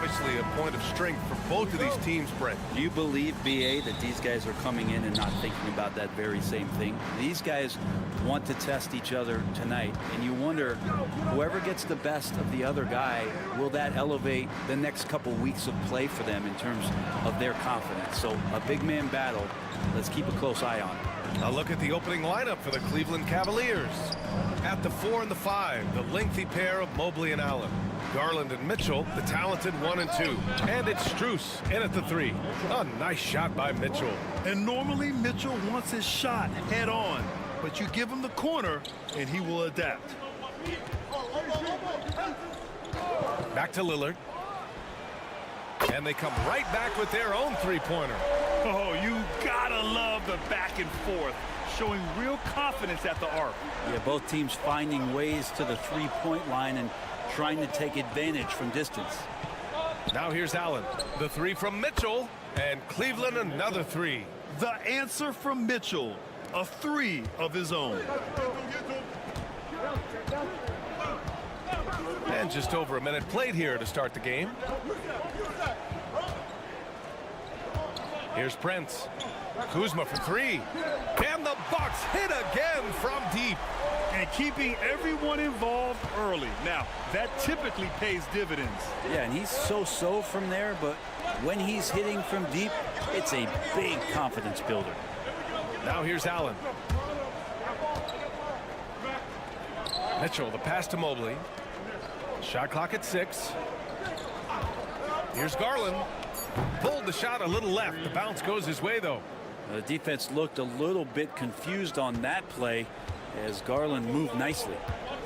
obviously a point of strength for both of these teams, Brent. Do you believe, B.A., that these guys are coming in and not thinking about that very same thing? These guys want to test each other tonight, and you wonder, whoever gets the best of the other guy, will that elevate the next couple weeks of play for them in terms of their confidence? So a big man battle. Let's keep a close eye on it. A look at the opening lineup for the Cleveland Cavaliers. At the 4 and the 5, the lengthy pair of Mobley and Allen. Garland and Mitchell, the talented 1 and 2. And it's Strus in at the 3. A nice shot by Mitchell. And normally Mitchell wants his shot head on, but you give him the corner and he will adapt. Back to Lillard. And they come right back with their own three-pointer. Oh, you gotta love the back and forth, showing real confidence at the arc. Yeah, both teams finding ways to the three-point line and trying to take advantage from distance. Now here's Allen. The 3 from Mitchell, and Cleveland another 3. The answer from Mitchell, a 3 of his own. And just over a minute played here to start the game. Here's Prince. Kuzma for 3. And the Bucks hit again from deep. And keeping everyone involved early. Now, that typically pays dividends. Yeah, and he's so-so from there, but when he's hitting from deep, it's a big confidence builder. Now here's Allen. Mitchell, the pass to Mobley. Shot clock at 6. Here's Garland. Pulled the shot a little left. The bounce goes his way, though. The defense looked a little bit confused on that play as Garland moved nicely.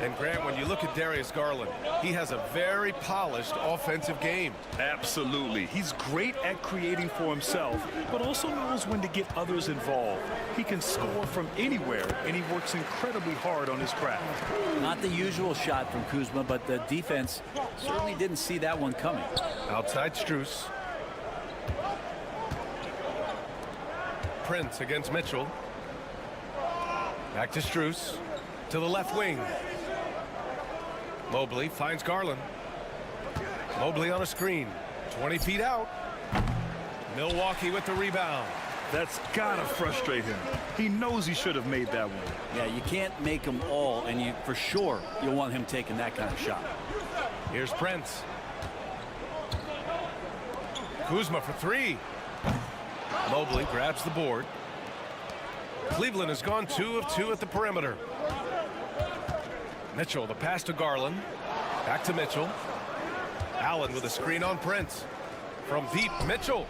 And Grant, when you look at Darius Garland, he has a very polished offensive game. Absolutely. He's great at creating for himself, but also knows when to get others involved. He can score from anywhere, and he works incredibly hard on his craft. Not the usual shot from Kuzma, but the defense certainly didn't see that one coming. Outside Strus. Prince against Mitchell. Back to Strus. To the left wing. Mobley finds Garland. Mobley on a screen. 20 feet out. Milwaukee with the rebound. That's gotta frustrate him. He knows he should have made that one. Yeah, you can't make them all, and for sure you'll want him taking that kind of shot. Here's Prince. Kuzma for 3. Mobley grabs the board. Cleveland has gone 2 of 2 at the perimeter. Mitchell, the pass to Garland. Back to Mitchell. Allen with a screen on Prince. From deep, Mitchell.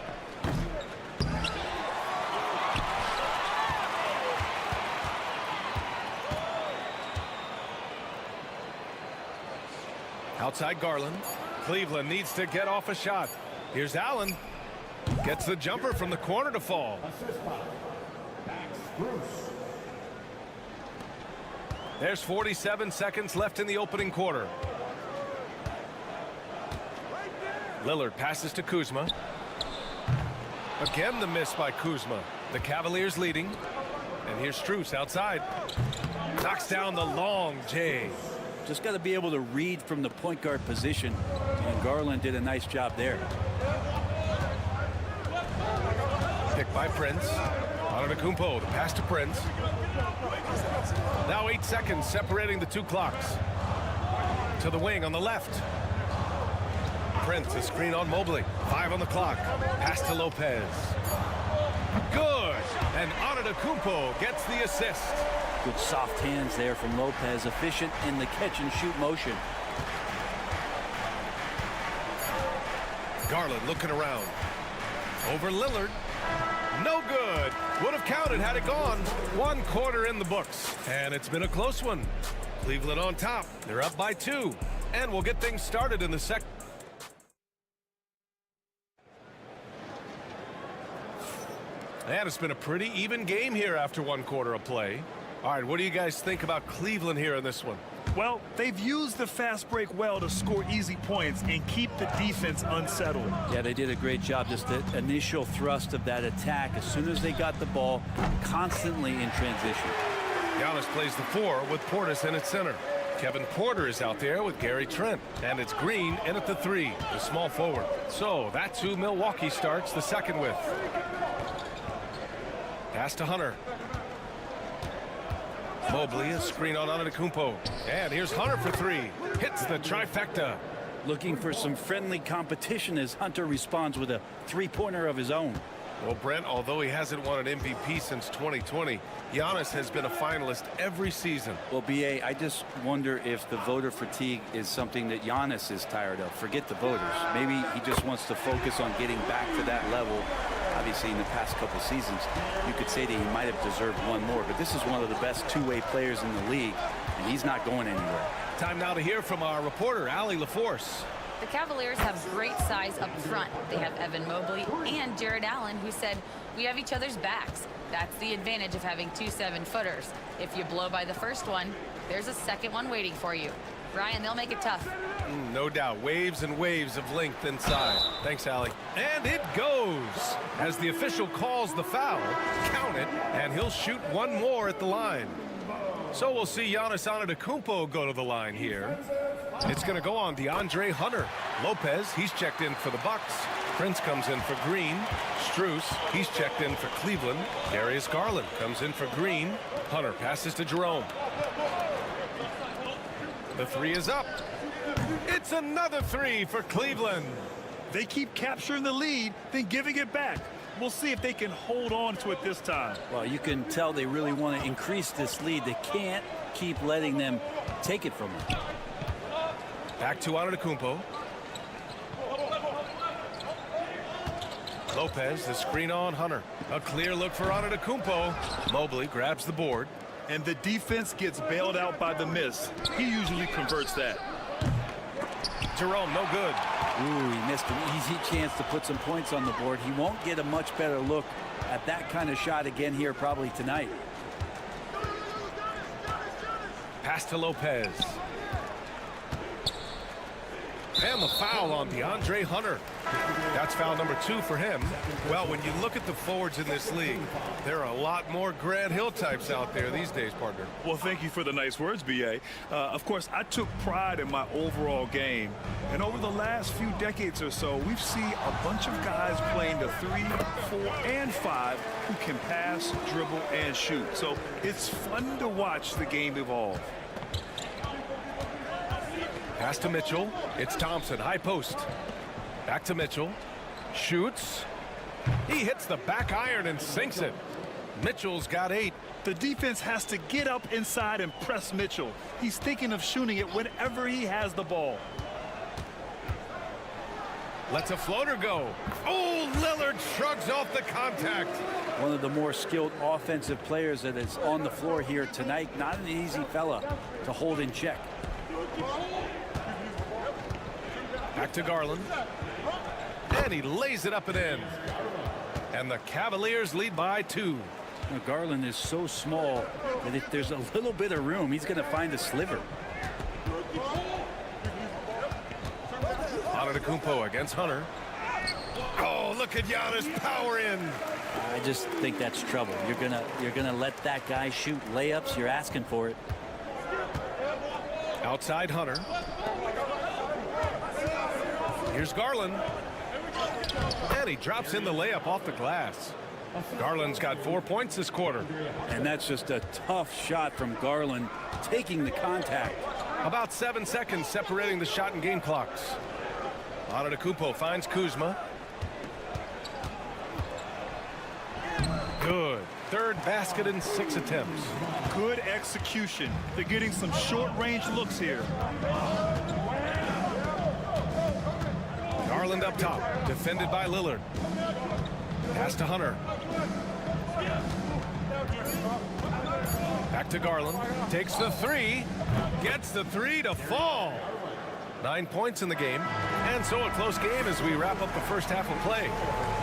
Outside Garland. Cleveland needs to get off a shot. Here's Allen. Gets the jumper from the corner to fall. There's 47 seconds left in the opening quarter. Lillard passes to Kuzma. Again the miss by Kuzma. The Cavaliers leading. And here's Strus outside. Knocks down the long J. Just got to be able to read from the point guard position, and Garland did a nice job there. Pick by Prince. Antetokounmpo, the pass to Prince. Now 8 seconds separating the 2 clocks. To the wing on the left. Prince, a screen on Mobley. 5 on the clock. Pass to Lopez. Good. And Antetokounmpo gets the assist. Good soft hands there from Lopez. Efficient in the catch-and-shoot motion. Garland looking around. Over Lillard. No good. Would have counted had it gone. 1 quarter in the books. And it's been a close one. Cleveland on top. They're up by 2. And we'll get things started in the second. And it's been a pretty even game here after 1 quarter of play. All right, what do you guys think about Cleveland here in this one? Well, they've used the fast break well to score easy points and keep the defense unsettled. Yeah, they did a great job. Just the initial thrust of that attack, as soon as they got the ball, constantly in transition. Giannis plays the 4 with Portis in at center. Kevin Porter is out there with Gary Trent. And it's Green in at the 3, the small forward. So that's who Milwaukee starts the second with. Pass to Hunter. Mobley, a screen on Antetokounmpo. And here's Hunter for 3. Hits the trifecta. Looking for some friendly competition as Hunter responds with a three-pointer of his own. Well, Brent, although he hasn't won an MVP since 2020, Giannis has been a finalist every season. Well, B.A., I just wonder if the voter fatigue is something that Giannis is tired of. Forget the voters. Maybe he just wants to focus on getting back to that level. Obviously, in the past couple seasons, you could say that he might have deserved one more, but this is one of the best two-way players in the league, and he's not going anywhere. Time now to hear from our reporter, Allie LaForce. The Cavaliers have great size up front. They have Evan Mobley and Jared Allen, who said, "We have each other's backs." That's the advantage of having 2 7-footers. If you blow by the first one, there's a second one waiting for you. Brian, they'll make it tough. No doubt. Waves and waves of length inside. Thanks, Allie. And it goes. As the official calls the foul, count it, and he'll shoot one more at the line. So we'll see Giannis Antetokounmpo go to the line here. It's going to go on DeAndre Hunter. Lopez, he's checked in for the Bucks. Prince comes in for Green. Strus, he's checked in for Cleveland. Darius Garland comes in for Green. Hunter passes to Jerome. The 3 is up. It's another 3 for Cleveland. They keep capturing the lead, then giving it back. We'll see if they can hold on to it this time. Well, you can tell they really want to increase this lead. They can't keep letting them take it from them. Back to Antetokounmpo. Lopez, the screen on Hunter. A clear look for Antetokounmpo. Mobley grabs the board. And the defense gets bailed out by the miss. He usually converts that. Jerome, no good. Ooh, he missed an easy chance to put some points on the board. He won't get a much better look at that kind of shot again here probably tonight. Pass to Lopez. And the foul on DeAndre Hunter. That's foul number 2 for him. Well, when you look at the forwards in this league, there are a lot more Grant Hill types out there these days, partner. Well, thank you for the nice words, B.A. Of course, I took pride in my overall game. And over the last few decades or so, we've seen a bunch of guys playing the 3, 4, and 5 who can pass, dribble, and shoot. So it's fun to watch the game evolve. Pass to Mitchell. It's Thompson, high post. Back to Mitchell. Shoots. He hits the back iron and sinks it. Mitchell's got 8. The defense has to get up inside and press Mitchell. He's thinking of shooting it whenever he has the ball. Lets a floater go. Oh, Lillard shrugs off the contact. One of the more skilled offensive players that is on the floor here tonight. Not an easy fella to hold in check. Back to Garland. And he lays it up and in. And the Cavaliers lead by 2. Now, Garland is so small that if there's a little bit of room, he's going to find a sliver. Antetokounmpo against Hunter. Oh, look at Giannis power in. I just think that's trouble. You're gonna let that guy shoot layups. You're asking for it. Outside Hunter. Here's Garland. And he drops in the layup off the glass. Garland's got 4 points this quarter. And that's just a tough shot from Garland, taking the contact. About 7 seconds separating the shot and game clocks. Antetokounmpo finds Kuzma. Good. 3rd basket in 6 attempts. Good execution. They're getting some short-range looks here. Garland up top, defended by Lillard. Pass to Hunter. Back to Garland. Takes the 3. Gets the 3 to fall. 9 points in the game. And so a close game as we wrap up the first half of play.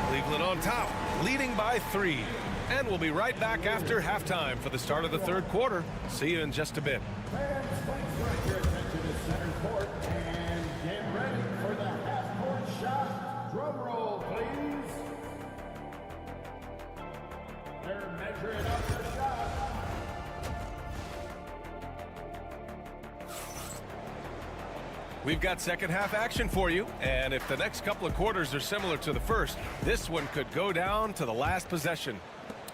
Cleveland on top, leading by 3. And we'll be right back after halftime for the start of the 3rd quarter. See you in just a bit. Drum roll, please. They're measuring up the shot. We've got second half action for you, and if the next couple of quarters are similar to the first, this one could go down to the last possession.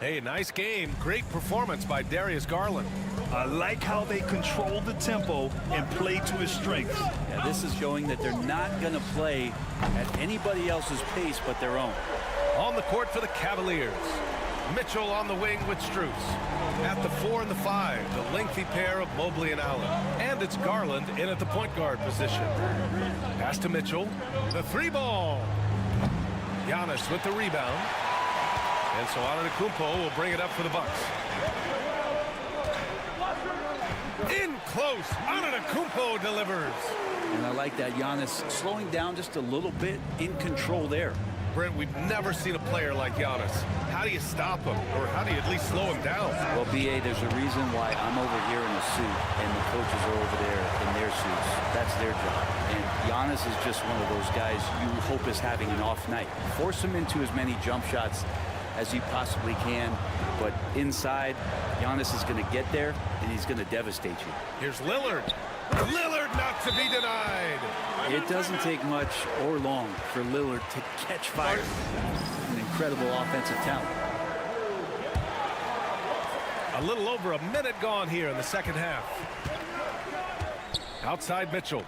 Hey, nice game. Great performance by Darius Garland. I like how they control the tempo and play to his strengths. Yeah, this is showing that they're not going to play at anybody else's pace but their own. On the court for the Cavaliers. Mitchell on the wing with Strus. At the 4 and the 5, the lengthy pair of Mobley and Allen. And it's Garland in at the point guard position. Pass to Mitchell. The 3-ball. Giannis with the rebound. And so Antetokounmpo will bring it up for the Bucks. In close. Antetokounmpo delivers. And I like that Giannis slowing down just a little bit, in control there. Brent, we've never seen a player like Giannis. How do you stop him? Or how do you at least slow him down? Well, BA, there's a reason why I'm over here in a suit and the coaches are over there in their suits. That's their job. And Giannis is just one of those guys you hope is having an off night. Force him into as many jump shots as he possibly can. But inside, Giannis is going to get there, and he's going to devastate you. Here's Lillard. Lillard not to be denied. It doesn't take much or long for Lillard to catch fire. An incredible offensive talent. A little over a minute gone here in the second half. Outside Mitchell.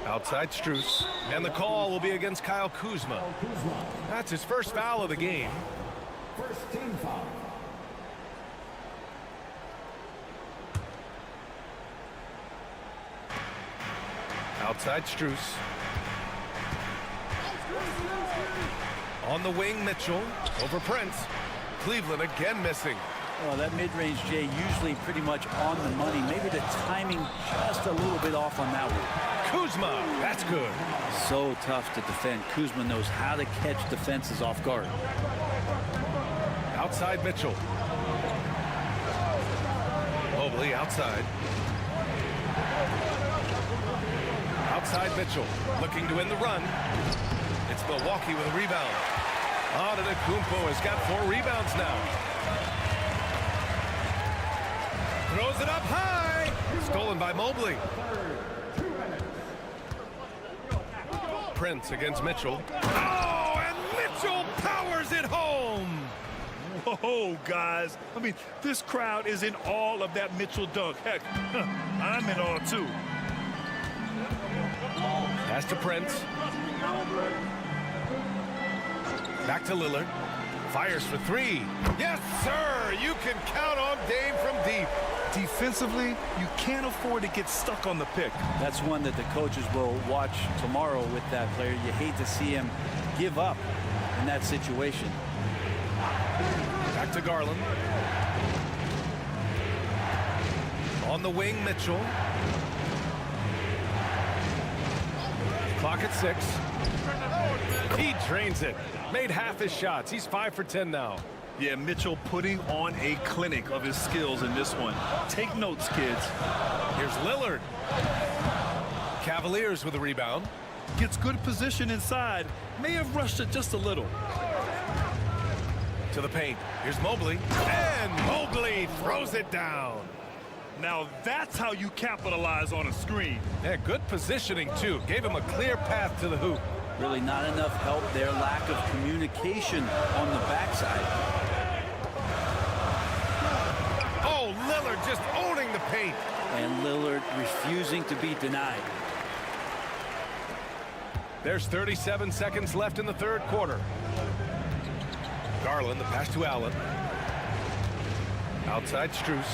Outside Strus. And the call will be against Kyle Kuzma. That's his first foul of the game. First team foul. Outside Strus. On the wing, Mitchell. Over Prince. Cleveland again missing. Well, that mid-range, Jay, usually pretty much on the money. Maybe the timing just a little bit off on that one. Kuzma, that's good. So tough to defend. Kuzma knows how to catch defenses off guard. Outside Mitchell. Mobley outside. Outside Mitchell, looking to win the run. It's Milwaukee with a rebound. Antetokounmpo has got 4 rebounds now. Throws it up high. Stolen by Mobley. Prince against Mitchell. Oh, and Mitchell powers it home. Whoa, guys. I mean, this crowd is in awe of that Mitchell dunk. Heck, I'm in awe, too. Pass to Prince. Back to Lillard. Fires for 3. Yes, sir. You can count on Dame from deep. Defensively, you can't afford to get stuck on the pick. That's one that the coaches will watch tomorrow with that player. You hate to see him give up in that situation. Back to Garland. On the wing, Mitchell. Clock at 6. He drains it. Made half his shots. He's 5 for 10 now. Yeah, Mitchell putting on a clinic of his skills in this one. Take notes, kids. Here's Lillard. Cavaliers with a rebound. Gets good position inside. May have rushed it just a little. To the paint. Here's Mobley. And Mobley throws it down. Now that's how you capitalize on a screen. Yeah, good positioning, too. Gave him a clear path to the hoop. Really not enough help there. Lack of communication on the backside. Oh, Lillard just owning the paint. And Lillard refusing to be denied. There's 37 seconds left in the third quarter. Garland, the pass to Allen. Outside Strus.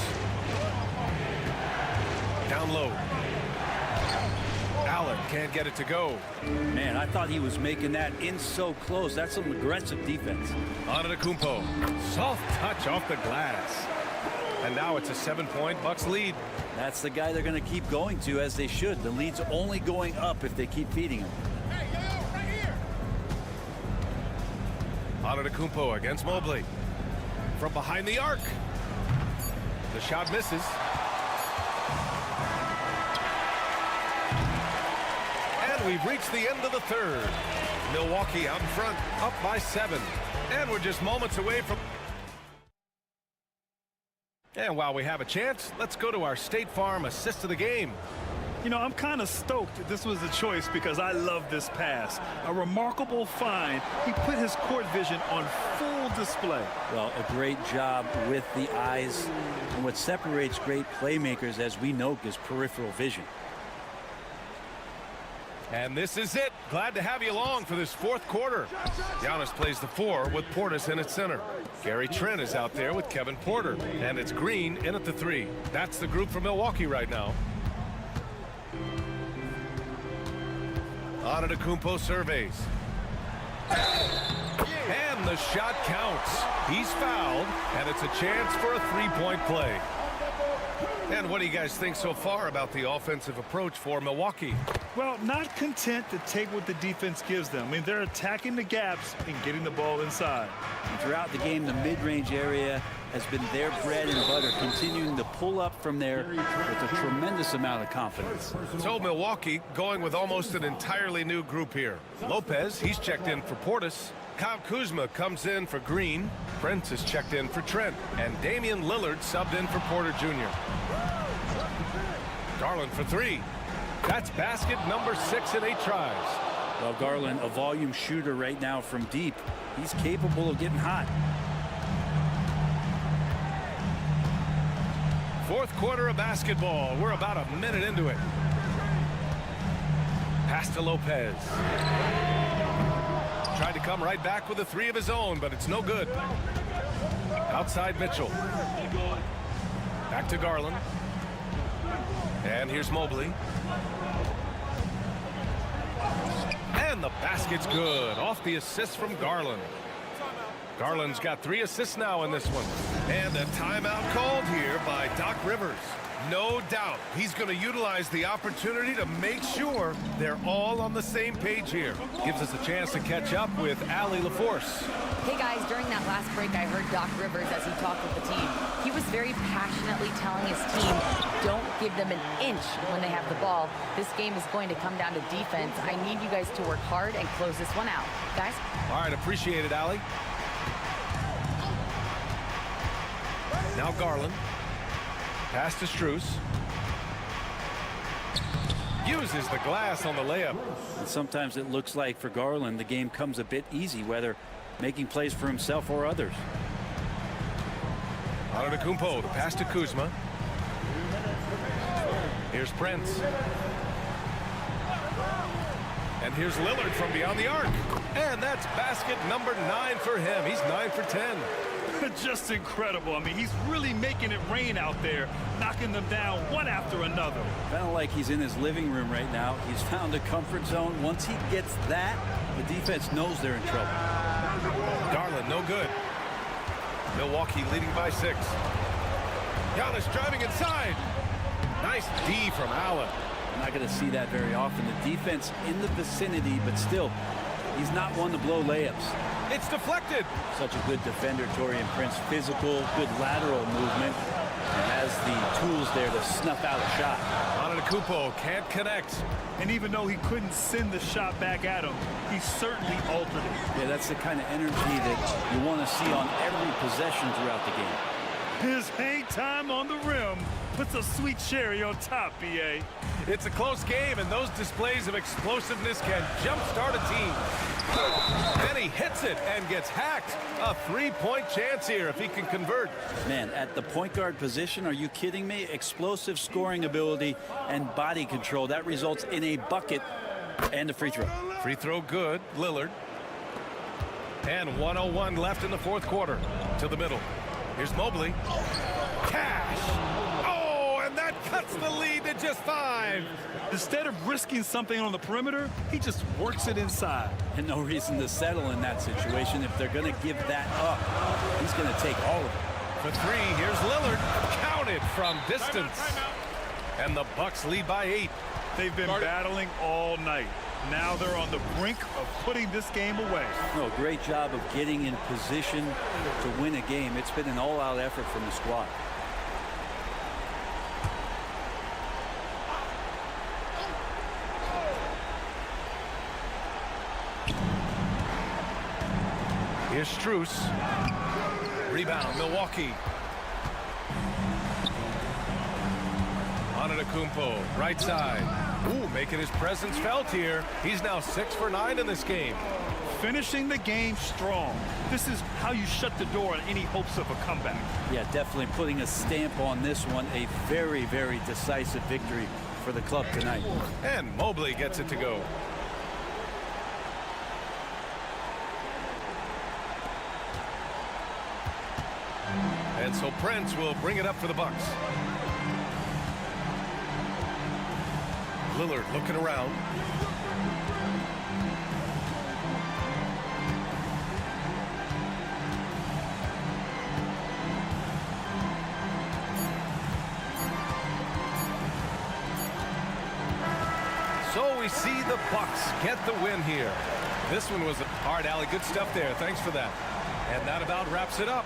Down low. Allen can't get it to go. Man, I thought he was making that in so close. That's some aggressive defense. Antetokounmpo. Soft touch off the glass. And now it's a 7-point Bucks lead. That's the guy they're going to keep going to, as they should. The lead's only going up if they keep feeding him. Antetokounmpo against Mobley. From behind the arc. The shot misses. And we've reached the end of the third. Milwaukee out in front, up by 7. And we're just moments away from... And while we have a chance, let's go to our State Farm assist of the game. You know, I'm kind of stoked that this was a choice because I love this pass. A remarkable find. He put his court vision on full display. Well, a great job with the eyes. And what separates great playmakers, as we know, is peripheral vision. And this is it. Glad to have you along for this fourth quarter. Giannis plays the 4 with Portis in at center. Gary Trent is out there with Kevin Porter. And it's Green in at the 3. That's the group for Milwaukee right now. Antetokounmpo surveys. And the shot counts. He's fouled, and it's a chance for a three-point play. And what do you guys think so far about the offensive approach for Milwaukee? Well, not content to take what the defense gives them. I mean, they're attacking the gaps and getting the ball inside. And throughout the game, the mid-range area has been their bread and butter, continuing to pull up from there with a tremendous amount of confidence. So Milwaukee going with almost an entirely new group here. Lopez, he's checked in for Portis. Kyle Kuzma comes in for Green. Prince is checked in for Trent. And Damian Lillard subbed in for Porter Jr. Garland for 3. That's basket number 6 in 8 tries. Well, Garland, a volume shooter right now from deep. He's capable of getting hot. Fourth quarter of basketball. We're about a minute into it. Pass to Lopez. Tried to come right back with a 3 of his own, but it's no good. Outside Mitchell. Back to Garland. And here's Mobley. And the basket's good. Off the assist from Garland. Garland's got 3 assists now in this one. And a timeout called here by Doc Rivers. No doubt he's going to utilize the opportunity to make sure they're all on the same page here. Gives us a chance to catch up with Allie LaForce. Hey guys, during that last break, I heard Doc Rivers as he talked with the team. He was very passionately telling his team, don't give them an inch when they have the ball. This game is going to come down to defense. I need you guys to work hard and close this one out. Guys? All right, appreciate it, Allie. Now Garland. Pass to Strus. Uses the glass on the layup. And sometimes it looks like for Garland, the game comes a bit easy, whether making plays for himself or others. Antetokounmpo, the pass to Kuzma. Here's Prince. And here's Lillard from beyond the arc. And that's basket number 9 for him. He's 9 for 10. Just incredible. I mean, he's really making it rain out there, knocking them down one after another. Kind of like he's in his living room right now. He's found a comfort zone. Once he gets that, the defense knows they're in trouble. Garland, no good. Milwaukee leading by 6. Giannis driving inside. Nice D from Allen. I'm not going to see that very often. The defense in the vicinity, but still, he's not one to blow layups. It's deflected. Such a good defender, Taurean Prince. Physical, good lateral movement. And has the tools there to snuff out a shot. Antetokounmpo can't connect. And even though he couldn't send the shot back at him, he certainly altered it. Yeah, that's the kind of energy that you want to see on every possession throughout the game. His hang time on the rim puts a sweet cherry on top, B.A. It's a close game, and those displays of explosiveness can jumpstart a team. Then he hits it and gets hacked. A 3-point chance here if he can convert. Man, at the point guard position, are you kidding me? Explosive scoring ability and body control. That results in a bucket and a free throw. Free throw good. Lillard. And 1:01 left in the fourth quarter. To the middle. Here's Mobley. Cash. Oh, and that cuts the lead to just 5. Instead of risking something on the perimeter, he just works it inside. And no reason to settle in that situation. If they're going to give that up, he's going to take all of it. For 3, here's Lillard. Counted from distance. And the Bucks lead by 8. They've been battling all night. Now they're on the brink of putting this game away. No, great job of getting in position to win a game. It's been an all-out effort from the squad. Here's Strus. Rebound, Milwaukee. Antetokounmpo, right side. Ooh, making his presence felt here. He's now 6 for 9 in this game. Finishing the game strong. This is how you shut the door on any hopes of a comeback. Yeah, definitely putting a stamp on this one. A very, very decisive victory for the club tonight. And Mobley gets it to go. And so Prince will bring it up for the Bucks. Lillard looking around. So we see the Bucks get the win here. This one was a hard alley. Good stuff there. Thanks for that. And that about wraps it up.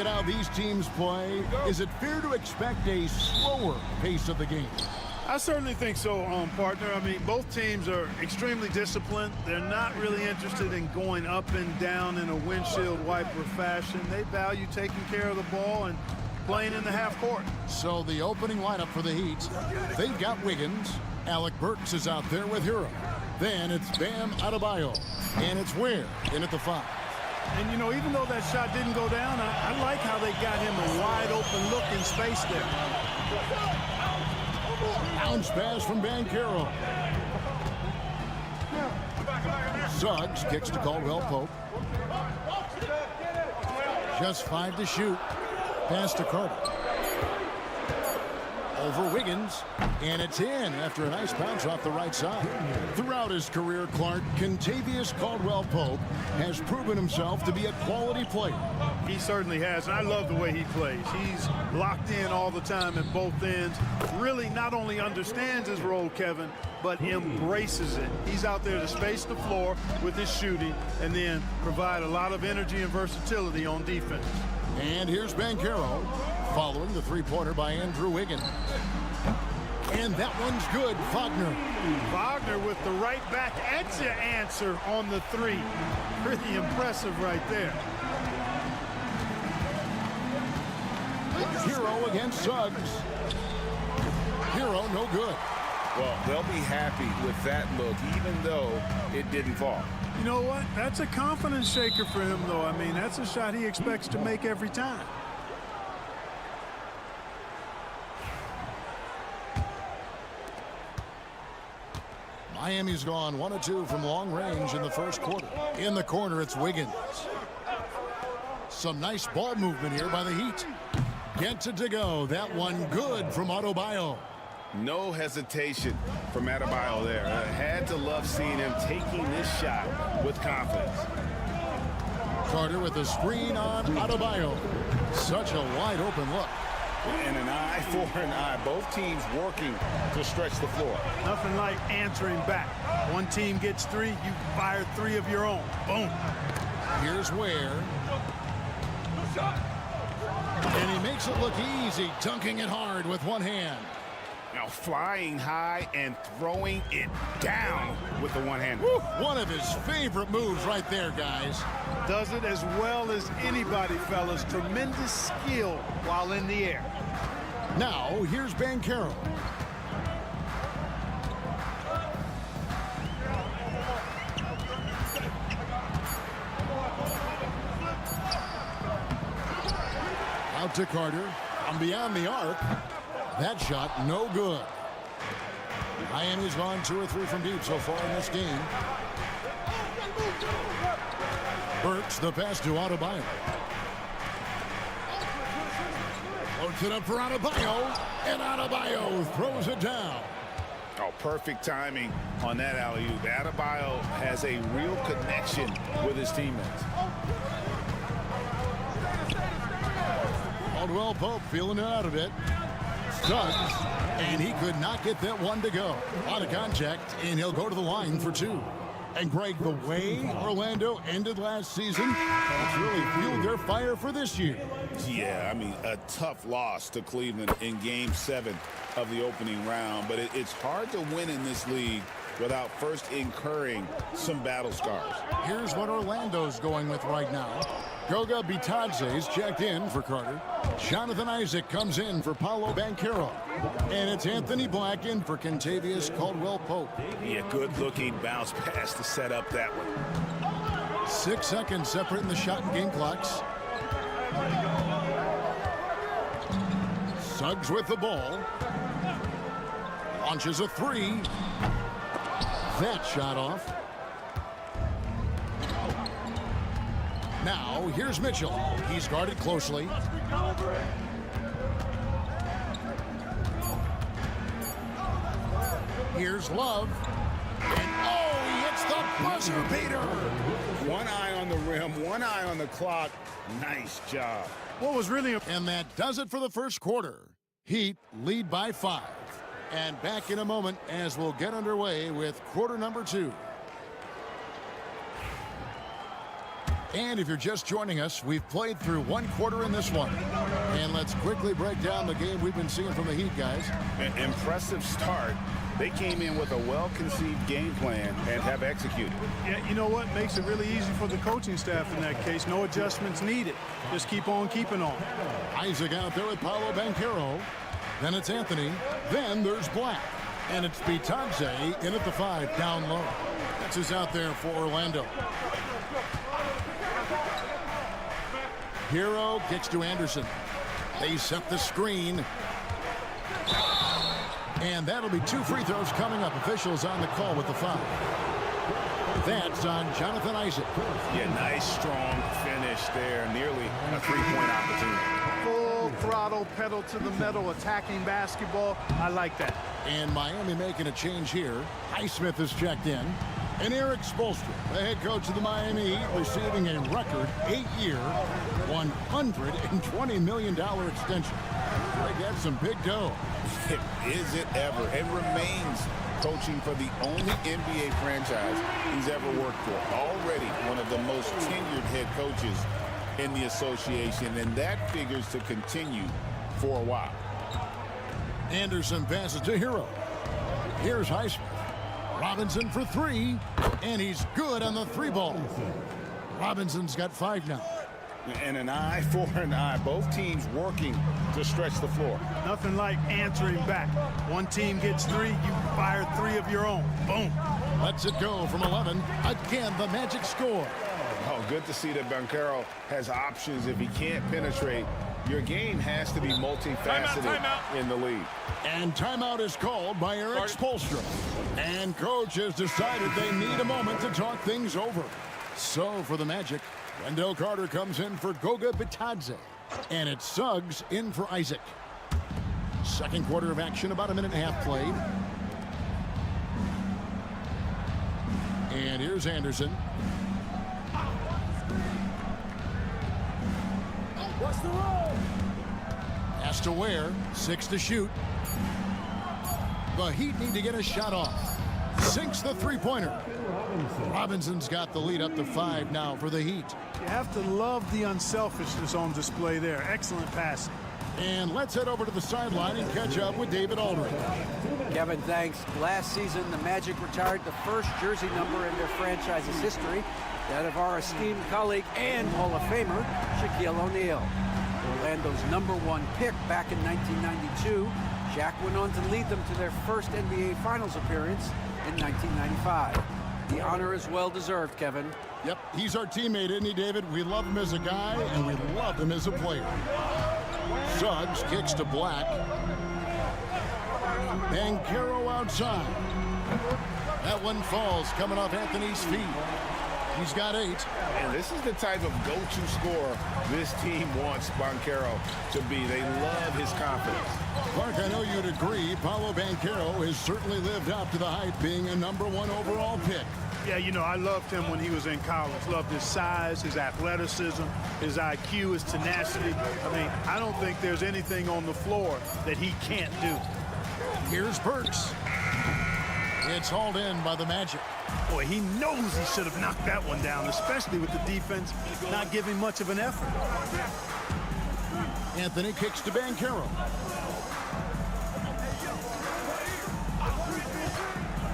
at how these teams play, is it fair to expect a slower pace of the game? I certainly think so, partner. I mean, both teams are extremely disciplined. They're not really interested in going up and down in a windshield wiper fashion. They value taking care of the ball and playing in the half court. So the opening lineup for the Heat, they've got Wiggins. Alec Burks is out there with Hero. Then it's Bam Adebayo. And it's Ware in at the 5. And, you know, even though that shot didn't go down, I like how they got him a wide open look in space there. Bounce pass from Banchero. Suggs kicks to Caldwell Pope. Just 5 to shoot. Pass to Carter. Over Wiggins. And it's in after a nice bounce off the right side. Throughout his career, Clark, Kentavious Caldwell-Pope has proven himself to be a quality player. He certainly has, and I love the way he plays. He's locked in all the time at both ends. Really not only understands his role, Kevin, but embraces it. He's out there to space the floor with his shooting and then provide a lot of energy and versatility on defense. And here's Banchero following the three-pointer by Andrew Wiggins. And that one's good. Wagner with the right back at your answer on the 3. Pretty impressive right there. Hero against Suggs. Hero no good. Well, they'll be happy with that look, even though it didn't fall. You know what? That's a confidence shaker for him, though. I mean, that's a shot he expects to make every time. Miami's gone 1 of 2 from long range in the first quarter. In the corner, it's Wiggins. Some nice ball movement here by the Heat. Gets it to go. That one good from Adebayo. No hesitation from Adebayo there. I had to love seeing him taking this shot with confidence. Carter with a screen on Adebayo. Such a wide open look. And an eye for an eye. Both teams working to stretch the floor. Nothing like answering back. One team gets 3, you fire 3 of your own. Boom. Here's Ware. And he makes it look easy, dunking it hard with one hand. Now flying high and throwing it down with the one hand. One of his favorite moves right there, guys. Does it as well as anybody, fellas. Tremendous skill while in the air. Now, here's Banchero. Out to Carter. From beyond the arc. That shot, no good. Miami's gone 2 or 3 from deep so far in this game. Burks, the pass to Adebayo. Floats it up for Adebayo, and Adebayo throws it down. Oh, perfect timing on that alley-oop. Adebayo has a real connection with his teammates. Caldwell Pope feeling it out a bit. Suggs, and he could not get that one to go. On a contact, and he'll go to the line for 2. And Greg, the way Orlando ended last season, it's really fueled their fire for this year. Yeah, I mean, a tough loss to Cleveland in Game 7 of the opening round. But it's hard to win in this league without first incurring some battle scars. Here's what Orlando's going with right now. Goga Bitadze's checked in for Carter. Jonathan Isaac comes in for Paolo Banchero. And it's Anthony Black in for Kentavious Caldwell-Pope. Yeah, good-looking bounce pass to set up that one. 6 seconds separating the shot and game clocks. Suggs with the ball. Launches a 3. That shot off. Now, here's Mitchell. He's guarded closely. Here's Love. And oh, he hits the buzzer beater. One eye on the rim, one eye on the clock. Nice job. What was really... And that does it for the first quarter. Heat lead by 5. And back in a moment as we'll get underway with quarter number 2. And if you're just joining us, we've played through one quarter in this one. And let's quickly break down the game we've been seeing from the Heat, guys. An impressive start. They came in with a well-conceived game plan and have executed. Yeah, you know what? Makes it really easy for the coaching staff in that case. No adjustments needed. Just keep on keeping on. Isaac out there with Paolo Banchero. Then it's Anthony. Then there's Black. And it's Bitadze in at the 5 down low. That's who's out there for Orlando. Hero kicks to Anderson. They set the screen. And that'll be 2 free throws coming up. Officials on the call with the foul. That's on Jonathan Isaac. Yeah, nice, strong finish there. Nearly a 3-point opportunity. Full throttle, pedal to the metal, attacking basketball. I like that. And Miami making a change here. Highsmith is checked in. And Eric Spoelstra, the head coach of the Miami Heat, receiving a record 8-year, $120 million extension. They got some big dough. Is it ever? And remains coaching for the only NBA franchise he's ever worked for. Already one of the most tenured head coaches in the association, and that figures to continue for a while. Anderson passes to Hero. Here's Highsmith. Robinson for 3, and he's good on the 3-ball. Robinson's got 5 now. And an eye for an eye. Both teams working to stretch the floor. Nothing like answering back. One team gets 3, you fire 3 of your own. Boom. Lets it go from 11. Again, the Magic score. Oh, good to see that Banchero has options. If he can't penetrate, your game has to be multifaceted in the league. And timeout is called by Eric Spoelstra. And coach has decided they need a moment to talk things over. So for the Magic, Wendell Carter comes in for Goga Bitadze. And it's Suggs in for Isaac. Second quarter of action, about a minute and a half played. And here's Anderson. What's the roll? Has to Ware, 6 to shoot. The Heat need to get a shot off. Sinks the 3-pointer. Robinson's got the lead up to 5 now for the Heat. You have to love the unselfishness on display there. Excellent passing. And let's head over to the sideline and catch up with David Aldridge. Kevin, thanks. Last season, the Magic retired the first jersey number in their franchise's history, that of our esteemed colleague and Hall of Famer, Shaquille O'Neal. Orlando's #1 pick back in 1992, Shaq went on to lead them to their first NBA Finals appearance in 1995. The honor is well-deserved, Kevin. Yep, he's our teammate, isn't he, David? We love him as a guy, and we love him as a player. Suggs kicks to Black. Banchero outside. That one falls, coming off Anthony's feet. He's got 8. And this is the type of go-to scorer this team wants Banchero to be. They love his confidence. Clark, I know you'd agree, Paolo Banchero has certainly lived up to the hype, being a #1 overall pick. Yeah, you know, I loved him when he was in college. Loved his size, his athleticism, his IQ, his tenacity. I mean, I don't think there's anything on the floor that he can't do. Here's Burks. It's hauled in by the Magic. Boy, he knows he should have knocked that one down, especially with the defense not giving much of an effort. Anthony kicks to Banchero.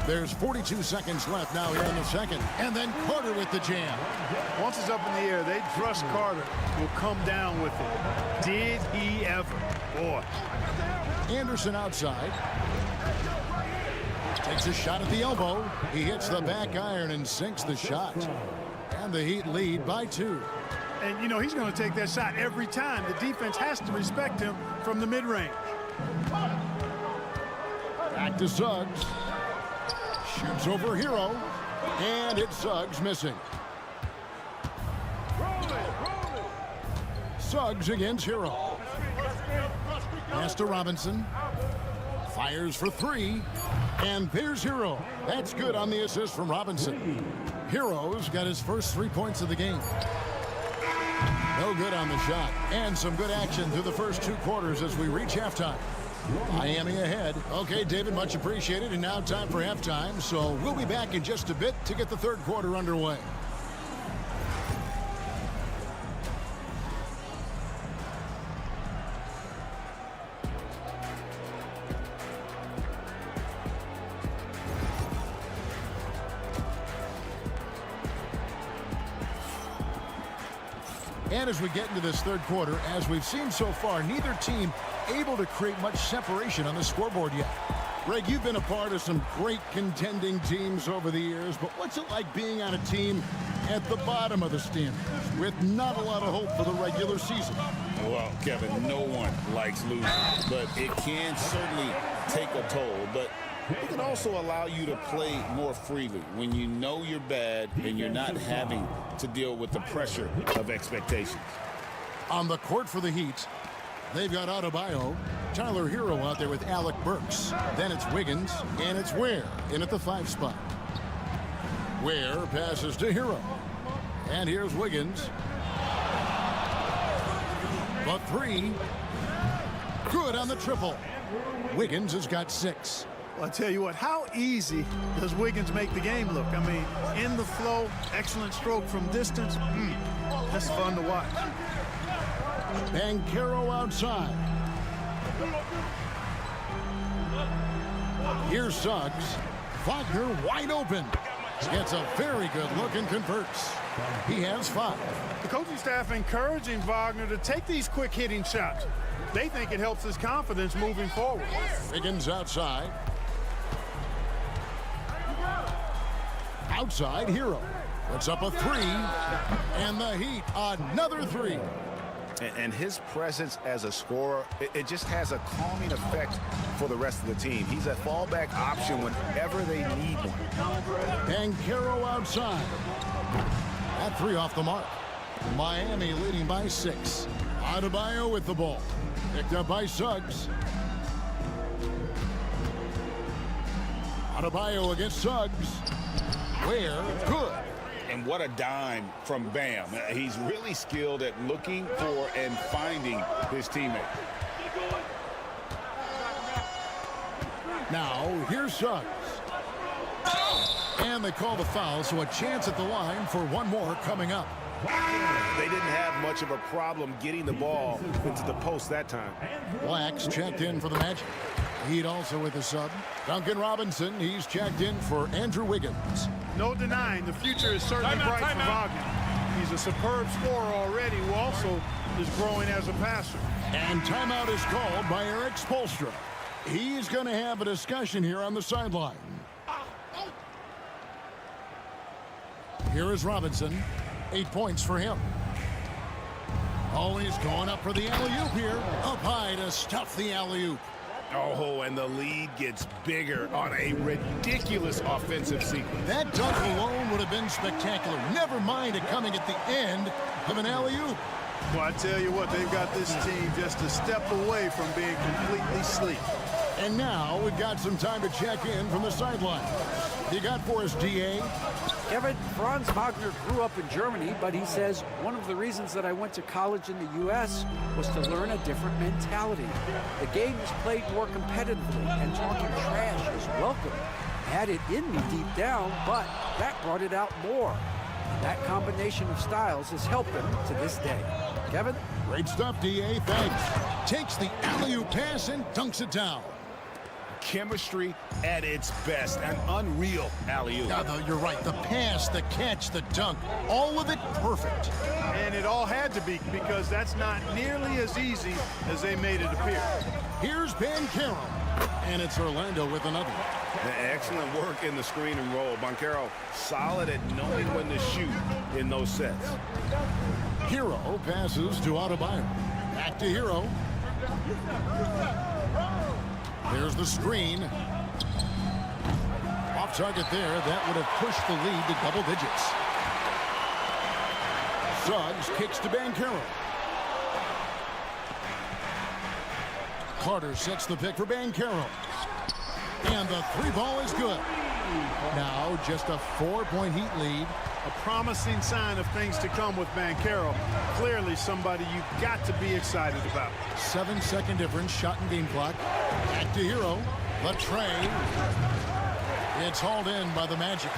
There's 42 seconds left now here in the second. And then Carter with the jam. Once it's up in the air, they trust Carter will come down with it. Did he ever? Boy. Anderson outside. Takes a shot at the elbow. He hits the back iron and sinks the shot. And the Heat lead by 2. And, you know, he's going to take that shot every time. The defense has to respect him from the mid-range. Back to Suggs. Shoots over Hero. And it's Suggs missing. Suggs against Hero. Pass to Robinson. Fires for 3. And there's Hero. That's good on the assist from Robinson. Hero's got his first 3 points of the game. No good on the shot. And some good action through the first 2 quarters as we reach halftime. Miami ahead. Okay, David, much appreciated. And now time for halftime. So we'll be back in just a bit to get the third quarter underway. And as we get into this third quarter, as we've seen so far, neither team able to create much separation on the scoreboard yet. Greg, you've been a part of some great contending teams over the years, but what's it like being on a team at the bottom of the standings with not a lot of hope for the regular season? Well, Kevin, no one likes losing, but it can certainly take a toll. But it can also allow you to play more freely when you know you're bad and you're not having to deal with the pressure of expectations. On the court for the Heat, they've got Adebayo, Tyler Hero out there with Alec Burks. Then it's Wiggins, and it's Ware in at the 5 spot. Ware passes to Hero. And here's Wiggins. The 3. Good on the triple. Wiggins has got 6. Well, I tell you what, how easy does Wiggins make the game look? I mean, in the flow, excellent stroke from distance. That's fun to watch. Banchero outside. Here's Suggs. Wagner wide open. Gets a very good look and converts. He has 5. The coaching staff encouraging Wagner to take these quick hitting shots. They think it helps his confidence moving forward. Wiggins outside. Outside, Hero. Puts up a 3. And the Heat, another 3. And his presence as a scorer, it just has a calming effect for the rest of the team. He's a fallback option whenever they need one. Banchero outside. That 3 off the mark. Miami leading by 6. Adebayo with the ball. Picked up by Suggs. Adebayo against Suggs. Ware, good. And what a dime from Bam. He's really skilled at looking for and finding his teammate. Now, here's Suggs. And they call the foul, so a chance at the line for one more coming up. They didn't have much of a problem getting the ball into the post that time. Blacks checked in for the Magic. Heat also with a sub. Duncan Robinson, he's checked in for Andrew Wiggins. No denying the future is certainly bright for Wagner. He's a superb scorer already who also is growing as a passer. And timeout is called by Eric Spoelstra. He's going to have a discussion here on the sideline. Here is Robinson. 8 points for him. Oh, he's going up for the alley-oop here. Up high to stuff the alley-oop. Oh, and the lead gets bigger on a ridiculous offensive sequence. That dunk alone would have been spectacular. Never mind it coming at the end of an alley-oop. Well, I tell you what, they've got this team just a step away from being completely asleep. And now we've got some time to check in from the sideline. You got for us, DA? Kevin, Franz Wagner grew up in Germany, but he says one of the reasons that I went to college in the U.S. was to learn a different mentality. The game is played more competitively, and talking trash is welcome. I had it in me deep down, but that brought it out more. That combination of styles has helped him to this day. Kevin? Great stuff, DA. Thanks. Takes the alley-oop pass and dunks it down. Chemistry at its best. An unreal alley-oop. Yeah, though, you're right. The pass, the catch, the dunk, all of it perfect. And it all had to be, because that's not nearly as easy as they made it appear. Here's Banchero, and it's Orlando with another. Excellent work in the screen and roll. Banchero solid at knowing when to shoot in those sets. Hero passes to Adebayo. Back to Hero. There's the screen. Off target there. That would have pushed the lead to double digits. Suggs kicks to Banchero. Carter sets the pick for Banchero. And the 3 ball is good. Now just a 4-point Heat lead. A promising sign of things to come with Banchero. Clearly somebody you've got to be excited about. 7-second difference, shot and game clock. Back to Hero. The tray. It's hauled in by the Magic.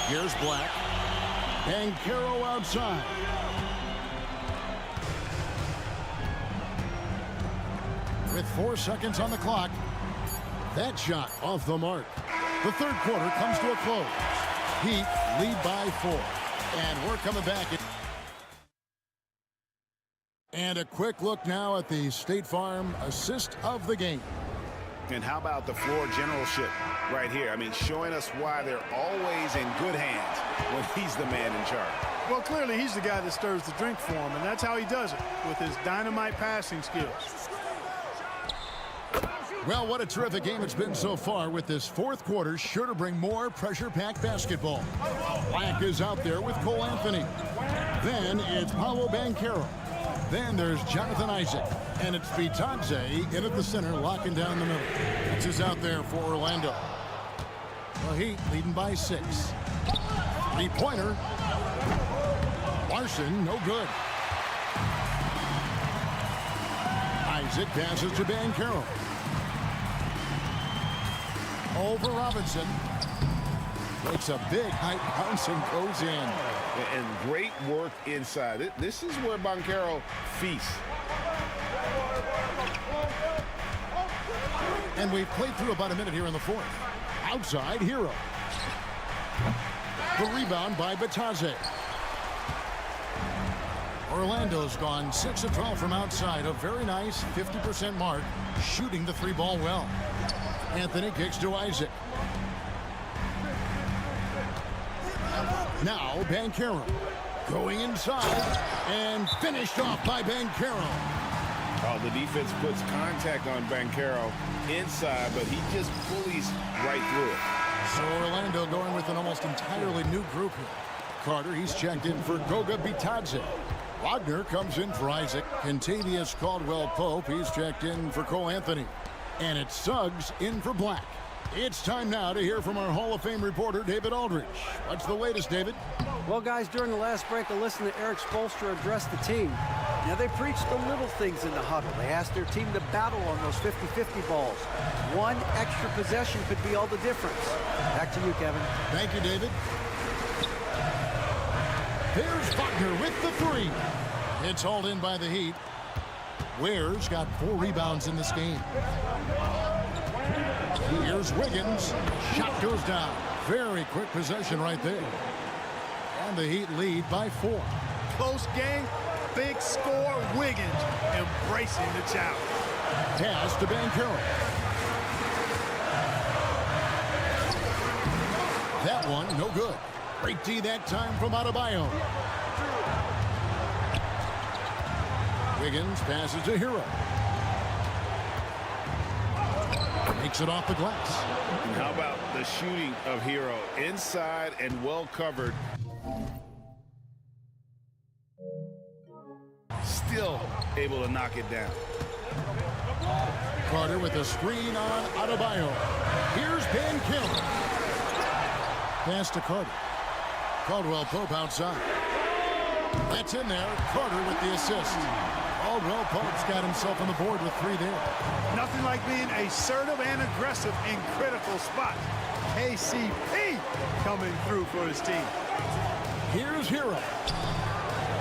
Here's Black. Banchero outside. With 4 seconds on the clock. That shot off the mark. The third quarter comes to a close. Heat lead by 4. And we're coming back. And a quick look now at the State Farm assist of the game. And how about the floor generalship right here? I mean, showing us why they're always in good hands when he's the man in charge. Well, clearly he's the guy that stirs the drink for him, and that's how he does it, with his dynamite passing skills. Well, what a terrific game it's been so far, with this fourth quarter sure to bring more pressure-packed basketball. Black is out there with Cole Anthony. Then it's Paolo Banchero. Then there's Jonathan Isaac. And it's Bitadze in at the center, locking down the middle. This is out there for Orlando. The Heat leading by 6. Three-pointer. Larson, no good. Isaac passes to Banchero. Over Robinson. Makes a big high bounce and goes in. And great work inside. This is where Banchero feasts. And we've played through about a minute here in the fourth. Outside, Hero. The rebound by Bitadze. Orlando's gone 6 of 12 from outside. A very nice 50% mark, shooting the three ball well. Anthony kicks to Isaac. Now Banchero going inside and finished off by Banchero. Oh, the defense puts contact on Banchero inside, but he just bullies right through it. So Orlando going with an almost entirely new group here. Carter, he's checked in for Goga Bitadze. Wagner comes in for Isaac. Kentavious Caldwell-Pope, he's checked in for Cole Anthony. And it's Suggs in for Black. It's time now to hear from our Hall of Fame reporter, David Aldridge. What's the latest, David? Well, guys, during the last break, I listened to Eric Spoelstra address the team. Now, they preached the little things in the huddle. They asked their team to battle on those 50-50 balls. One extra possession could be all the difference. Back to you, Kevin. Thank you, David. Here's Wagner with the three. It's hauled in by the Heat. Ware's got 4 rebounds in this game. Here's Wiggins. Shot goes down. Very quick possession right there. And the Heat lead by 4. Close game, big score. Wiggins embracing the challenge. Pass to Banchero. That one, no good. Great D that time from Adebayo. Wiggins passes to Hero. Makes it off the glass. And how about the shooting of Hero? Inside and well covered. Still able to knock it down. Carter with a screen on Adebayo. Here's Banchero. Pass to Carter. Caldwell-Pope outside. That's in there. Carter with the assist. Caldwell-Pope's got himself on the board with 3 there. Nothing like being assertive and aggressive in critical spots. KCP coming through for his team. Here's Hero.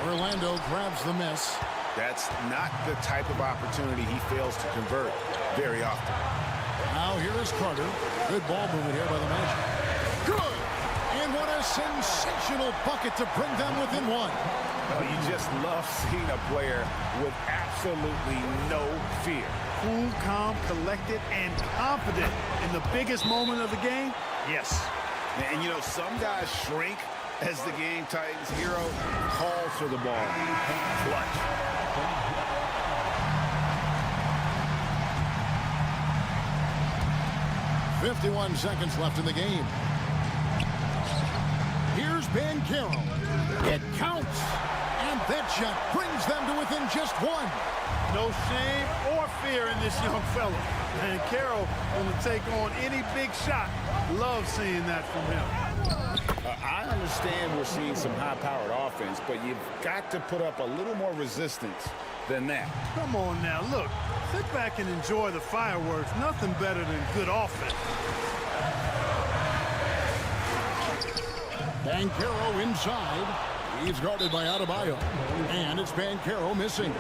Orlando grabs the miss. That's not the type of opportunity he fails to convert very often. Now here is Carter. Good ball movement here by the Magic. Good! And what a sensational bucket to bring them within 1. Oh, you just love seeing a player with absolutely no fear. Cool, calm, collected, and confident in the biggest moment of the game. Yes. And you know, some guys shrink as the game tightens. Hero calls for the ball. Clutch. .51 seconds left in the game. Here's Banchero. It counts. And that shot brings them to within just 1. No shame or fear in this young fella. And Carroll going to take on any big shot. Love seeing that from him. I understand we're seeing some high-powered offense, but you've got to put up a little more resistance than that. Come on now, look. Sit back and enjoy the fireworks. Nothing better than good offense. Banchero inside. He's guarded by Adebayo. And it's Banchero missing.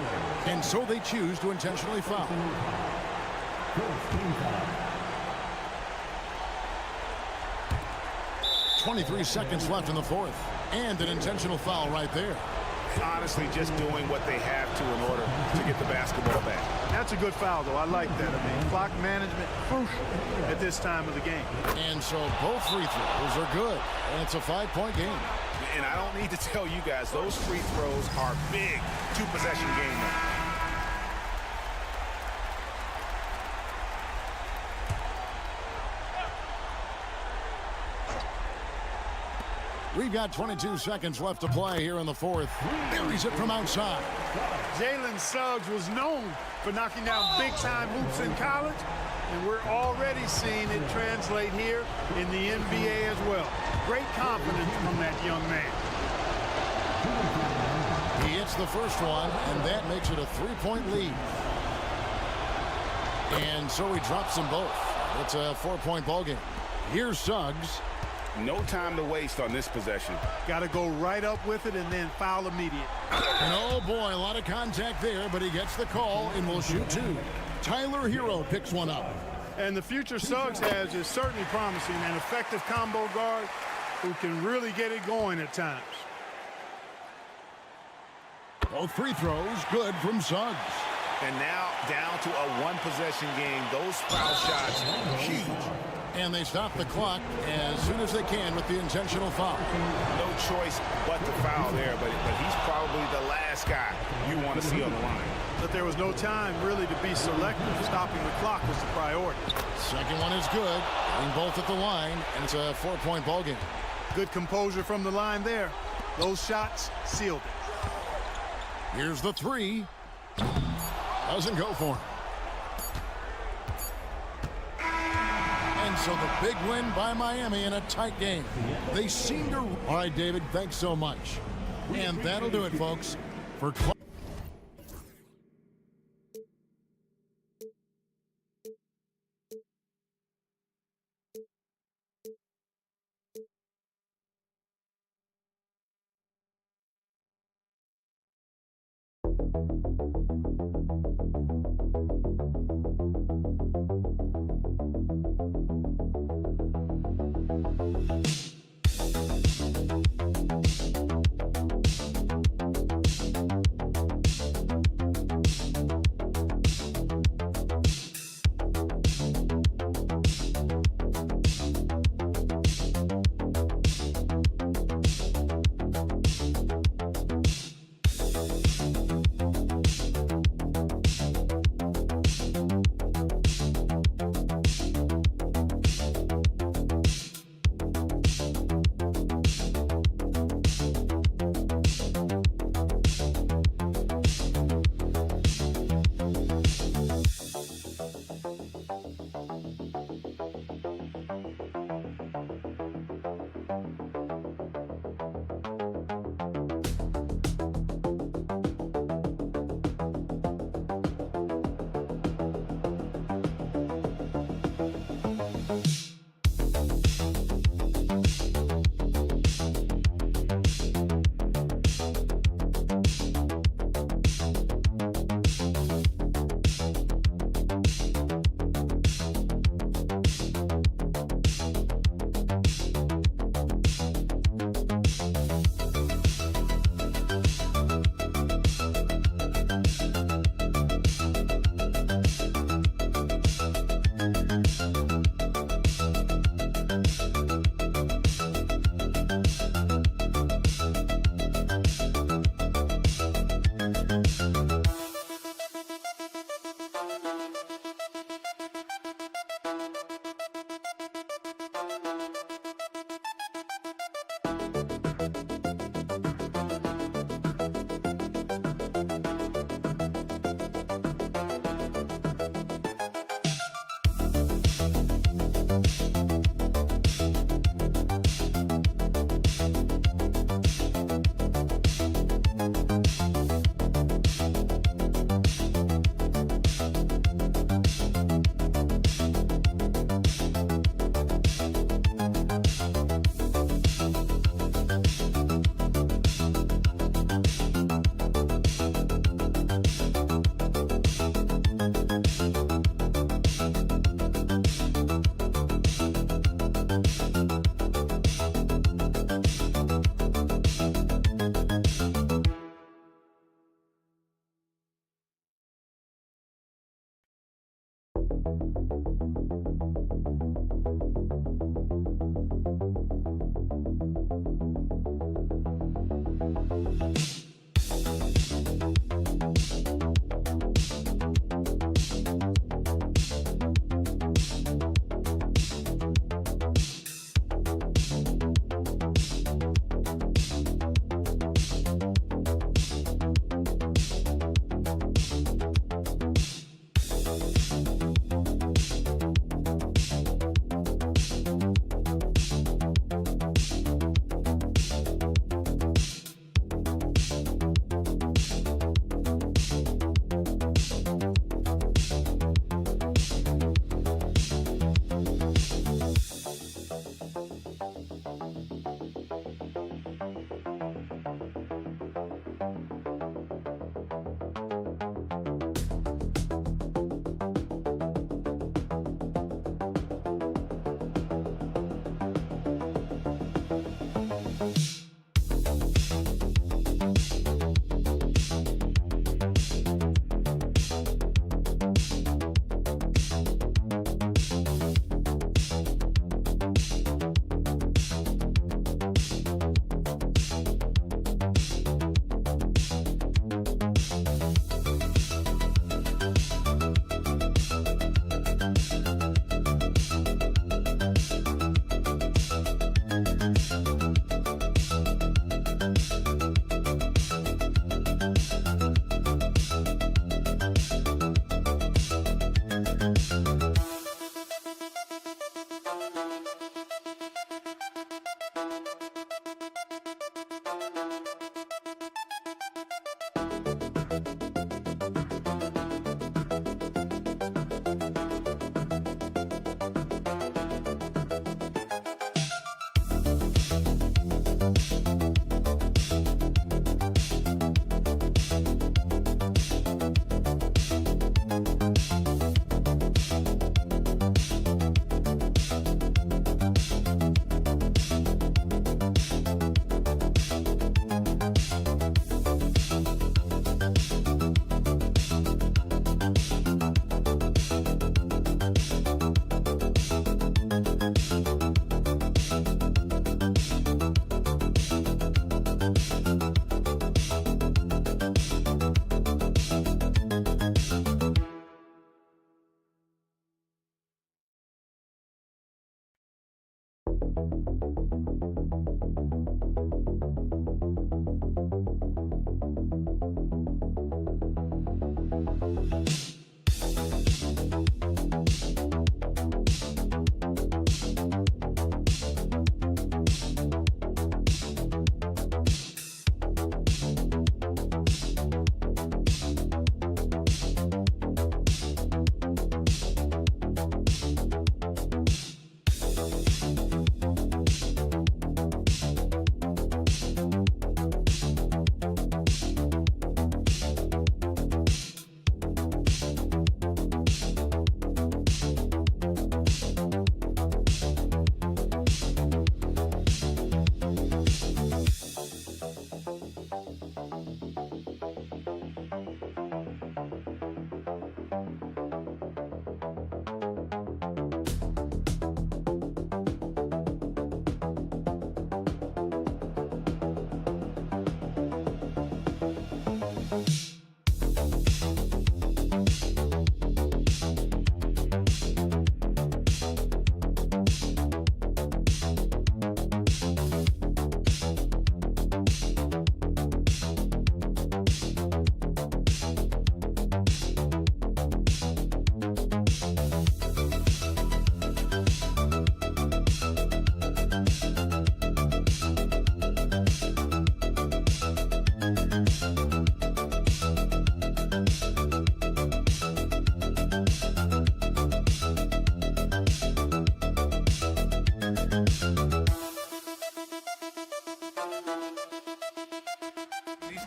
And so they choose to intentionally foul. 23 seconds left in the fourth. And an intentional foul right there. Honestly, just doing what they have to in order to get the basketball back. That's a good foul, though. I like that. I mean, clock management crucial at this time of the game. And so both free throws are good. And it's a 5-point game. And I don't need to tell you guys, those free throws are big two-possession game now. We've got 22 seconds left to play here in the fourth. Buries it from outside. Jalen Suggs was known for knocking down big-time hoops in college, and we're already seeing it translate here in the NBA as well. Great confidence from that young man. He hits the first one, and that makes it a 3-point lead. And so he drops them both. It's a 4-point ball game. Here's Suggs. No time to waste on this possession. Got to go right up with it and then foul immediate. And oh boy, a lot of contact there, but he gets the call and will shoot two. Tyler Hero picks one up. And the future Suggs has is certainly promising, an effective combo guard who can really get it going at times. Both free throws good from Suggs. And now down to a one-possession game. Those foul shots, huge. And they stop the clock as soon as they can with the intentional foul. No choice but to foul there, but he's probably the last guy you want to see on the line. But there was no time really to be selective. Stopping the clock was the priority. Second one is good. Getting both at the line, and it's a 4-point ball game. Good composure from the line there. Those shots sealed it. Here's the three. Doesn't go for him. And so the big win by Miami in a tight game. They seem to... All right, David, thanks so much. And that'll do it, folks, for...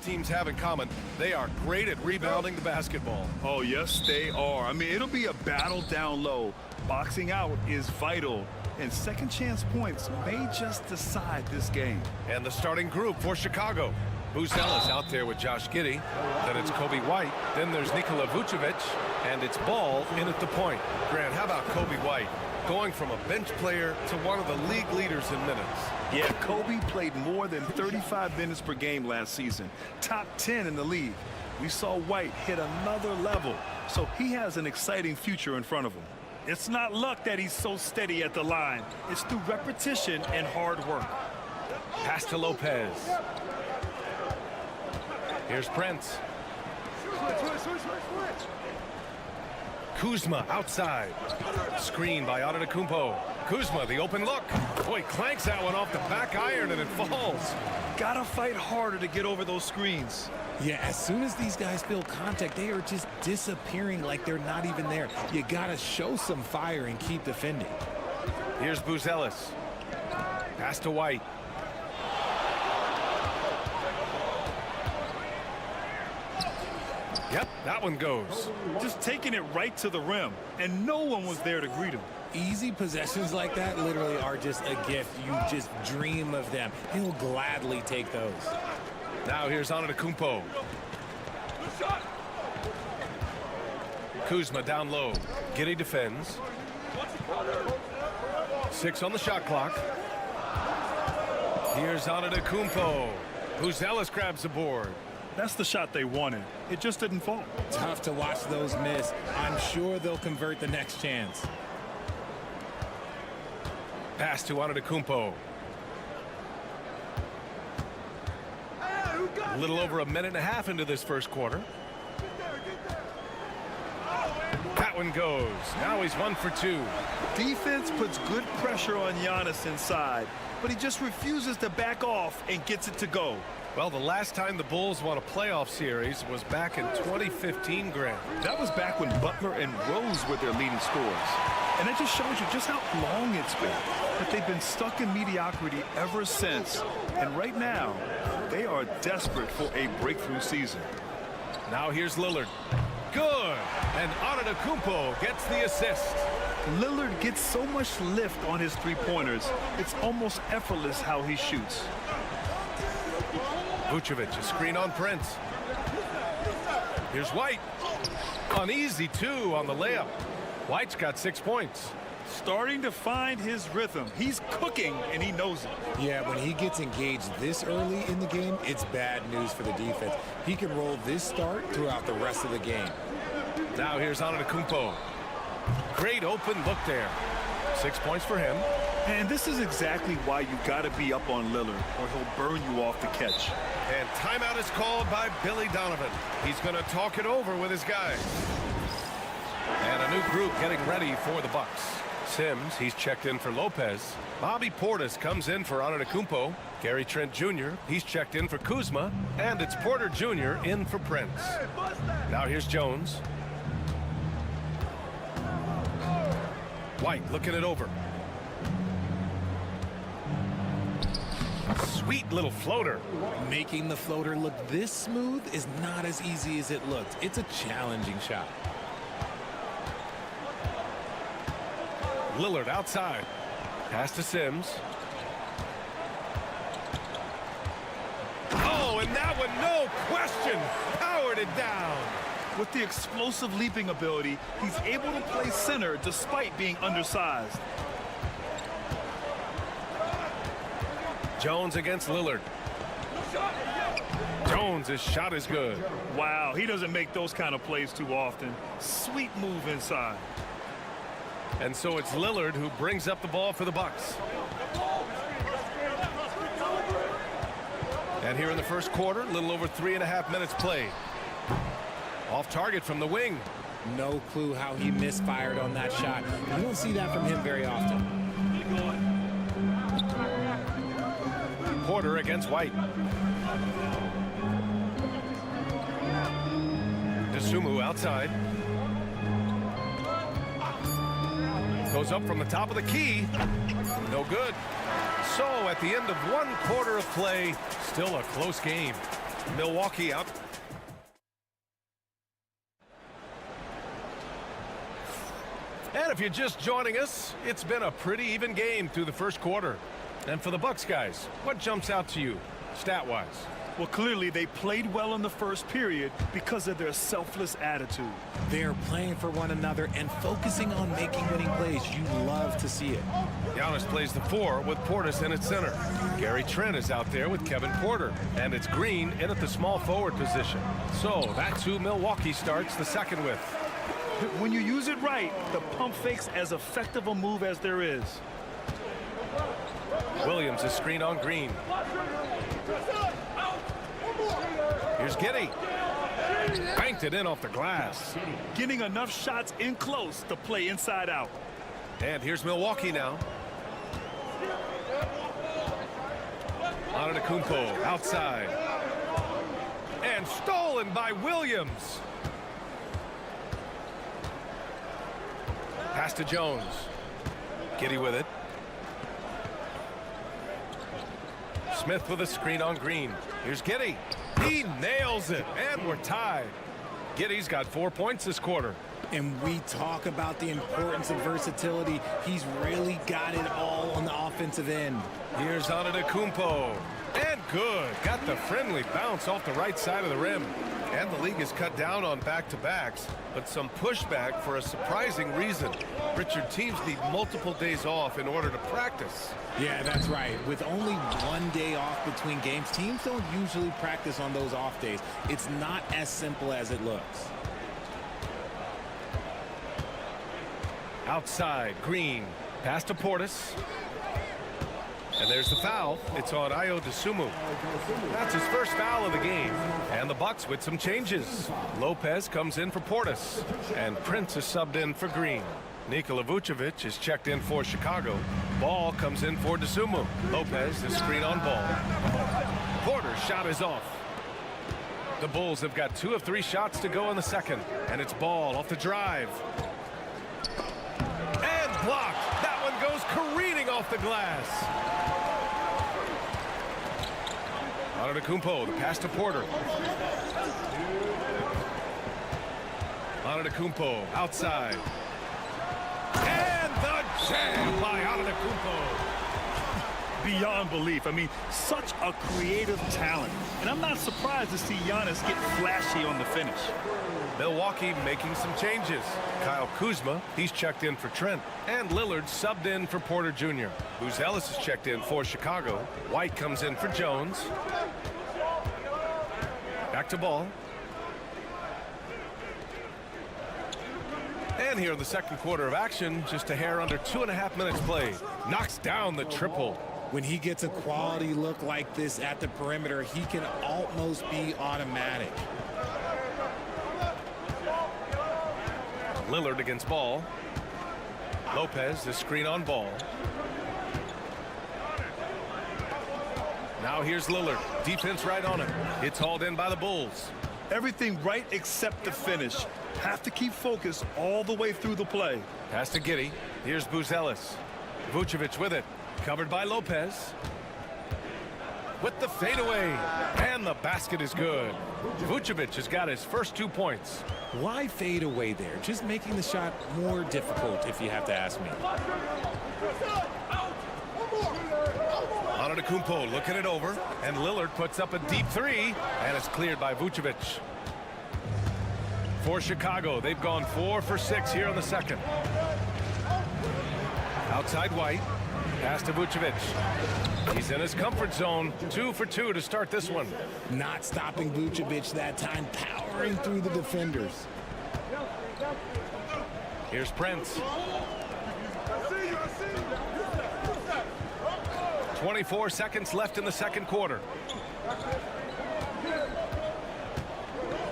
Teams have in common, they are great at rebounding the basketball. Oh, yes, they are. I mean, it'll be a battle down low. Boxing out is vital, and second chance points may just decide this game. And the starting group for Chicago. Buzelis out there with Josh Giddey. Then it's Kobe White. Then there's Nikola Vucevic. And it's Ball in at the point. Grant, how about Kobe White? Going from a bench player to one of the league leaders in minutes. Yeah, Kobe played more than 35 minutes per game last season. Top 10 in the league. We saw White hit another level, so he has an exciting future in front of him. It's not luck that he's so steady at the line. It's through repetition and hard work. Pass to Lopez. Here's Prince. Kuzma outside. Screen by Antetokounmpo. Kuzma, the open look. Boy, clanks that one off the back iron and it falls. Gotta fight harder to get over those screens. Yeah, as soon as these guys feel contact, they are just disappearing like they're not even there. You gotta show some fire and keep defending. Here's Buzelis. Pass to White. Yep, that one goes. Just taking it right to the rim, and no one was there to greet him. Easy possessions like that literally are just a gift. You just dream of them. He'll gladly take those. Now here's Antetokounmpo. Kuzma down low. Giddey defends. 6 on the shot clock. Here's Antetokounmpo. Buzelis grabs the board. That's the shot they wanted. It just didn't fall. Tough to watch those miss. I'm sure they'll convert the next chance. Pass to Antetokounmpo. A little over a minute and a half into this first quarter. That one goes. Now he's 1 for 2. Defense puts good pressure on Giannis inside, but he just refuses to back off and gets it to go. Well, the last time the Bulls won a playoff series was back in 2015, Grant. That was back when Butler and Rose were their leading scorers. And it just shows you just how long it's been. But they've been stuck in mediocrity ever since. And right now, they are desperate for a breakthrough season. Now here's Lillard. Good. And Antetokounmpo gets the assist. Lillard gets so much lift on his three-pointers, it's almost effortless how he shoots. Vucevic, a screen on Prince. Here's White. Uneasy, 2 on the layup. White's got 6 points. Starting to find his rhythm. He's cooking, and he knows it. Yeah, when he gets engaged this early in the game, it's bad news for the defense. He can roll this start throughout the rest of the game. Now here's Antetokounmpo. Great open look there. 6 points for him. And this is exactly why you got to be up on Lillard, or he'll burn you off the catch. And timeout is called by Billy Donovan. He's going to talk it over with his guys. And a new group getting ready for the Bucks. Sims, he's checked in for Lopez. Bobby Portis comes in for Antetokounmpo. Gary Trent Jr., he's checked in for Kuzma. And it's Porter Jr. in for Prince. Now here's Jones. White looking it over. Sweet little floater. Making the floater look this smooth is not as easy as it looked. It's a challenging shot. Lillard outside. Pass to Sims. Oh, and that one, no question, powered it down. With the explosive leaping ability, he's able to play center despite being undersized. Jones against Lillard. Jones, his shot is good. Wow, he doesn't make those kind of plays too often. Sweet move inside. And so it's Lillard who brings up the ball for the Bucks. And here in the first quarter, a little over 3.5 minutes played. Off target from the wing. No clue how he misfired on that shot. You don't see that from him very often. Porter against White. Dosunmu outside. Goes up from the top of the key. No good. So at the end of 1 quarter of play, still a close game. Milwaukee up. And if you're just joining us, it's been a pretty even game through the first quarter. And for the Bucks guys, what jumps out to you, stat-wise? Well, clearly they played well in the first period because of their selfless attitude. They're playing for one another and focusing on making winning plays. You love to see it. Giannis plays the 4 with Portis in at center. Gary Trent is out there with Kevin Porter. And it's Green in at the small forward position. So that's who Milwaukee starts the second with. When you use it right, the pump fake's as effective a move as there is. Williams is screen on Green. Here's Giddey. Banked it in off the glass. Getting enough shots in close to play inside out. And here's Milwaukee now. Antetokounmpo outside. And stolen by Williams. Pass to Jones. Giddey with it. Smith with a screen on Green. Here's Giddey. He nails it, and we're tied. Giddey's got 4 points this quarter. And we talk about the importance of versatility. He's really got it all on the offensive end. Here's Antetokounmpo. And good. Got the friendly bounce off the right side of the rim. And the league has cut down on back-to-backs, but some pushback for a surprising reason. Richard, teams need multiple days off in order to practice. Yeah, that's right. With only 1 day off between games, teams don't usually practice on those off days. It's not as simple as it looks. Outside, Green. Pass to Portis. And there's the foul. It's on Ayo Dosunmu. That's his first foul of the game. And the Bucks with some changes. Lopez comes in for Portis. And Prince is subbed in for Green. Nikola Vucevic is checked in for Chicago. Ball comes in for Dosunmu. Lopez is screen on Ball. Porter's shot is off. The Bulls have got 2 of 3 shots to go in the second. And it's Ball off the drive. And blocked. That one goes careening off the glass. Antetokounmpo, the pass to Porter. Antetokounmpo outside. And the jam by Antetokounmpo. Beyond belief. I mean, such a creative talent. And I'm not surprised to see Giannis get flashy on the finish. Milwaukee making some changes. Kyle Kuzma, he's checked in for Trent. And Lillard subbed in for Porter Jr. Ellis is checked in for Chicago. White comes in for Jones. Back to Ball. And here in the second quarter of action, just a hair under 2.5 minutes played. Knocks down the triple. When he gets a quality look like this at the perimeter, he can almost be automatic. Lillard against Ball. Lopez, the screen on Ball. Now here's Lillard. Defense right on him. It's hauled in by the Bulls. Everything right except the finish. Have to keep focused all the way through the play. Pass to Giddey. Here's Buzelis. Vucevic with it. Covered by Lopez. With the fadeaway. And the basket is good. Vucevic has got his first 2 points. Why fade away there? Just making the shot more difficult, if you have to ask me. Antetokounmpo looking it over, and Lillard puts up a deep three, and it's cleared by Vucevic. For Chicago, they've gone 4 for 6 here in the second. Outside White, pass to Vucevic. He's in his comfort zone. 2 for 2 to start this one. Not stopping Vucevic that time, powering through the defenders. Here's Prince. 24 seconds left in the second quarter.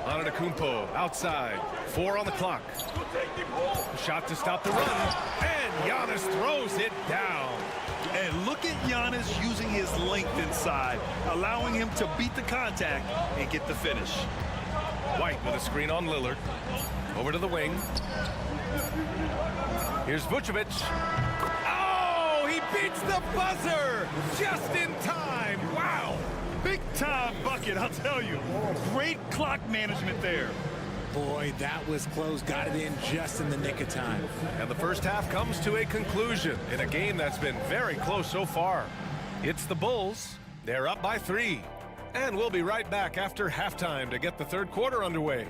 Antetokounmpo outside. 4 on the clock. Shot to stop the run. And Giannis throws it down. And look at Giannis using his length inside, allowing him to beat the contact and get the finish. White with a screen on Lillard. Over to the wing. Here's Vucevic. Oh, he beats the buzzer just in time. Wow. Big time bucket, I'll tell you. Great clock management there. Boy, that was close. Got it in just in the nick of time. And the first half comes to a conclusion in a game that's been very close so far. It's the Bulls. They're up by 3. And we'll be right back after halftime to get the third quarter underway.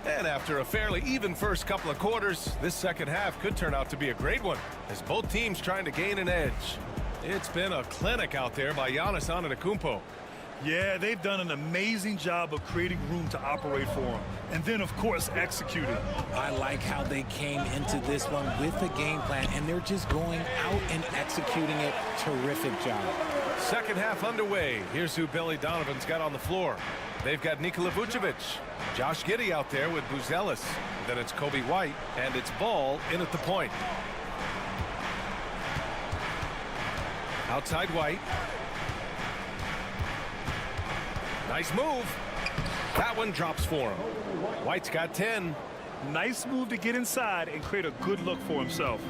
And after a fairly even first couple of quarters, this second half could turn out to be a great one as both teams trying to gain an edge. It's been a clinic out there by Giannis Antetokounmpo. Yeah, they've done an amazing job of creating room to operate for him. And then, of course, executing. I like how they came into this one with a game plan, and they're just going out and executing it. Terrific job. Second half underway. Here's who Billy Donovan's got on the floor. They've got Nikola Vucevic. Josh Giddey out there with Buzelis. Then it's Kobe White, and it's Ball in at the point. Outside White. Nice move. That one drops for him. White's got 10. Nice move to get inside and create a good look for himself.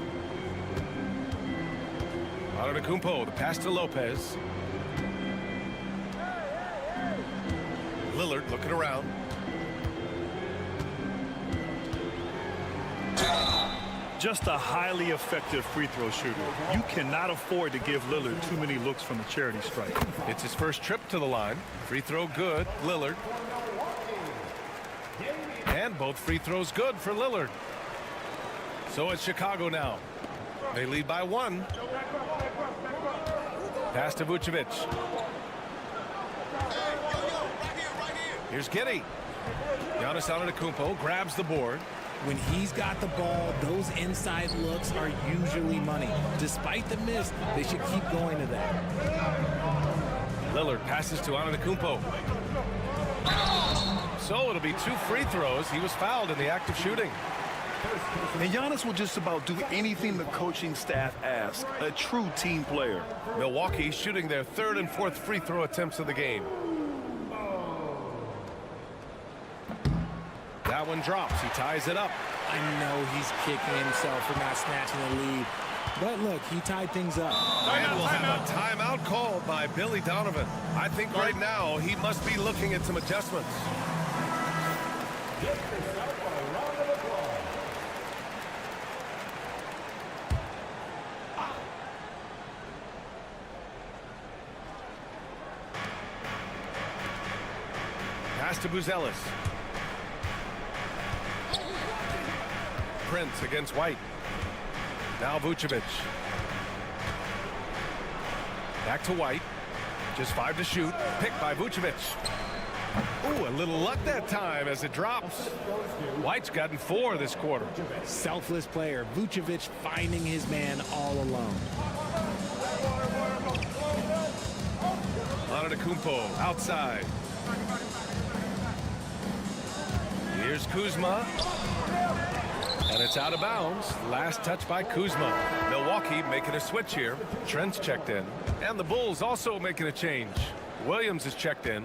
Antetokounmpo, the pass to Lopez. Lillard looking around. Just a highly effective free throw shooter. You cannot afford to give Lillard too many looks from the charity stripe. It's his first trip to the line. Free throw good, Lillard. And both free throws good for Lillard. So it's Chicago now. They lead by 1. Pass to Vucevic. Here's Giddey. Giannis Antetokounmpo grabs the board. When he's got the ball, those inside looks are usually money. Despite the miss, they should keep going to that. Lillard passes to Antetokounmpo. So it'll be 2 free throws. He was fouled in the act of shooting. And Giannis will just about do anything the coaching staff asks. A true team player. Milwaukee shooting their 3rd and 4th free throw attempts of the game. That one drops. He ties it up. I know he's kicking himself for not snatching the lead. But look, he tied things up. And we'll have a timeout called by Billy Donovan. I think right now he must be looking at some adjustments. Pass to Buzelis. Prince against White. Now Vucevic. Back to White. Just 5 to shoot. Picked by Vucevic. Ooh, a little luck that time as it drops. White's gotten 4 this quarter. Selfless player. Vucevic finding his man all alone. Antetokounmpo outside. Here's Kuzma. And it's out of bounds. Last touch by Kuzma. Milwaukee making a switch here. Trent's checked in. And the Bulls also making a change. Williams is checked in.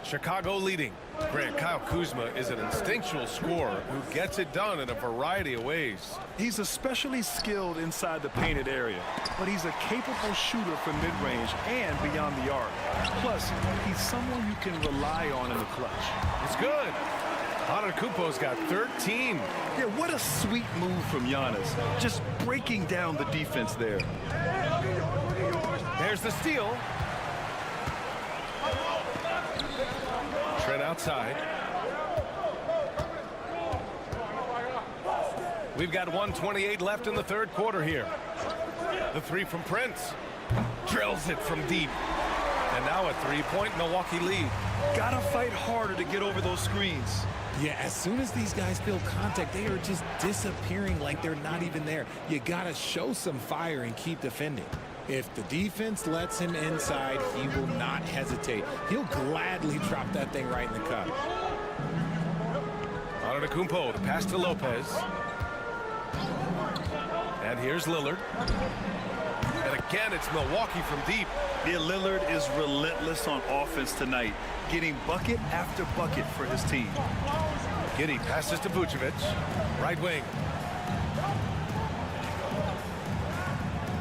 Chicago leading. Grant, Kyle Kuzma is an instinctual scorer who gets it done in a variety of ways. He's especially skilled inside the painted area, but he's a capable shooter from mid-range and beyond the arc. Plus, he's someone you can rely on in the clutch. It's good. Antetokounmpo's got 13. Yeah, what a sweet move from Giannis. Just breaking down the defense there. There's the steal. Trent outside. We've got 1:28 left in the third quarter here. The 3 from Prince. Drills it from deep. And now a 3-point Milwaukee lead. Gotta fight harder to get over those screens. Yeah, as soon as these guys feel contact, they are just disappearing like they're not even there. You gotta show some fire and keep defending. If the defense lets him inside, he will not hesitate. He'll gladly drop that thing right in the cup. Antetokounmpo, the pass to Lopez. And here's Lillard. And again, it's Milwaukee from deep. Yeah, Lillard is relentless on offense tonight, getting bucket after bucket for his team. Giddey passes to Vucevic. Right wing.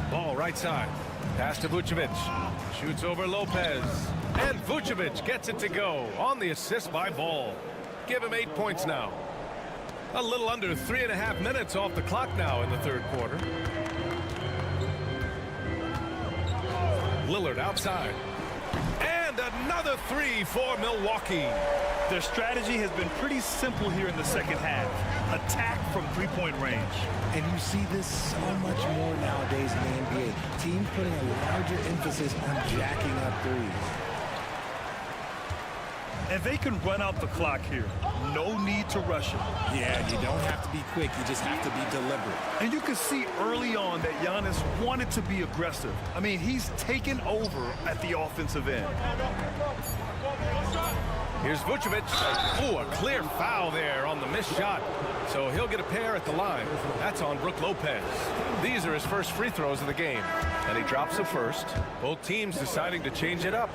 Ball right side. Pass to Vucevic. Shoots over Lopez. And Vucevic gets it to go on the assist by Ball. Give him 8 points now. A little under 3.5 minutes off the clock now in the third quarter. Lillard outside. And another 3 for Milwaukee. Their strategy has been pretty simple here in the second half. Attack from three-point range. And you see this so much more nowadays in the NBA. Teams putting a larger emphasis on jacking up threes. And they can run out the clock here. No need to rush it. Yeah, you don't have to be quick. You just have to be deliberate. And you can see early on that Giannis wanted to be aggressive. I mean, he's taken over at the offensive end. Here's Vucevic. Ooh, a clear foul there on the missed shot. So he'll get a pair at the line. That's on Brook Lopez. These are his first free throws of the game. And he drops the first. Both teams deciding to change it up.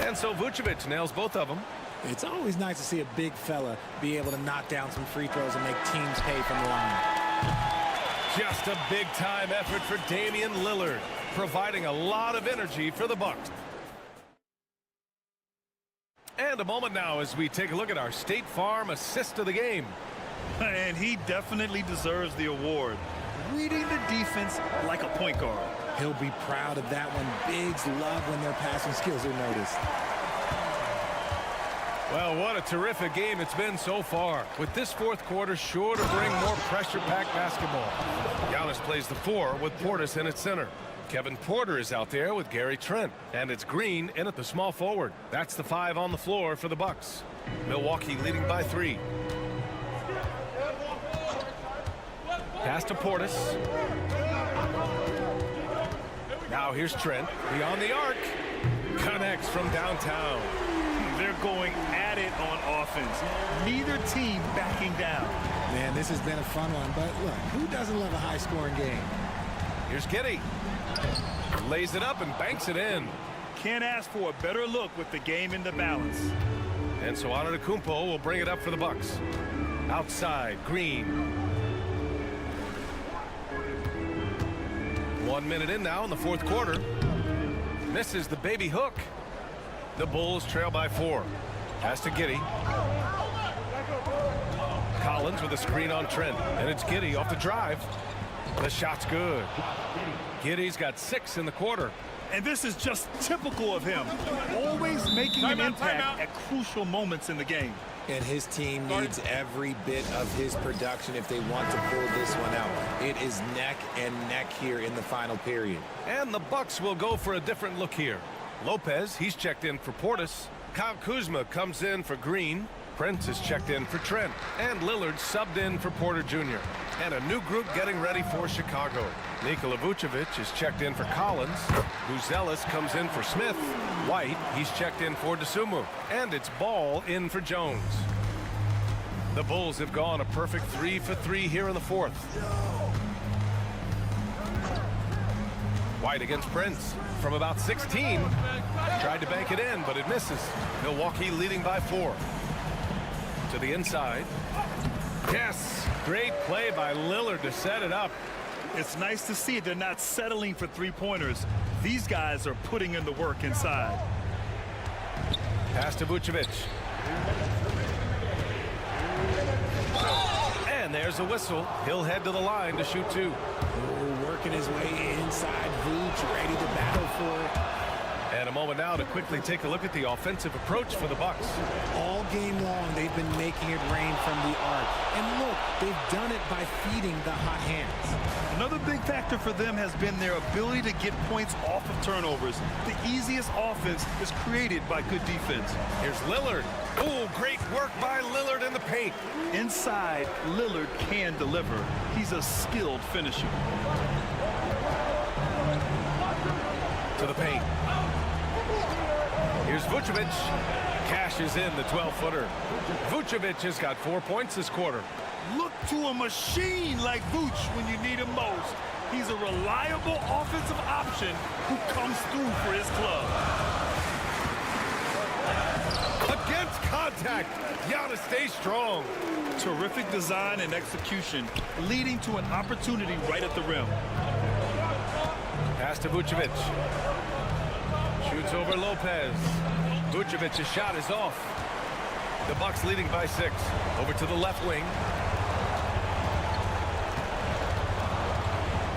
And so Vucevic nails both of them. It's always nice to see a big fella be able to knock down some free throws and make teams pay from the line. Just a big-time effort for Damian Lillard, providing a lot of energy for the Bucks. And a moment now as we take a look at our State Farm assist of the game. And he definitely deserves the award. Reading the defense like a point guard. He'll be proud of that one. Bigs love when their passing skills are noticed. Well, what a terrific game it's been so far. With this fourth quarter sure to bring more pressure-packed basketball. Giannis plays the 4 with Portis in at center. Kevin Porter is out there with Gary Trent. And it's Green in at the small forward. That's the 5 on the floor for the Bucks. Milwaukee leading by 3. Pass to Portis. Now here's Trent. Beyond the arc. Connects from downtown. They're going at it on offense. Neither team backing down. Man, this has been a fun one. But look, who doesn't love a high-scoring game? Here's Giddey. Lays it up and banks it in. Can't ask for a better look with the game in the balance. And so Antetokounmpo will bring it up for the Bucks. Outside, Green. 1 minute in now in the fourth quarter. Misses the baby hook. The Bulls trail by 4. Pass to Giddey. Collins with a screen on Trent. And it's Giddey off the drive. The shot's good. Giddey's got 6 in the quarter. And this is just typical of him. Always making an impact at crucial moments in the game. And his team needs every bit of his production if they want to pull this one out. It is neck and neck here in the final period. And the Bucks will go for a different look here. Lopez, he's checked in for Portis. Kyle Kuzma comes in for Green. Prince is checked in for Trent. And Lillard subbed in for Porter Jr. And a new group getting ready for Chicago. Nikola Vucevic is checked in for Collins. Buzelis comes in for Smith. White, he's checked in for DeSumo. And it's Ball in for Jones. The Bulls have gone a perfect 3 for 3 here in the fourth. White against Prince from about 16. Tried to bank it in, but it misses. Milwaukee leading by 4. To the inside. Yes, great play by Lillard to set it up. It's nice to see they're not settling for three-pointers. These guys are putting in the work inside. Pass to Vucevic. And there's a whistle. He'll head to the line to shoot 2. Working his way inside. Vooch ready to battle for it. And a moment now to quickly take a look at the offensive approach for the Bucks. All game long, they've been making it rain from the arc. And look, they've done it by feeding the hot hands. Another big factor for them has been their ability to get points off of turnovers. The easiest offense is created by good defense. Here's Lillard. Oh, great work by Lillard in the paint. Inside, Lillard can deliver. He's a skilled finisher. To the paint. Here's Vucevic. Cashes in the 12-footer. Vucevic has got 4 points this quarter. Look to a machine like Vooch when you need him most. He's a reliable offensive option who comes through for his club. Against contact. Giannis stays strong. Terrific design and execution, leading to an opportunity right at the rim. Pass to Vucevic. Shoots over Lopez. Vucevic's shot is off. The Bucks leading by 6. Over to the left wing.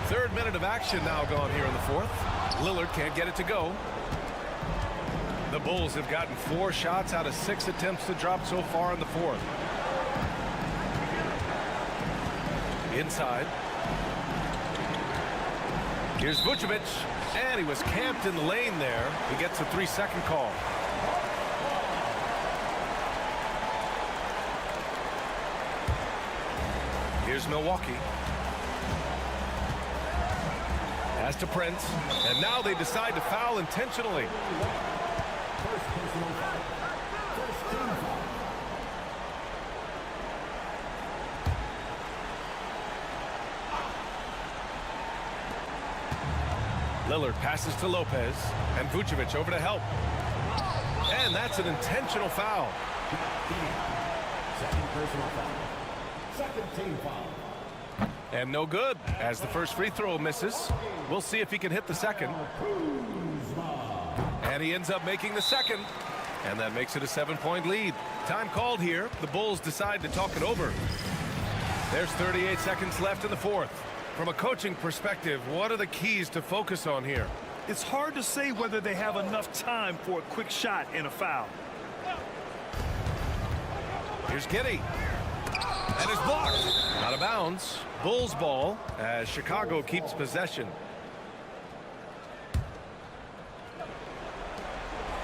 3rd minute of action now gone here in the 4th. Lillard can't get it to go. The Bulls have gotten 4 shots out of 6 attempts to drop so far in the 4th. Inside. Here's Vucevic, and he was camped in the lane there. He gets a 3-second call. Here's Milwaukee. Pass to Prince, and now they decide to foul intentionally. Lillard passes to Lopez, and Vucevic over to help. And that's an intentional foul. Second personal foul. Second team foul. And no good, as the first free throw misses. We'll see if he can hit the second. And he ends up making the second. And that makes it a 7-point lead. Time called here. The Bulls decide to talk it over. There's 38 seconds left in the 4th. From a coaching perspective, what are the keys to focus on here? It's hard to say whether they have enough time for a quick shot and a foul. Here's Giddey. And it's blocked. Out of bounds. Bulls ball as Chicago keeps possession.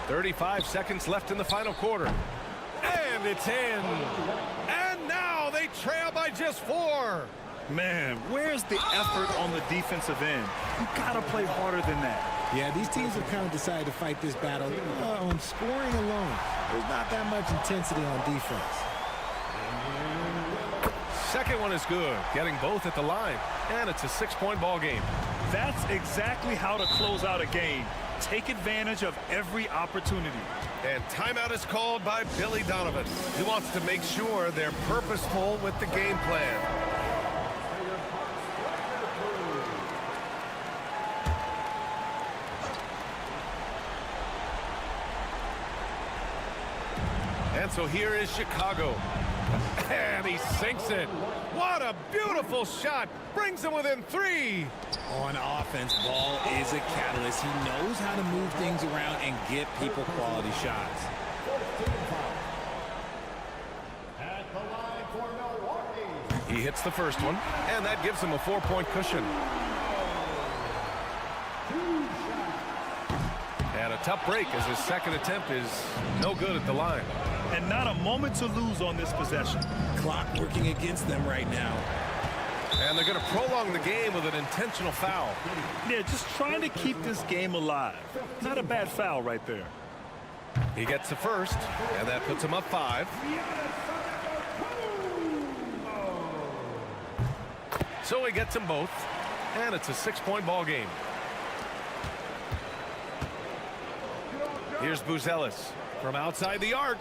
35 seconds left in the final quarter. And it's in. And now they trail by just 4. Man, where's the effort on the defensive end? You gotta play harder than that. Yeah, these teams have kind of decided to fight this battle on scoring alone. There's not that much intensity on defense. Second one is good, getting both at the line, and it's a 6-point ball game. That's exactly how to close out a game. Take advantage of every opportunity. And timeout is called by Billy Donovan. He wants to make sure they're purposeful with the game plan. And so here is Chicago. And he sinks it. What a beautiful shot. Brings them within 3. On offense, Ball is a catalyst. He knows how to move things around and get people quality shots. At the line for Milwaukee. He hits the first one, and that gives him a 4-point cushion. And a tough break as his second attempt is no good at the line. And not a moment to lose on this possession. Clock working against them right now. And they're going to prolong the game with an intentional foul. Yeah, just trying to keep this game alive. Not a bad foul right there. He gets the first, and that puts him up 5. So he gets them both, and it's a 6-point ball game. Here's Buzelis from outside the arc.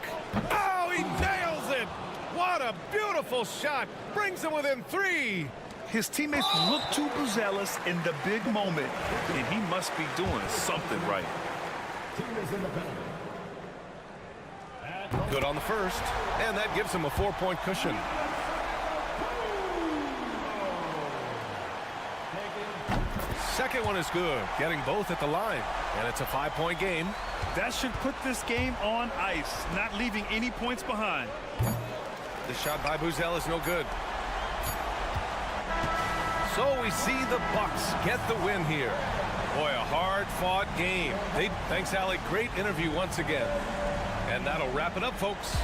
Oh, he nails it! What a beautiful shot! Brings him within 3. His teammates look to Buzelis in the big moment, and he must be doing something right. Good on the first, and that gives him a 4-point cushion. Second one is good, getting both at the line, and it's a 5-point game. That should put this game on ice, not leaving any points behind. The shot by Buzelis no good. So we see the Bucks get the win here. Boy, a hard-fought game. Thanks, Alec. Great interview once again. And that'll wrap it up, folks.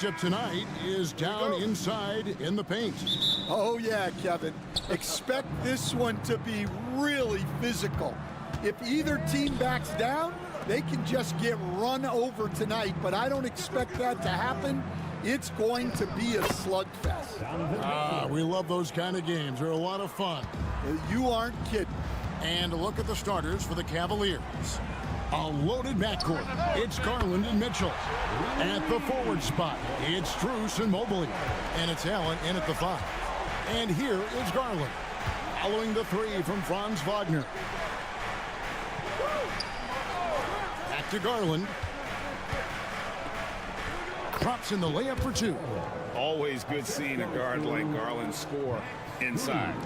matchup tonight is down inside in the paint. Oh, yeah, Kevin. Expect this one to be really physical. If either team backs down, they can just get run over tonight, but I don't expect that to happen. It's going to be a slugfest. We love those kind of games. They're a lot of fun. You aren't kidding. And a look at the starters for the Cavaliers. A loaded backcourt. It's Garland and Mitchell. At the forward spot, it's Strus and Mobley. And it's Allen in at the 5. And here is Garland. Following the 3 from Franz Wagner. Back to Garland. Drops in the layup for 2. Always good seeing a guard like Garland score inside.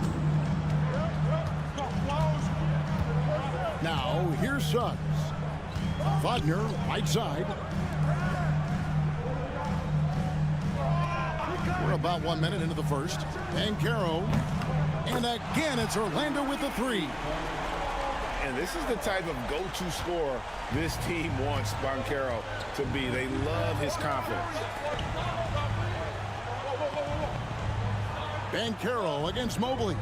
Now, here's Suggs. Wagner, right side. We're about 1 minute into the first. Banchero. And again, it's Orlando with the 3. And this is the type of go-to scorer this team wants Banchero to be. They love his confidence. Banchero against Mobley.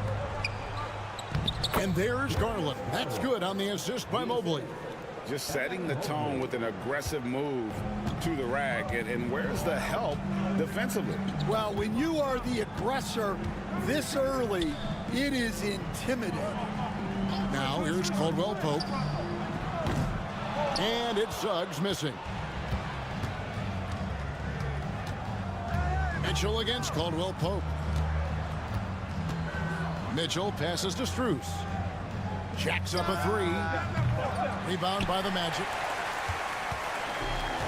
And there's Garland. That's good on the assist by Mobley. Just setting the tone with an aggressive move to the rack. And where's the help defensively? Well, when you are the aggressor this early, it is intimidating. Now here's Caldwell Pope. And it's Suggs missing. Mitchell against Caldwell Pope. Mitchell passes to Strus. Jacks up a 3. Rebound by the Magic.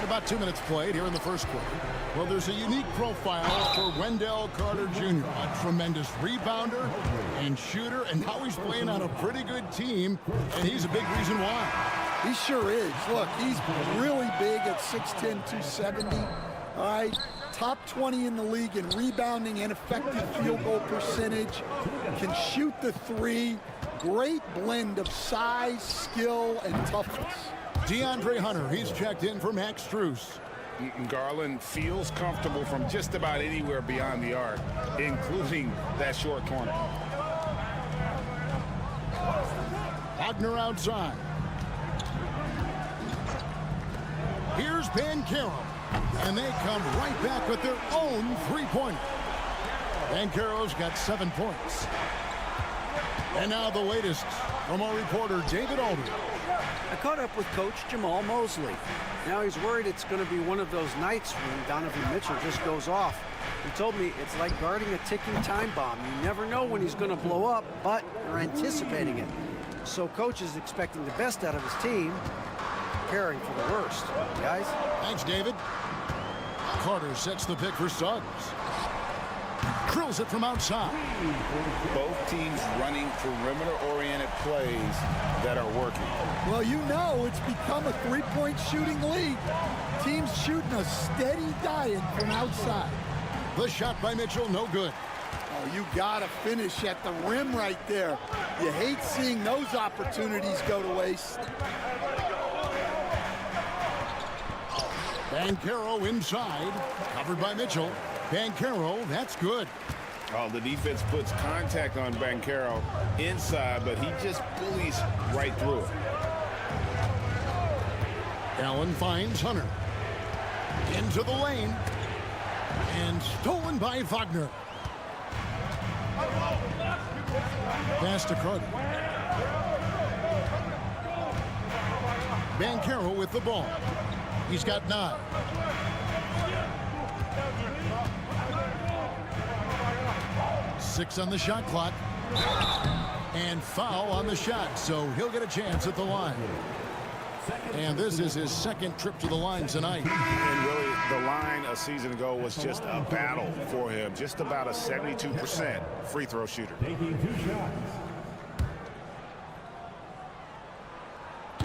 About 2 minutes played here in the first quarter. Well, there's a unique profile for Wendell Carter Jr. A tremendous rebounder and shooter, and now he's playing on a pretty good team, and he's a big reason why. He sure is. Look, he's really big at 6'10", 270. All right, top 20 in the league in rebounding and effective field goal percentage. Can shoot the 3. Great blend of size, skill, and toughness. DeAndre Hunter, he's checked in for Max Strus. Garland feels comfortable from just about anywhere beyond the arc, including that short corner. Wagner outside. Here's Banchero. And they come right back with their own 3-pointer. Banchero's got 7 points. And now the latest from our reporter, David Aldridge. I caught up with Coach Jamal Mosley. Now he's worried it's going to be one of those nights when Donovan Mitchell just goes off. He told me it's like guarding a ticking time bomb. You never know when he's going to blow up, but you're anticipating it. So Coach is expecting the best out of his team, preparing for the worst. Guys? Thanks, David. Carter sets the pick for Suggs. Drills it from outside. Both teams running perimeter-oriented plays that are working. Well, you know it's become a 3-point shooting league. Teams shooting a steady diet from outside. The shot by Mitchell, no good. Oh, you gotta finish at the rim right there. You hate seeing those opportunities go to waste. Banchero inside, covered by Mitchell. Banchero, that's good. Oh, the defense puts contact on Banchero inside, but he just bullies right through it. Allen finds Hunter. Into the lane. And stolen by Wagner. Pass to Carter. Banchero with the ball. He's got 9. Six on the shot clock. And foul on the shot, so he'll get a chance at the line. And this is his second trip to the line tonight. And really, the line a season ago was just a battle for him. Just about a 72% free throw shooter.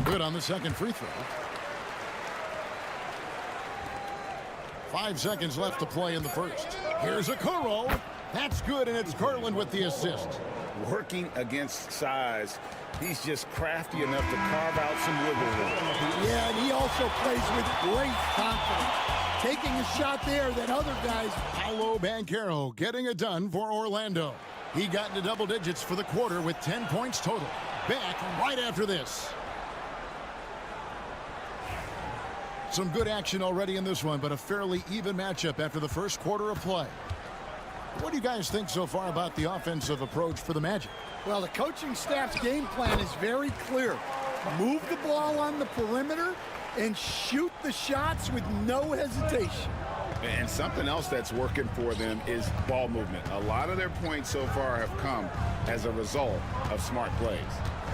Good on the second free throw. 5 seconds left to play in the first. Here's a Okoro. That's good, and it's Garland with the assist. Working against size, he's just crafty enough to carve out some wiggle room. Yeah, and he also plays with great confidence. taking a shot there that other guys. Paolo Banchero getting it done for Orlando. He got into double digits for the quarter with 10 points total. Back right after this. Some good action already in this one, but a fairly even matchup after the first quarter of play. What do you guys think so far about the offensive approach for the Magic? Well, the coaching staff's game plan is very clear. Move the ball on the perimeter and shoot the shots with no hesitation. And something else that's working for them is ball movement. A lot of their points so far have come as a result of smart plays.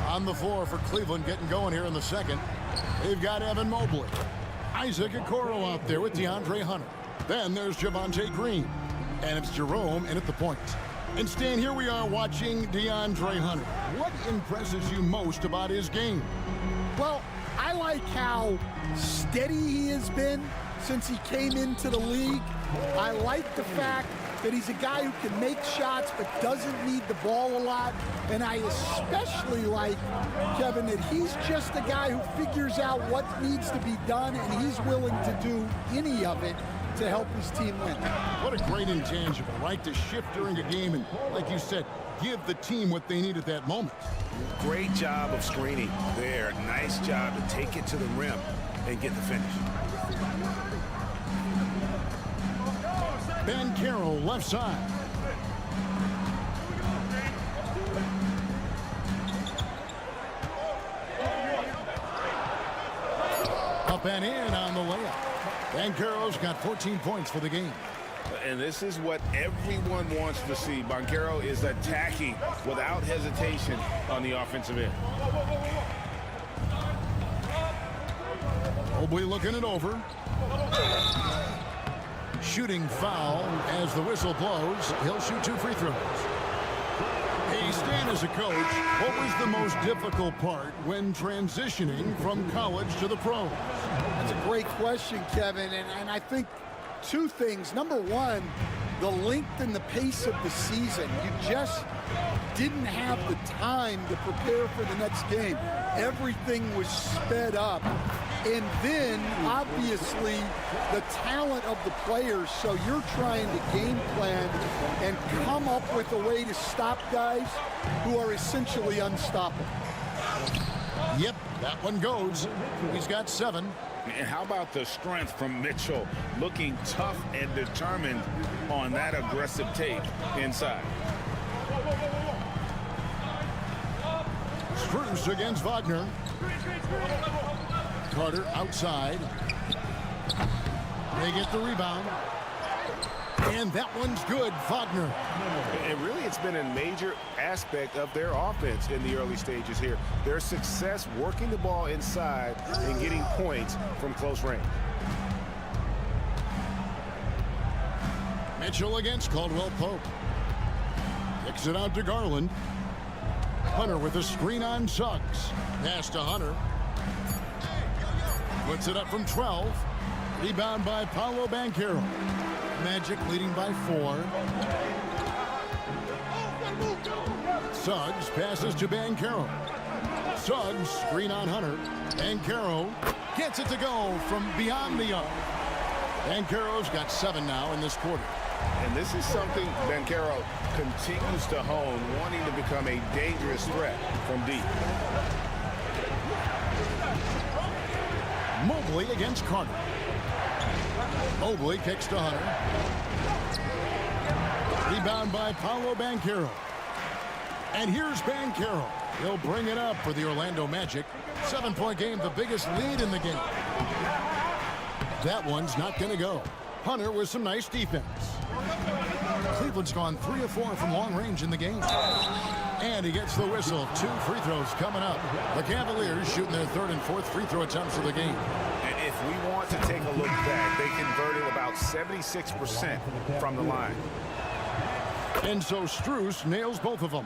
On the floor for Cleveland getting going here in the second. They've got Evan Mobley. Isaac Okoro out there with DeAndre Hunter. Then there's Javonte Green. And it's Jerome in at the point. And Stan, here we are watching DeAndre Hunter. What impresses you most about his game? Well, I like how steady he has been since he came into the league. I like the fact that he's a guy who can make shots but doesn't need the ball a lot. And I especially like, Kevin, that he's just a guy who figures out what needs to be done, and he's willing to do any of it to help his team win. What a great intangible, right? To shift during a game and, like you said, give the team what they need at that moment. Great job of screening there. Nice job to take it to the rim and get the finish. Banchero left side. Up and in on the layup. Banchero's got 14 points for the game. And this is what everyone wants to see. Banchero is attacking without hesitation on the offensive end. Mobley looking it over. Shooting foul as the whistle blows. He'll shoot 2 free throws. Hey, Stan, as a coach, what was the most difficult part when transitioning from college to the pros? That's a great question, Kevin, and I think 2 things. Number one, the length and the pace of the season. You just didn't have the time to prepare for the next game. Everything was sped up. And then, obviously, the talent of the players. So you're trying to game plan and come up with a way to stop guys who are essentially unstoppable. Yep, that one goes. He's got 7. And how about the strength from Mitchell, looking tough and determined on that aggressive take inside. Strus against Wagner. Carter outside. They get the rebound. And that one's good, Wagner. And really, it's been a major aspect of their offense in the early stages here. Their success working the ball inside and getting points from close range. Mitchell against Caldwell Pope. Kicks it out to Garland. Hunter with a screen on Suggs. Pass to Hunter. Puts it up from 12. Rebound by Paolo Banchero. Magic leading by 4. Suggs passes to Banchero. Suggs screen on Hunter. Banchero gets it to go from beyond the arc. Banchero's got 7 now in this quarter. And this is something Banchero continues to hone, wanting to become a dangerous threat from deep. Mobley against Carter. Mobley kicks to Hunter. Rebound by Paolo Banchero. And here's Banchero. He'll bring it up for the Orlando Magic. 7-point game, the biggest lead in the game. That one's not going to go. Hunter with some nice defense. Cleveland's gone 3 of 4 from long range in the game. And he gets the whistle. 2 free throws coming up. The Cavaliers shooting their 3rd and 4th free throw attempts of the game. And if we want to take a look back, they converted about 76% from the line. And so Strus nails both of them.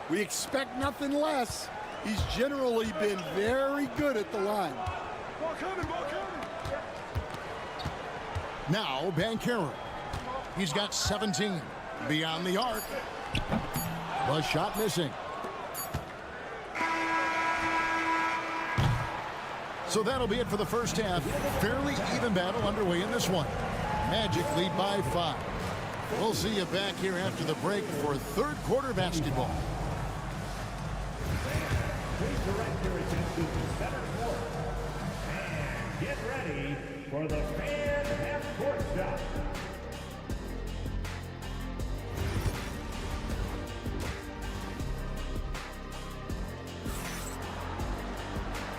We expect nothing less. He's generally been very good at the line. Now Banchero. He's got 17. Beyond the arc. The shot missing. So that'll be it for the first half. Fairly even battle underway in this one. Magic lead by 5. We'll see you back here after the break for third quarter basketball. Please direct your attention to center court. And get ready for the fan half-court shot.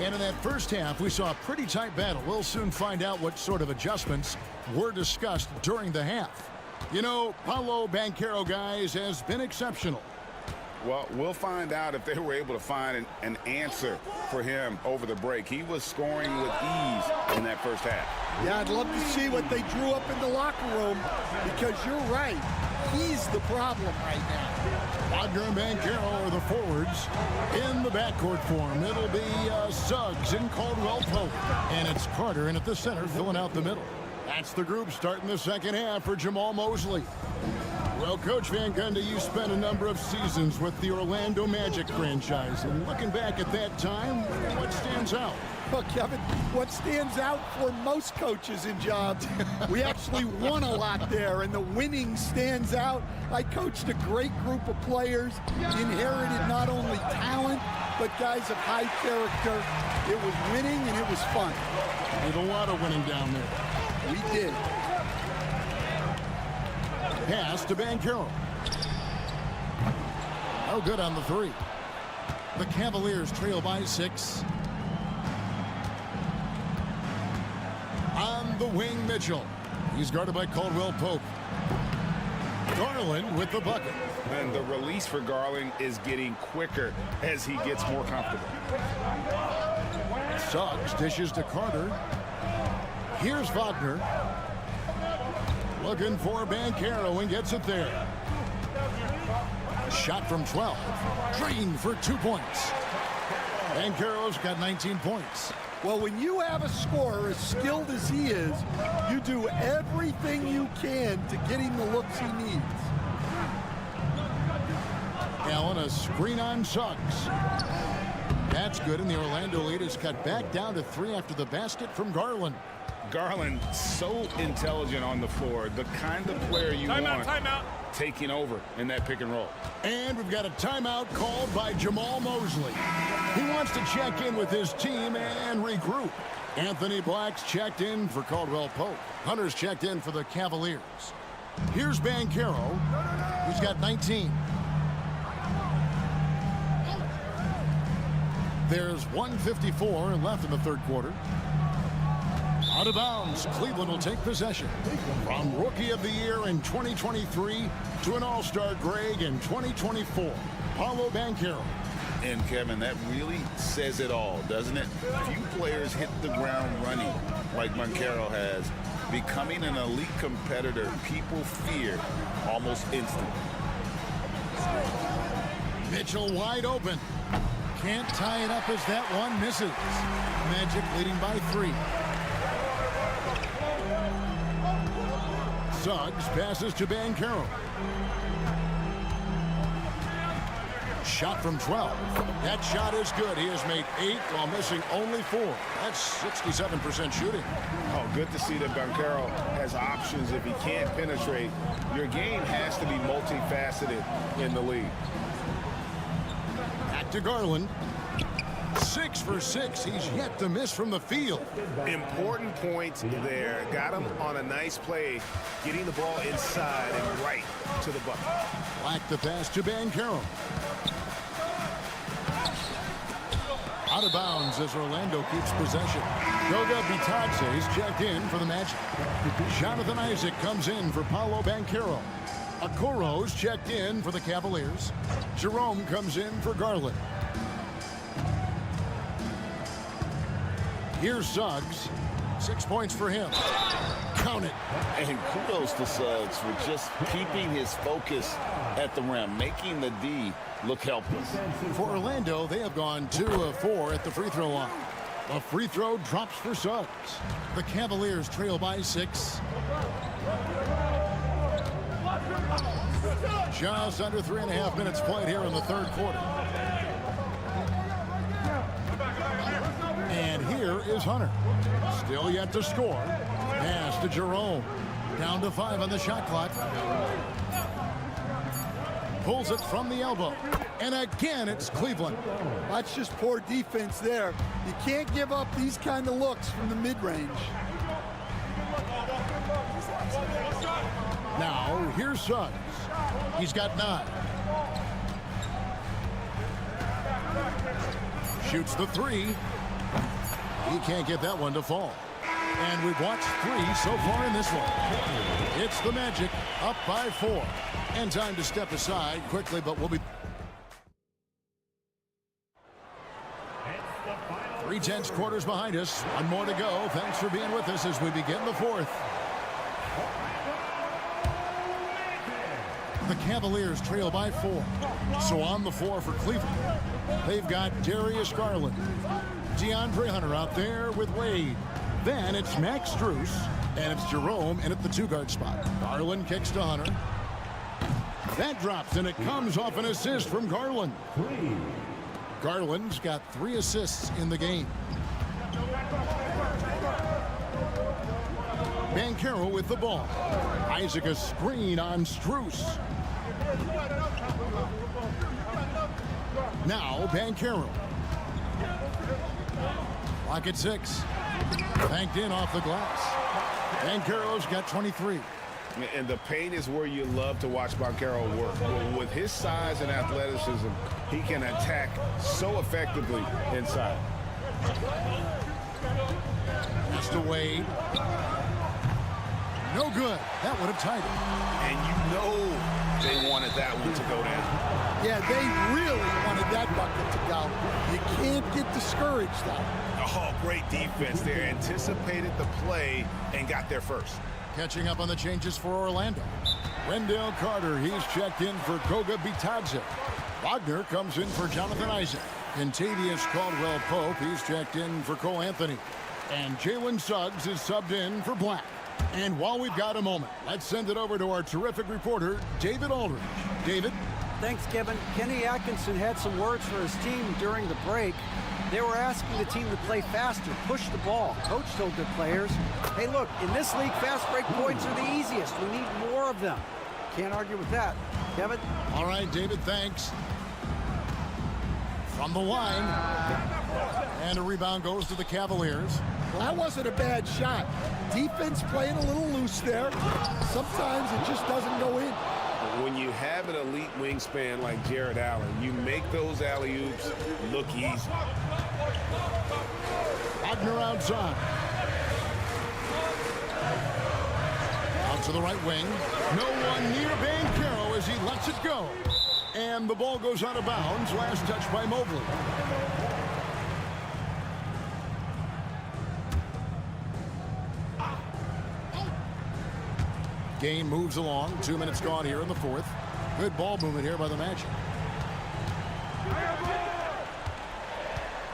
And in that first half, we saw a pretty tight battle. We'll soon find out what sort of adjustments were discussed during the half. You know, Paolo Banchero, guys, has been exceptional. Well, we'll find out if they were able to find an answer for him over the break. He was scoring with ease in that first half. Yeah, I'd love to see what they drew up in the locker room, because you're right. He's the problem right now. Wagner and Banchero are the forwards. In the backcourt form, it'll be Suggs and Caldwell Pope. And it's Carter in at the center, filling out the middle. That's the group starting the second half for Jamal Mosley. Well, Coach Van Gundy, you spent a number of seasons with the Orlando Magic franchise. And looking back at that time, what stands out? Well, Kevin, what stands out for most coaches in jobs, we actually won a lot there, and the winning stands out. I coached a great group of players, inherited not only talent, but guys of high character. It was winning, and it was fun. Did a lot of winning down there. We did. Pass to Banchero. No good on the three. The Cavaliers trail by 6. On the wing, Mitchell. He's guarded by Caldwell Pope. Garland with the bucket. And the release for Garland is getting quicker as he gets more comfortable. Suggs dishes to Carter. Here's Wagner. Looking for Banchero and gets it there. Shot from 12. Drained for 2 points. Banchero's got 19 points. Well, when you have a scorer as skilled as he is, you do everything you can to get him the looks he needs. Allen, a screen on Suggs. That's good, and the Orlando lead is cut back down to 3 after the basket from Garland. Garland, so intelligent on the floor, the kind of player you want taking over in that pick and roll. And we've got a timeout called by Jamal Mosley. He wants to check in with his team and regroup. Anthony Black's checked in for Caldwell Pope. Hunter's checked in for the Cavaliers. Here's Banchero, who's got 19. There's 1:54 left in the third quarter. Out of bounds, Cleveland will take possession. From Rookie of the Year in 2023 to an All-Star Greg in 2024, Paolo Banchero. And Kevin, that really says it all, doesn't it? Few players hit the ground running like Banchero has, becoming an elite competitor people fear almost instantly. Mitchell wide open. Can't tie it up as that one misses. Magic leading by 3. Suggs passes to Banchero. Shot from 12. That shot is good. He has made 8 while missing only 4. That's 67% shooting. Oh, good to see that Banchero has options. If he can't penetrate, your game has to be multifaceted in the league. Back to Garland. 6 for 6. He's yet to miss from the field. Important points there. Got him on a nice play, getting the ball inside and right to the bucket. Black the pass to Banchero. Out of bounds as Orlando keeps possession. Goga Bitadze is checked in for the Magic. Jonathan Isaac comes in for Paolo Banchero. Okoro's checked in for the Cavaliers. Jerome comes in for Garland. Here's Suggs. 6 points for him. Count it. And kudos to Suggs for just keeping his focus at the rim, making the D look helpless. For Orlando, they have gone 2 of 4 at the free throw line. A free throw drops for Suggs. The Cavaliers trail by 6. Just under 3.5 minutes played here in the third quarter. And here is Hunter. Still yet to score. Pass to Jerome. Down to 5 on the shot clock. Pulls it from the elbow. And again, it's Cleveland. That's just poor defense there. You can't give up these kind of looks from the mid-range. Now, here's Suggs. He's got 9. Shoots the 3. He can't get that one to fall. And we've watched 3 so far in this one. It's the Magic up by 4. And time to step aside quickly, but we'll be... 3/10 quarters behind us. One more to go. Thanks for being with us as we begin the 4th. The Cavaliers trail by 4. So on the 4 for Cleveland, they've got Darius Garland. DeAndre Hunter out there with Wade. Then it's Max Strus, and it's Jerome in at the 2-guard spot. Garland kicks to Hunter. That drops, and it comes off an assist from Garland. Garland's got 3 assists in the game. Banchero with the ball. Isaac a screen on Strus. Now Banchero. Clock at 6. Banked in off the glass. Banchero's got 23. And the paint is where you love to watch Banchero work. With his size and athleticism, he can attack so effectively inside. That's to Wade. No good. That would have tied it. And you know they wanted that one to go down. Yeah, they really wanted that bucket to go. You can't get discouraged, though. Oh, great defense there. Anticipated the play and got there first. Catching up on the changes for Orlando. Wendell Carter, he's checked in for Goga Bitadze. Wagner comes in for Jonathan Isaac. Contavious Caldwell-Pope, he's checked in for Cole Anthony. And Jalen Suggs is subbed in for Black. And while we've got a moment, let's send it over to our terrific reporter, David Aldridge. David? Thanks, Kevin. Kenny Atkinson had some words for his team during the break. They were asking the team to play faster, push the ball. Coach told their players, hey, look, in this league, fast break points are the easiest. We need more of them. Can't argue with that. Kevin? All right, David, thanks. From the line. And a rebound goes to the Cavaliers. Well, that wasn't a bad shot. Defense playing a little loose there. Sometimes it just doesn't go in. When you have an elite wingspan like Jared Allen, you make those alley-oops look easy. Wagner outside. Out to the right wing. No one near Banchero as he lets it go. And the ball goes out of bounds. Last touch by Mobley. Game moves along. 2 minutes gone here in the 4th. Good ball movement here by the Magic.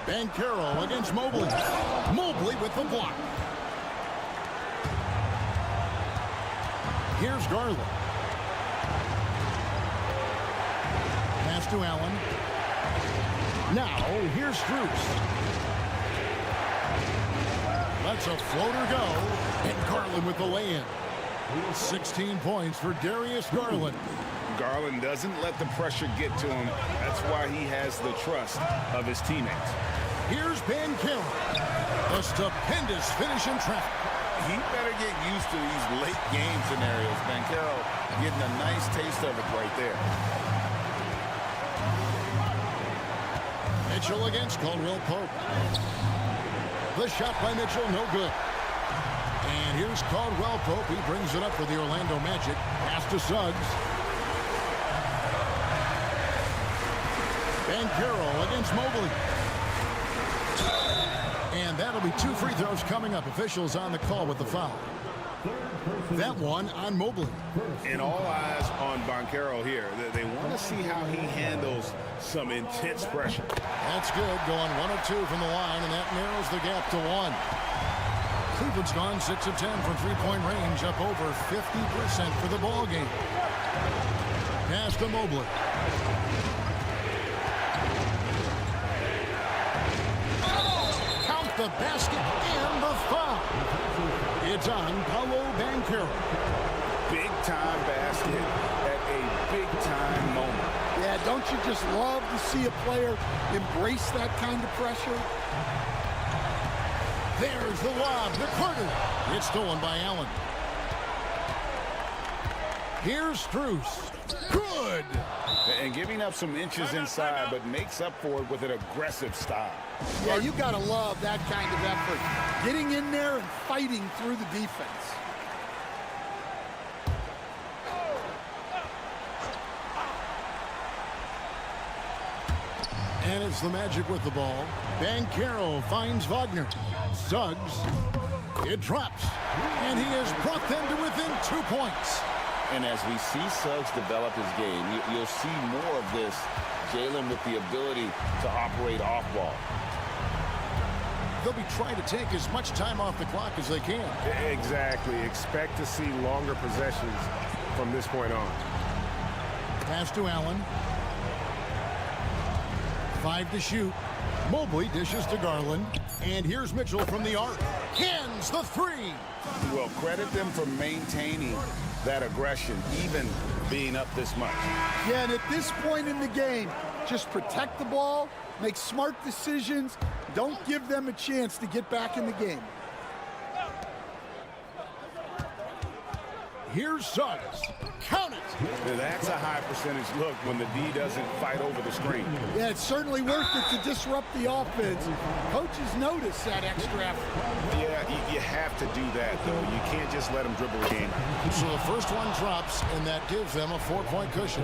Banchero against Mobley. Mobley with the block. Here's Garland. Pass to Allen. Now, here's Strus. Lets a floater go. And Garland with the lay-in. 16 points for Darius Garland. Garland doesn't let the pressure get to him. That's why he has the trust of his teammates. Here's Banchero. A stupendous finish in traffic. He better get used to these late game scenarios. Banchero getting a nice taste of it right there. Mitchell against Caldwell-Pope. The shot by Mitchell, no good. And here's Caldwell-Pope. He brings it up for the Orlando Magic. Pass to Suggs. Banchero against Mobley. And that'll be 2 free throws coming up. Officials on the call with the foul. That one on Mobley. And all eyes on Banchero here. They want to see how he handles some intense pressure. That's good. Going 1 of 2 from the line, and that narrows the gap to 1. Cleveland's gone 6 of 10 from three-point range, up over 50% for the ball game. Pass to Mobley. the basket and the foul. It's on Paolo Banchero. Big-time basket at a big-time moment. Yeah, don't you just love to see a player embrace that kind of pressure? There's the lob, the Carter. It's stolen by Allen. Here's Strus. Good. And giving up some inches inside, but makes up for it with an aggressive style. Yeah, you got to love that kind of effort. Getting in there and fighting through the defense. And it's the Magic with the ball. Banchero finds Wagner. Suggs. It drops. And he has brought them to within 2 points. And as we see Suggs develop his game, you'll see more of this. Jalen with the ability to operate off ball. They'll be trying to take as much time off the clock as they can. Exactly. Expect to see longer possessions from this point on. Pass to Allen. 5 to shoot. Mobley dishes to Garland. And here's Mitchell from the arc. Hands the three. Well, credit them for maintaining that aggression, even being up this much. Yeah, and at this point in the game, just protect the ball, make smart decisions, don't give them a chance to get back in the game. Here's Suggs. Count it. Now, that's a high percentage look when the D doesn't fight over the screen. Yeah, it's certainly worth it to disrupt the offense. Coaches notice that extra effort. Yeah, you have to do that, though. You can't just let them dribble the game. So the first one drops, and that gives them a 4-point cushion.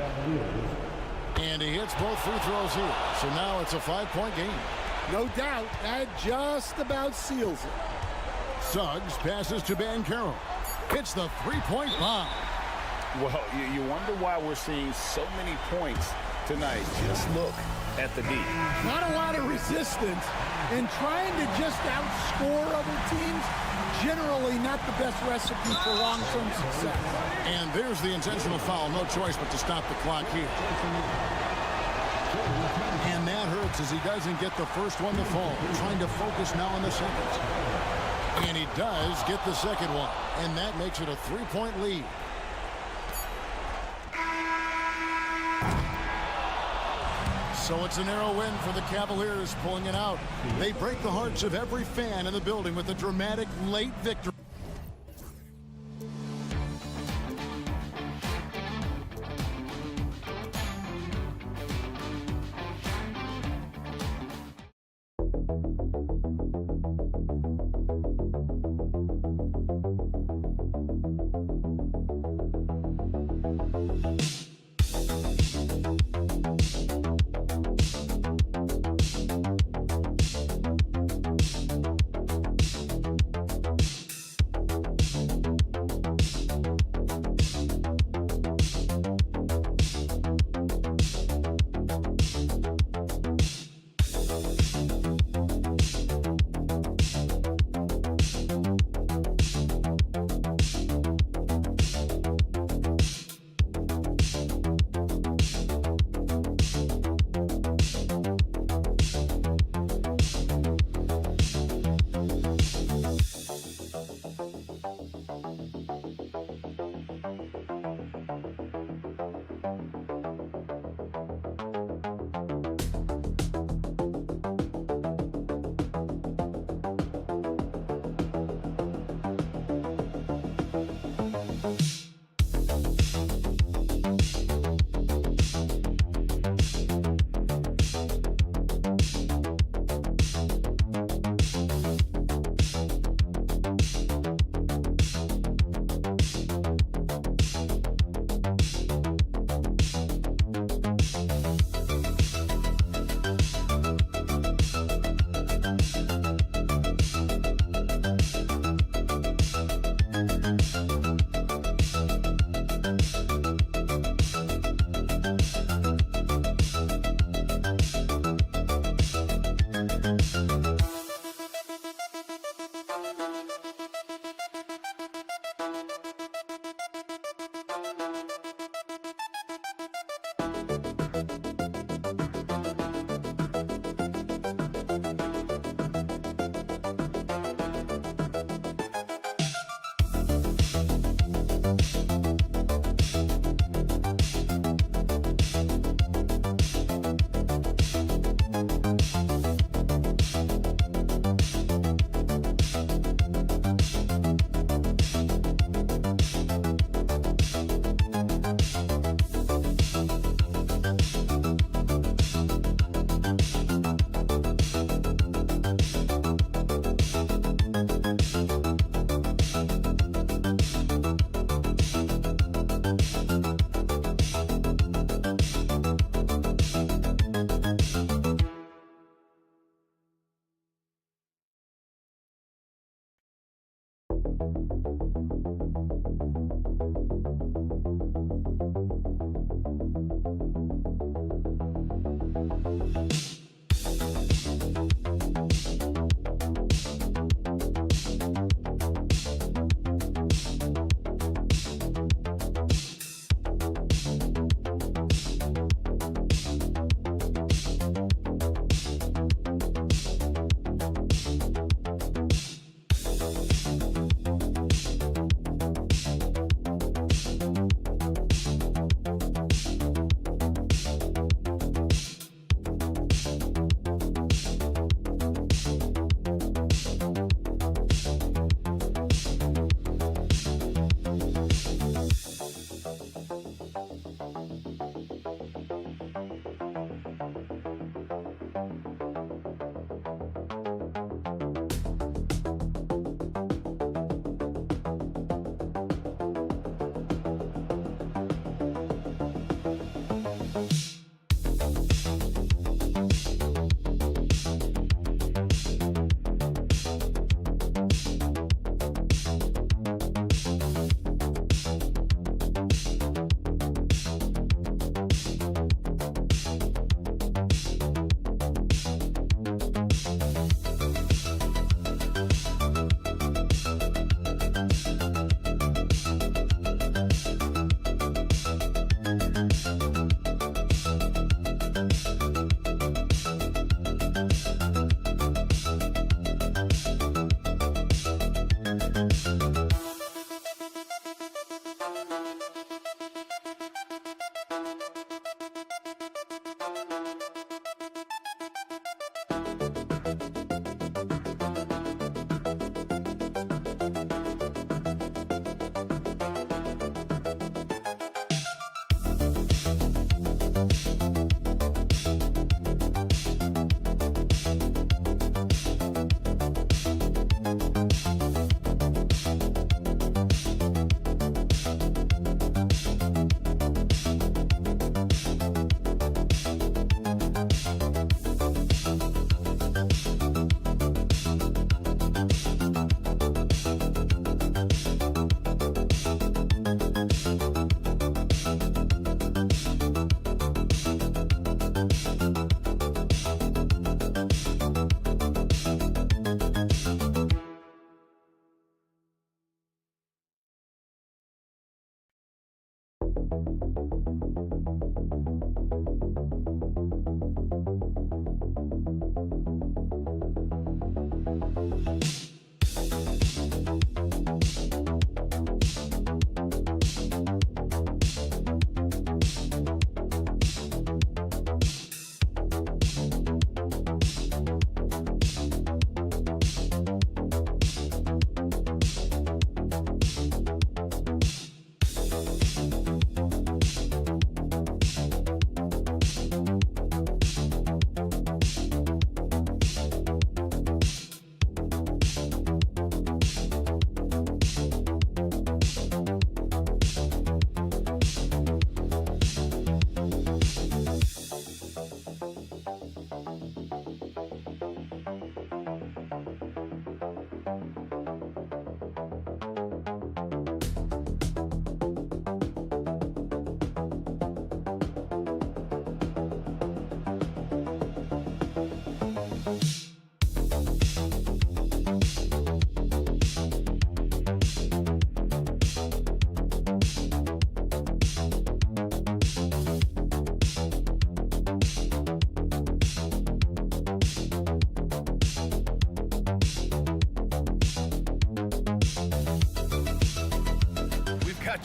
And he hits both free throws here. So now it's a 5-point game. No doubt, that just about seals it. Suggs passes to Banchero. Hits the 3-point bomb. Well, you wonder why we're seeing so many points tonight. Just look at the D. Not a lot of resistance, and trying to just outscore other teams, generally not the best recipe for long-term success. And there's the intentional foul. No choice but to stop the clock here. And that hurts as he doesn't get the first one to fall. Trying to focus now on the second. And he does get the second one. And that makes it a 3-point lead. So it's a narrow win for the Cavaliers, pulling it out. They break the hearts of every fan in the building with a dramatic late victory.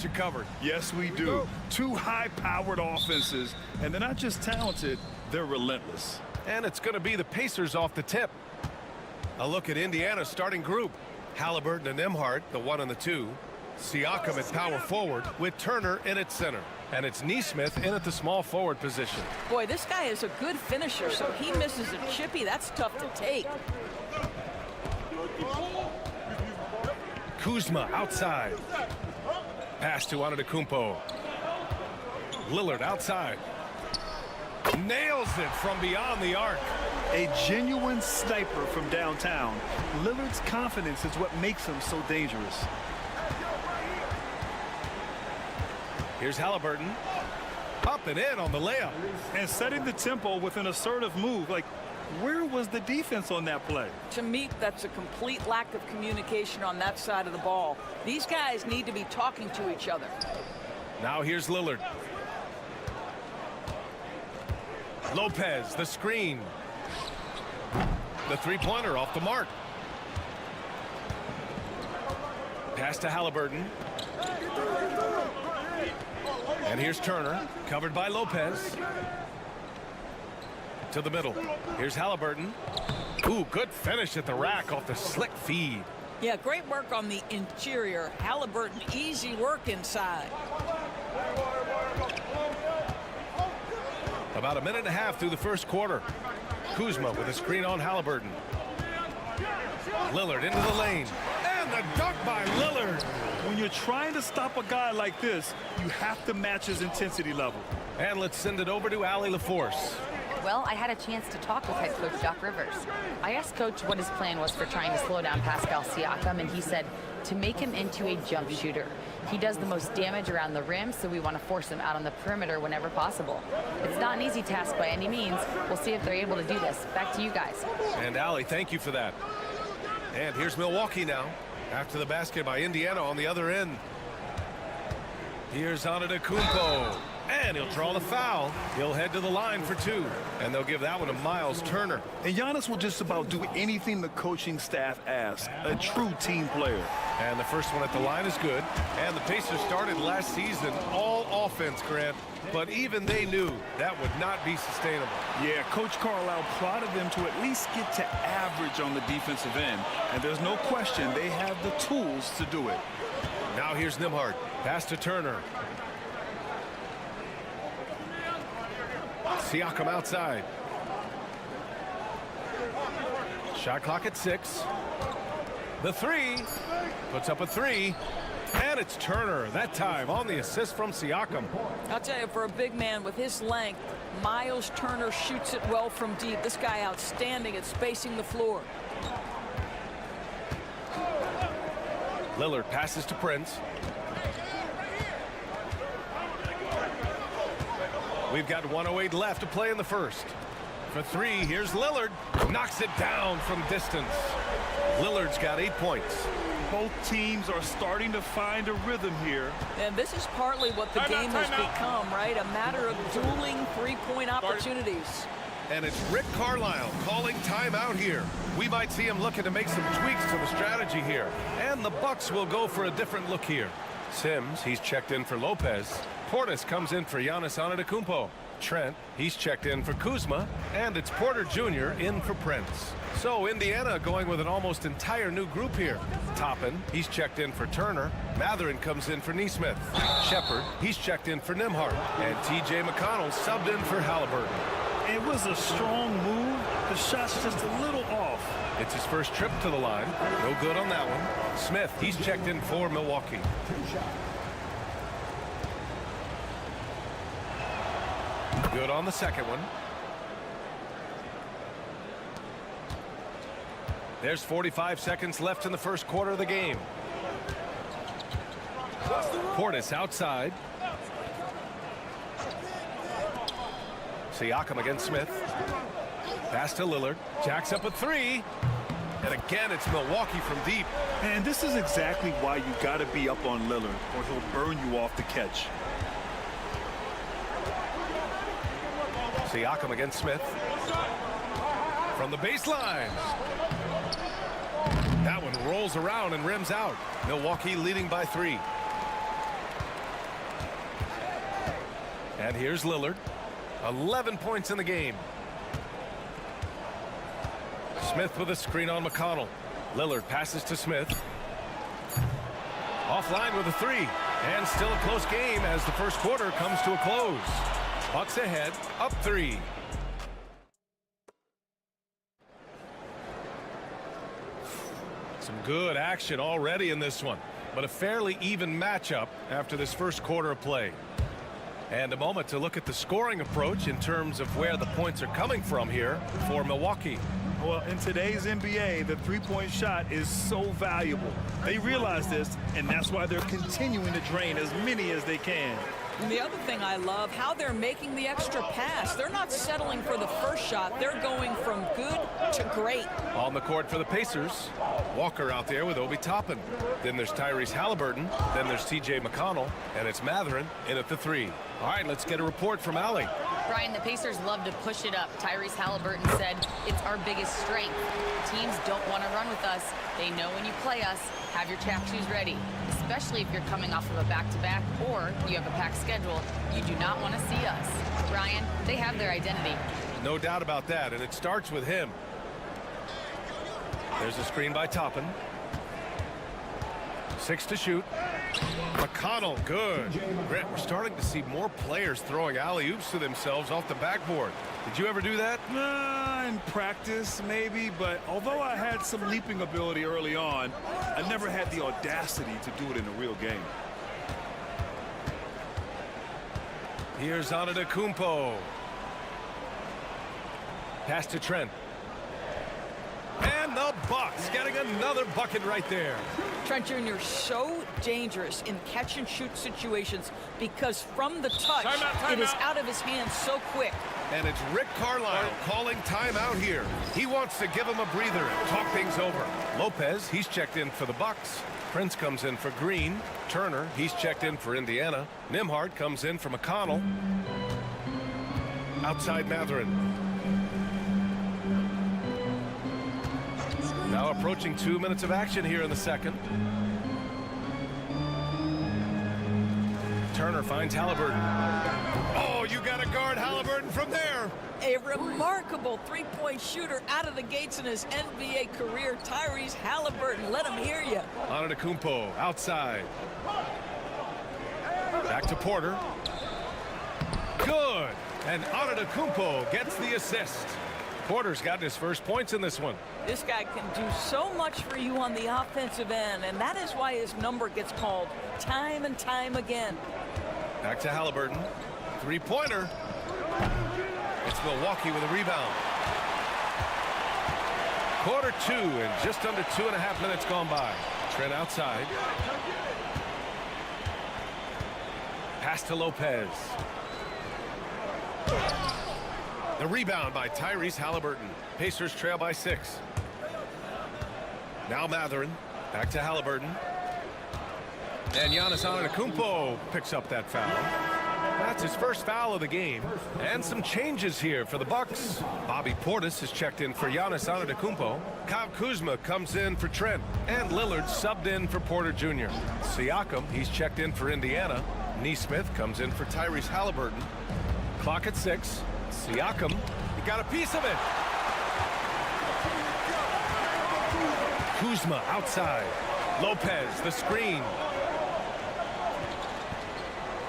You covered. Yes, we do. Two high-powered offenses, and they're not just talented, they're relentless. And it's going to be the Pacers off the tip. A look at Indiana's starting group. Halliburton and Nembhard, the 1 and the 2. Siakam at power forward with Turner in at center. And it's Nesmith in at the small forward position. Boy, this guy is a good finisher, so he misses a chippy. That's tough to take. Kuzma outside. Pass to Antetokounmpo. Lillard outside. Nails it from beyond the arc. A genuine sniper from downtown. Lillard's confidence is what makes him so dangerous. Here's Halliburton. Up and in on the layup. And setting the tempo with an assertive move. Like, where was the defense on that play? To me, that's a complete lack of communication on that side of the ball. These guys need to be talking to each other. Now here's Lillard. Lopez, the screen. The three-pointer off the mark. Pass to Halliburton. And here's Turner, covered by Lopez. To the middle. Here's Halliburton. Ooh, good finish at the rack off the slick feed. Yeah, great work on the interior. Halliburton, easy work inside. About a minute and a half through the first quarter. Kuzma with a screen on Halliburton. Lillard into the lane. And the dunk by Lillard. When you're trying to stop a guy like this, you have to match his intensity level. And let's send it over to Allie LaForce. Well, I had a chance to talk with head coach Doc Rivers. I asked Coach what his plan was for trying to slow down Pascal Siakam, and he said to make him into a jump shooter. He does the most damage around the rim, so we want to force him out on the perimeter whenever possible. It's not an easy task by any means. We'll see if they're able to do this. Back to you guys. And Allie, thank you for that. And here's Milwaukee now. After the basket by Indiana on the other end. Here's Antetokounmpo. And he'll draw the foul. He'll head to the line for 2. And they'll give that one to Miles Turner. And Giannis will just about do anything the coaching staff asks. A true team player. And the first one at the line is good. And the Pacers started last season all offense, Grant. But even they knew that would not be sustainable. Yeah, Coach Carlisle prodded them to at least get to average on the defensive end. And there's no question they have the tools to do it. Now here's Nembhard. Pass to Turner. Siakam outside. Shot clock at 6. The 3. Puts up a 3. And it's Turner, that time on the assist from Siakam. I'll tell you, for a big man with his length, Miles Turner shoots it well from deep. This guy outstanding at spacing the floor. Lillard passes to Prince. We've got 1:08 left to play in the first. For 3, here's Lillard. Knocks it down from distance. Lillard's got 8 points. Both teams are starting to find a rhythm here. And this is partly what the game has become, right? A matter of dueling three-point opportunities. And it's Rick Carlisle calling timeout here. We might see him looking to make some tweaks to the strategy here. And the Bucks will go for a different look here. Sims, he's checked in for Lopez. Portis comes in for Giannis Antetokounmpo. Trent, he's checked in for Kuzma. And it's Porter Jr. in for Prince. So Indiana going with an almost entire new group here. Toppin, he's checked in for Turner. Matherin comes in for Nesmith. Shepard, he's checked in for Nembhard. And T.J. McConnell subbed in for Halliburton. It was a strong move. The shot's just a little off. It's his first trip to the line. No good on that one. Smith, he's checked in for Milwaukee. Good on the second one. There's 45 seconds left in the first quarter of the game. Portis outside. Siakam against Smith. Pass to Lillard. Jacks up a 3. And again, it's Milwaukee from deep. And this is exactly why you got to be up on Lillard, or he'll burn you off the catch. Siakam against Smith. From the baseline. That one rolls around and rims out. Milwaukee leading by 3. And here's Lillard. 11 points in the game. Smith with a screen on McConnell. Lillard passes to Smith. Offline with a 3. And still a close game as the first quarter comes to a close. Bucks ahead, up 3. Some good action already in this one, but a fairly even matchup after this first quarter of play. And a moment to look at the scoring approach in terms of where the points are coming from here for Milwaukee. Well, in today's NBA, the three-point shot is so valuable. They realize this, and that's why they're continuing to drain as many as they can. And the other thing I love, how they're making the extra pass. They're not settling for the first shot. They're going from good to great. On the court for the Pacers, Walker out there with Obi Toppin. Then there's Tyrese Halliburton. Then there's TJ McConnell. And it's Mathurin in at the 3. All right, let's get a report from Allie. Brian, the Pacers love to push it up. Tyrese Halliburton said, it's our biggest strength. Teams don't want to run with us. They know when you play us, have your tap shoes ready, especially if you're coming off of a back-to-back or you have a packed schedule. You do not want to see us. Brian, they have their identity. No doubt about that, and it starts with him. There's a screen by Toppin. 6 to shoot. McConnell, good. Grant, we're starting to see more players throwing alley-oops to themselves off the backboard. Did you ever do that? In practice, maybe, but although I had some leaping ability early on, I never had the audacity to do it in a real game. Here's Antetokounmpo. Pass to Trent. And the Bucks getting another bucket right there. Trent Jr. so dangerous in catch-and-shoot situations because from the touch, it is out of his hands so quick. And it's Rick Carlisle calling timeout here. He wants to give him a breather and talk things over. Lopez, he's checked in for the Bucks. Prince comes in for Green. Turner, he's checked in for Indiana. Nembhard comes in for McConnell. Outside Mathurin. Now approaching 2 minutes of action here in the second. Turner finds Halliburton. Oh, you got to guard Halliburton from there. A remarkable three-point shooter out of the gates in his NBA career, Tyrese Halliburton. Let him hear you. Antetokounmpo outside. Back to Porter. Good. And Antetokounmpo gets the assist. Porter's gotten his first points in this one. This guy can do so much for you on the offensive end, and that is why his number gets called time and time again. Back to Halliburton. Three-pointer. It's Milwaukee with a rebound. Quarter 2 and just under 2.5 minutes gone by. Trent outside. Pass to Lopez. The rebound by Tyrese Halliburton. Pacers trail by 6. Now Mathurin. Back to Halliburton. And Giannis Antetokounmpo picks up that foul. That's his first foul of the game. And some changes here for the Bucks. Bobby Portis has checked in for Giannis Antetokounmpo. Kyle Kuzma comes in for Trent. And Lillard subbed in for Porter Jr. Siakam, he's checked in for Indiana. Nesmith comes in for Tyrese Halliburton. Clock at 6. Siakam, he got a piece of it. Kuzma outside. Lopez, the screen.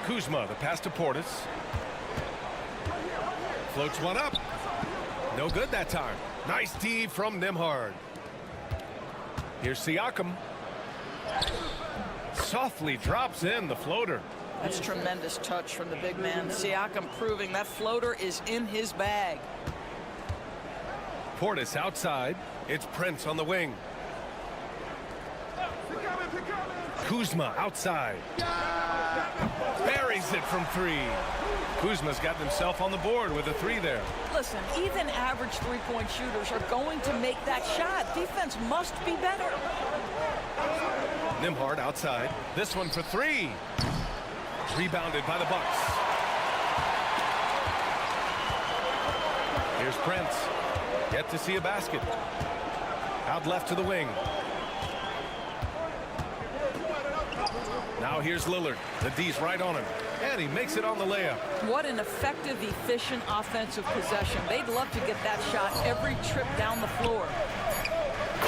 Kuzma, the pass to Portis. Floats one up. No good that time. Nice D from Nembhard. Here's Siakam. Softly drops in the floater. That's tremendous touch from the big man. Siakam proving that floater is in his bag. Portis outside. It's Prince on the wing. Kuzma outside. Buries it from 3. Kuzma's gotten himself on the board with a 3 there. Listen, even average three-point shooters are going to make that shot. Defense must be better. Nembhard outside. This one for 3. Rebounded by the Bucks. Here's Prince. Yet to see a basket. Out left to the wing. Now here's Lillard. The D's right on him. And he makes it on the layup. What an effective, efficient offensive possession. They'd love to get that shot every trip down the floor.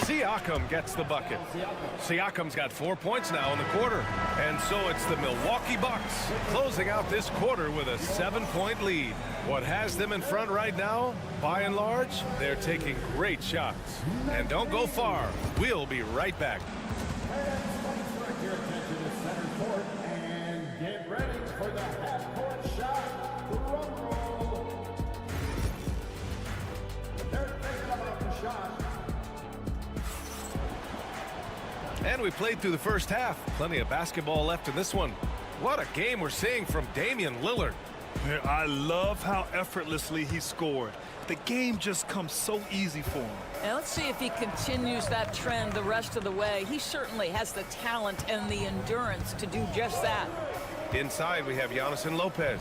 Siakam gets the bucket. Siakam's got 4 points now in the quarter. And so it's the Milwaukee Bucks closing out this quarter with a 7-point lead. What has them in front right now, by and large, they're taking great shots. And don't go far. We'll be right back. Your attention is center court and get ready for the half-court shot. Drum roll. They're thinking about the shot. And we played through the first half. Plenty of basketball left in this one. What a game we're seeing from Damian Lillard. I love how effortlessly he scored. The game just comes so easy for him. And let's see if he continues that trend the rest of the way. He certainly has the talent and the endurance to do just that. Inside, we have Giannis and Lopez.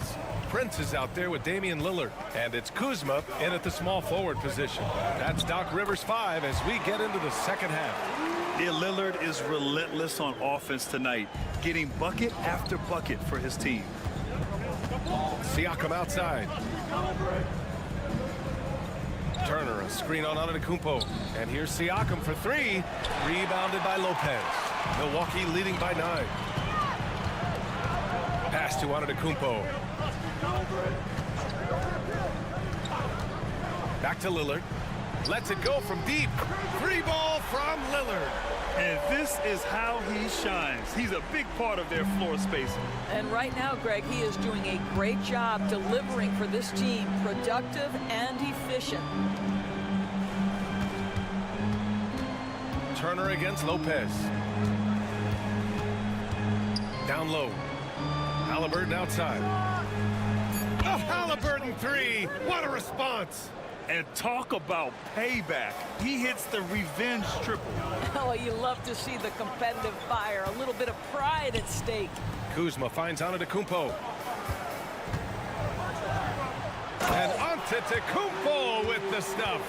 Prince is out there with Damian Lillard. And it's Kuzma in at the small forward position. That's Doc Rivers 5 as we get into the second half. Yeah, Lillard is relentless on offense tonight, getting bucket after bucket for his team. Siakam outside. Turner, a screen on Antetokounmpo. And here's Siakam for 3. Rebounded by Lopez. Milwaukee leading by 9. Pass to Antetokounmpo. Back to Lillard. Lets it go from deep. 3 ball from Lillard. And this is how he shines. He's a big part of their floor spacing. And right now, Greg, he is doing a great job delivering for this team, productive and efficient. Turner against Lopez. Down low. Halliburton outside. Oh, Halliburton 3. What a response. And talk about payback. He hits the revenge triple. Oh, you love to see the competitive fire. A little bit of pride at stake. Kuzma finds Antetokounmpo. And Antetokounmpo with the stuff.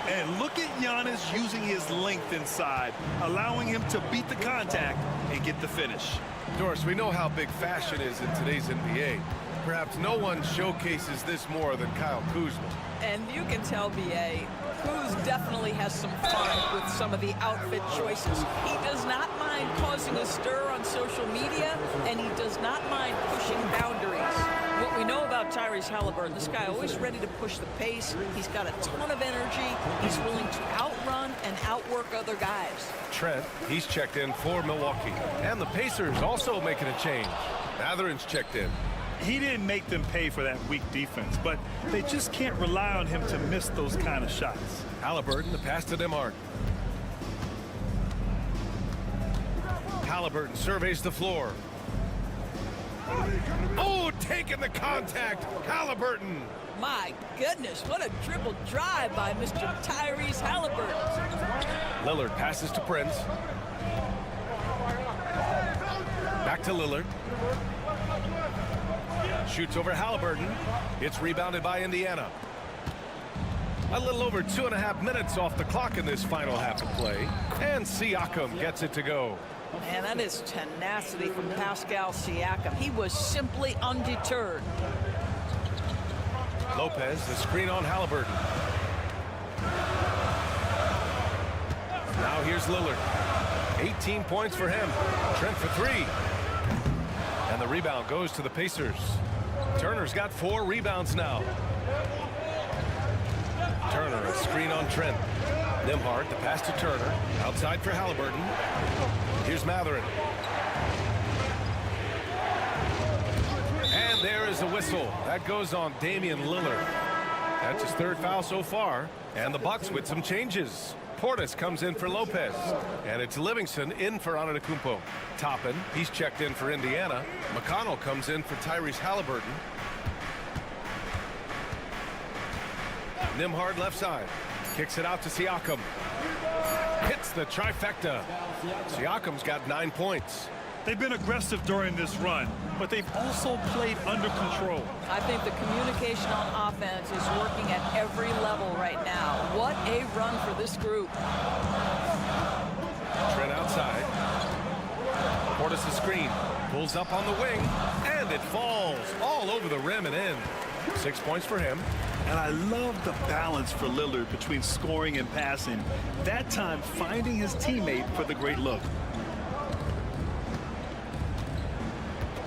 And look at Giannis using his length inside, allowing him to beat the contact and get the finish. Doris, we know how big fashion is in today's NBA. Perhaps no one showcases this more than Kyle Kuzma. And you can tell, B.A., Kuz definitely has some fun with some of the outfit choices. He does not mind causing a stir on social media, and he does not mind pushing boundaries. What we know about Tyrese Halliburton, this guy always ready to push the pace. He's got a ton of energy. He's willing to outrun and outwork other guys. Trent, he's checked in for Milwaukee. And the Pacers also making a change. Mathurin's checked in. He didn't make them pay for that weak defense, but they just can't rely on him to miss those kind of shots. Halliburton, the pass to Nembhard. Halliburton surveys the floor. Oh, taking the contact. Halliburton. My goodness, what a triple drive by Mr. Tyrese Halliburton. Lillard passes to Prince. Back to Lillard. Shoots over Halliburton. It's rebounded by Indiana. A little over 2.5 minutes off the clock in this final half of play. And Siakam gets it to go. Man, that is tenacity from Pascal Siakam. He was simply undeterred. Lopez, the screen on Halliburton. Now here's Lillard. 18 points for him. Trent for 3. And the rebound goes to the Pacers. Turner's got 4 rebounds now. Turner, a screen on Trent. Nembhard, the pass to Turner. Outside for Halliburton. Here's Mathurin. And there is a whistle. That goes on Damian Lillard. That's his 3rd foul so far. And the Bucks with some changes. Portis comes in for Lopez. And it's Livingston in for Antetokounmpo. Toppin, he's checked in for Indiana. McConnell comes in for Tyrese Halliburton. Nembhard left side. Kicks it out to Siakam. Hits the trifecta. Siakam's got 9 points. They've been aggressive during this run, but they've also played under control. I think the communication on offense is working at every level right now. What a run for this group. Trent outside. Portis the screen. Pulls up on the wing, and it falls all over the rim and in. 6 points for him. And I love the balance for Lillard between scoring and passing. That time finding his teammate for the great look.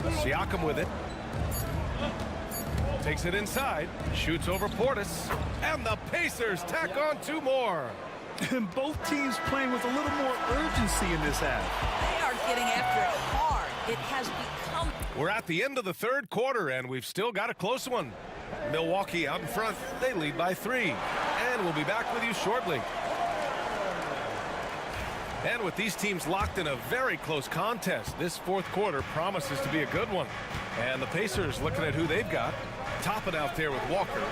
Siakam with it. Takes it inside. Shoots over Portis. And the Pacers tack on 2 more. And both teams playing with a little more urgency in this half. They are getting after it hard. It has become... We're at the end of the 3rd quarter, and we've still got a close one. Milwaukee out in front. They lead by 3. And we'll be back with you shortly. And with these teams locked in a very close contest, this 4th quarter promises to be a good one. And the Pacers looking at who they've got. Topping out there with Walker.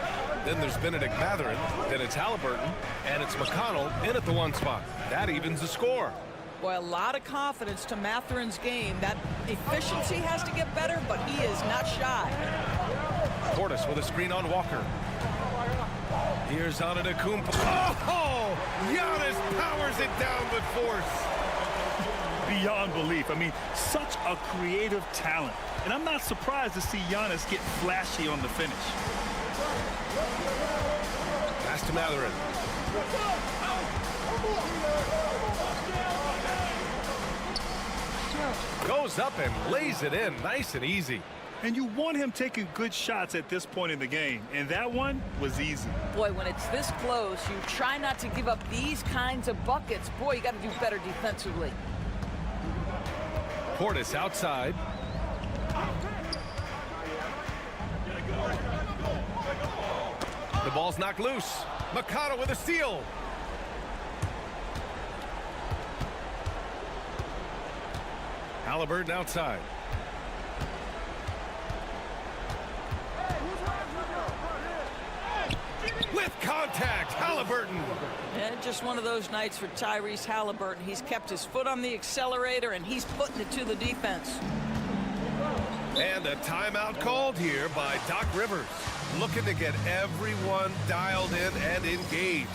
Then there's Benedict Mathurin. Then it's Halliburton. And it's McConnell in at the 1 spot. That evens the score. Boy, a lot of confidence to Mathurin's game. That efficiency has to get better, but he is not shy. Portis with a screen on Walker. Here's Antetokounmpo. Oh! Giannis powers it down with force. Beyond belief. I mean, such a creative talent. And I'm not surprised to see Giannis get flashy on the finish. Pass to Mathurin. Goes up and lays it in nice and easy. And you want him taking good shots at this point in the game. And that one was easy. Boy, when it's this close, you try not to give up these kinds of buckets. Boy, you got to do better defensively. Portis outside. The ball's knocked loose. McConnell with a steal. Halliburton outside. With contact, Halliburton. And just one of those nights for Tyrese Halliburton. He's kept his foot on the accelerator, and he's putting it to the defense. And a timeout called here by Doc Rivers. Looking to get everyone dialed in and engaged.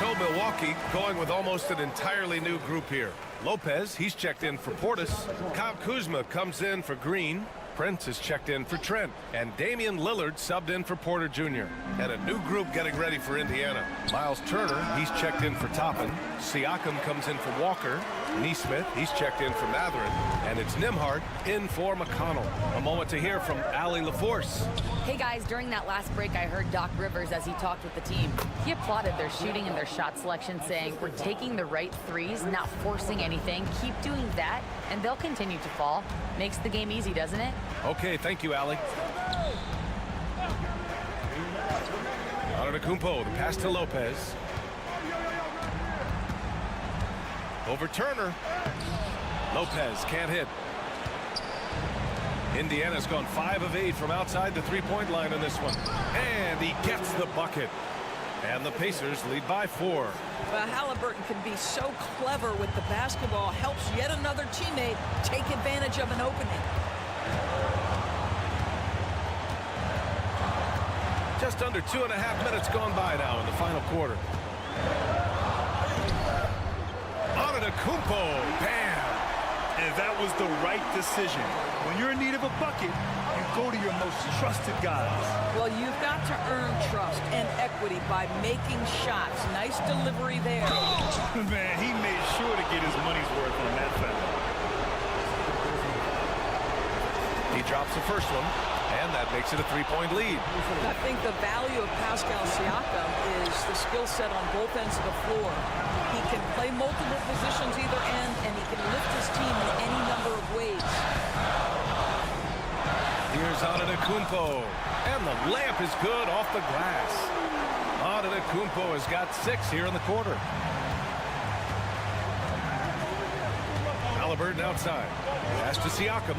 So Milwaukee going with almost an entirely new group here. Lopez, he's checked in for Portis. Kyle Kuzma comes in for Green. Prince is checked in for Trent. And Damian Lillard subbed in for Porter Jr. And a new group getting ready for Indiana. Miles Turner, he's checked in for Toppin. Siakam comes in for Walker. Nesmith, he's checked in for Mathurin. And it's Nembhard in for McConnell. A moment to hear from Allie LaForce. Hey guys, during that last break, I heard Doc Rivers as he talked with the team. He applauded their shooting and their shot selection, saying, we're taking the right threes, not forcing anything. Keep doing that, and they'll continue to fall. Makes the game easy, doesn't it? Okay, thank you, Allie. Antetokounmpo, the pass to Lopez. Over Turner. Lopez can't hit. Indiana's gone 5 of 8 from outside the three-point line in this one. And he gets the bucket. And the Pacers lead by 4. Well, Halliburton can be so clever with the basketball. Helps yet another teammate take advantage of an opening. Just under 2.5 minutes gone by now in the final quarter. Antetokounmpo, bam! And that was the right decision. When you're in need of a bucket, you go to your most trusted guys. Well, you've got to earn trust and equity by making shots. Nice delivery there. Man, he made sure to get his money's worth on that foul. He drops the first one, and that makes it a 3-point lead. I think the value of Pascal Siakam is the skill set on both ends of the floor. He can play multiple positions either end, and he can lift his team in any number of ways. Here's Antetokounmpo, and the layup is good off the glass. Antetokounmpo has got 6 here in the quarter. Halliburton outside. Pass to Siakam.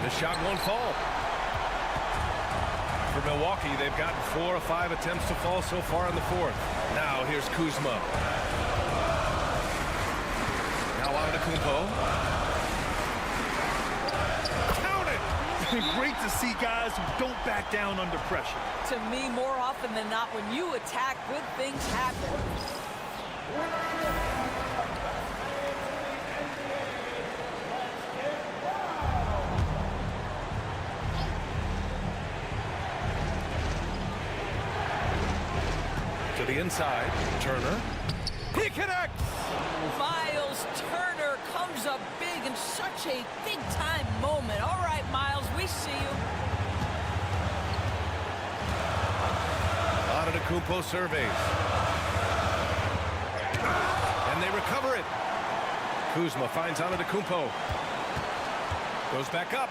The shot won't fall. For Milwaukee, they've gotten 4 or 5 attempts to fall so far in the fourth. Now here's Kuzma. Now Antetokounmpo. Count it! Great to see guys who don't back down under pressure. To me, more often than not, when you attack, good things happen. To the inside, Turner. He connects! Miles Turner comes up big in such a big-time moment. All right, Miles, we see you. Antetokounmpo surveys. And they recover it. Kuzma finds Antetokounmpo. Goes back up.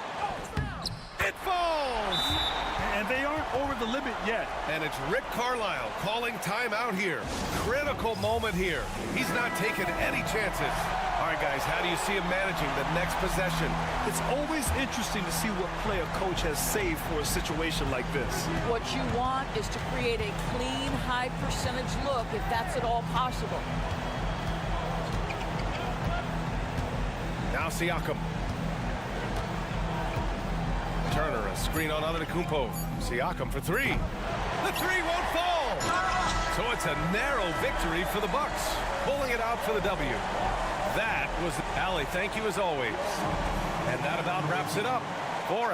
It falls! And they aren't over the limit yet. And it's Rick Carlisle calling timeout here. Critical moment here. He's not taking any chances. All right, guys, how do you see him managing the next possession? It's always interesting to see what play a coach has saved for a situation like this. What you want is to create a clean, high-percentage look, if that's at all possible. Now Siakam. Turner, a screen on Antetokounmpo. Siakam for 3. The 3 won't fall. So it's a narrow victory for the Bucks, pulling it out for the W. That was Allie. Thank you as always. And that about wraps it up for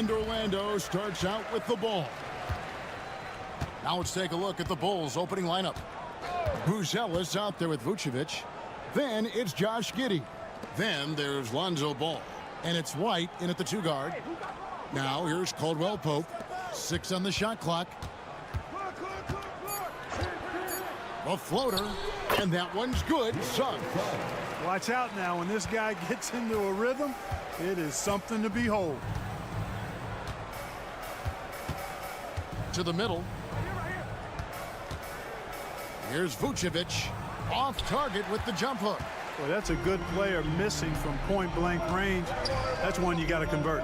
And Orlando starts out with the ball. Now let's take a look at the Bulls' opening lineup. Buzelis out there with Vucevic. Then it's Josh Giddey. Then there's Lonzo Ball. And it's White in at the 2 guard. Now here's Caldwell Pope. 6 on the shot clock. A floater. And that one's good. Suggs. Watch out now. When this guy gets into a rhythm, it is something to behold. To the middle. Here's Vucevic. Off target with the jump hook. Boy, that's a good player missing from point-blank range. That's one you got to convert.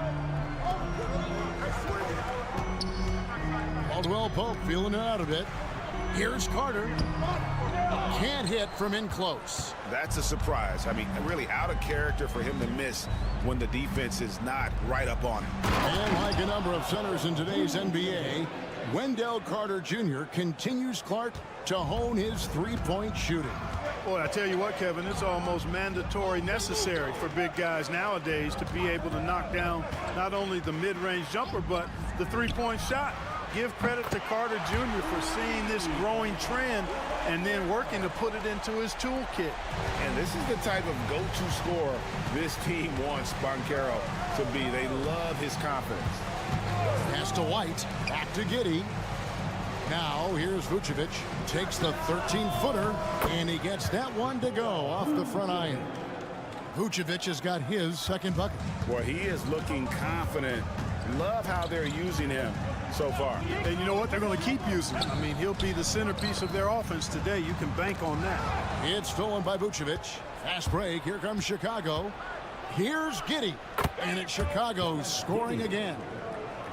Caldwell Pope feeling it out a bit. Here's Carter. Can't hit from in close. That's a surprise. I mean, really out of character for him to miss when the defense is not right up on him. And like a number of centers in today's NBA, Wendell Carter Jr. continues, Clark, to hone his three-point shooting. Boy, I tell you what, Kevin, it's almost mandatory necessary for big guys nowadays to be able to knock down not only the mid-range jumper, but the three-point shot. Give credit to Carter Jr. for seeing this growing trend and then working to put it into his toolkit. And this is the type of go-to scorer this team wants Banchero to be. They love his confidence. Pass to White, back to Giddey. Now here's Vucevic, takes the 13-footer, and he gets that one to go off the front iron. Vucevic has got his second bucket. Well, he is looking confident. Love how they're using him so far. And you know what? They're going to keep using him. I mean, he'll be the centerpiece of their offense today. You can bank on that. It's stolen by Vucevic. Fast break. Here comes Chicago. Here's Giddey. And it's Chicago scoring again.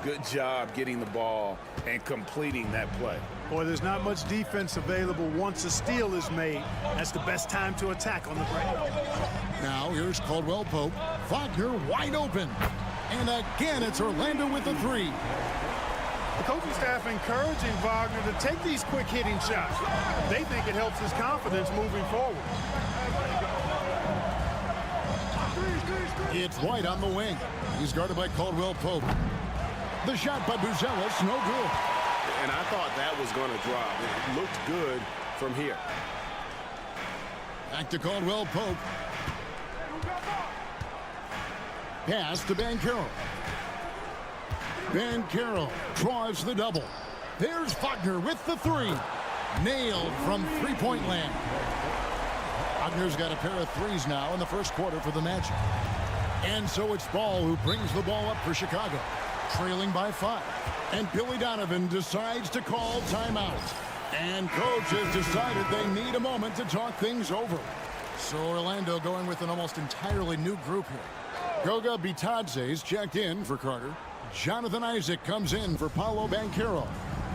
Good job getting the ball and completing that play. Boy, there's not much defense available once a steal is made. That's the best time to attack on the break. Now here's Caldwell Pope. Wagner wide open. And again, it's Orlando with the three. The coaching staff encouraging Wagner to take these quick hitting shots. They think it helps his confidence moving forward. It's White on the wing. He's guarded by Caldwell Pope. The shot by Buzelis, no good. And I thought that was going to drop. It looked good from here. Back to Caldwell Pope. Pass to Banchero. Banchero draws the double. There's Wagner with the three. Nailed from three-point land. Wagner's got a pair of threes now in the first quarter for the Magic. And so it's Ball who brings the ball up for Chicago, trailing by 5. And Billy Donovan decides to call timeout. And coach has decided they need a moment to talk things over. So Orlando going with an almost entirely new group here. Goga Bitadze's checked in for Carter. Jonathan Isaac comes in for Paolo Banchero.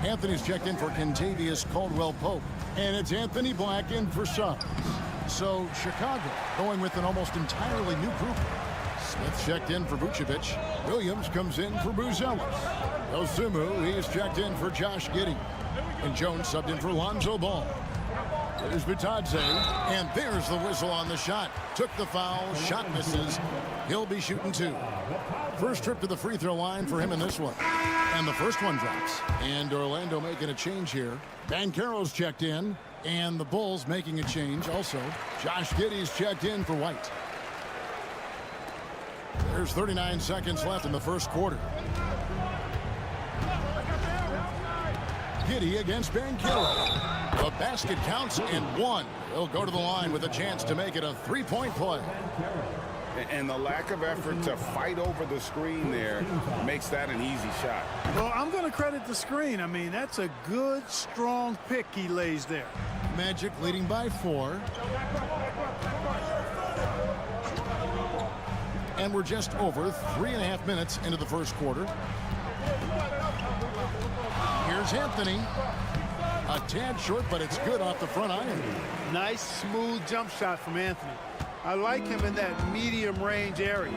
Anthony's checked in for Kentavious Caldwell-Pope. And it's Anthony Black in for Suggs. So Chicago going with an almost entirely new group. Smith checked in for Vucevic. Williams comes in for Buzelis. Dosunmu, he's checked in for Josh Giddey. And Jones subbed in for Lonzo Ball. There's Bitadze, and there's the whistle on the shot. Took the foul, shot misses. He'll be shooting 2. First trip to the free throw line for him in this one. And the first one drops. And Orlando making a change here. Banchero's checked in, and the Bulls making a change also. Josh Giddey's checked in for White. There's 39 seconds left in the first quarter. Giddey against Banchero. The basket counts and 1. He'll go to the line with a chance to make it a 3-point play. And the lack of effort to fight over the screen there makes that an easy shot. Well, I'm going to credit the screen. I mean, that's a good, strong pick he lays there. Magic leading by 4. And we're just over 3.5 minutes into the first quarter. Here's Anthony. A tad short, but it's good off the front iron. Nice, smooth jump shot from Anthony. I like him in that medium range area.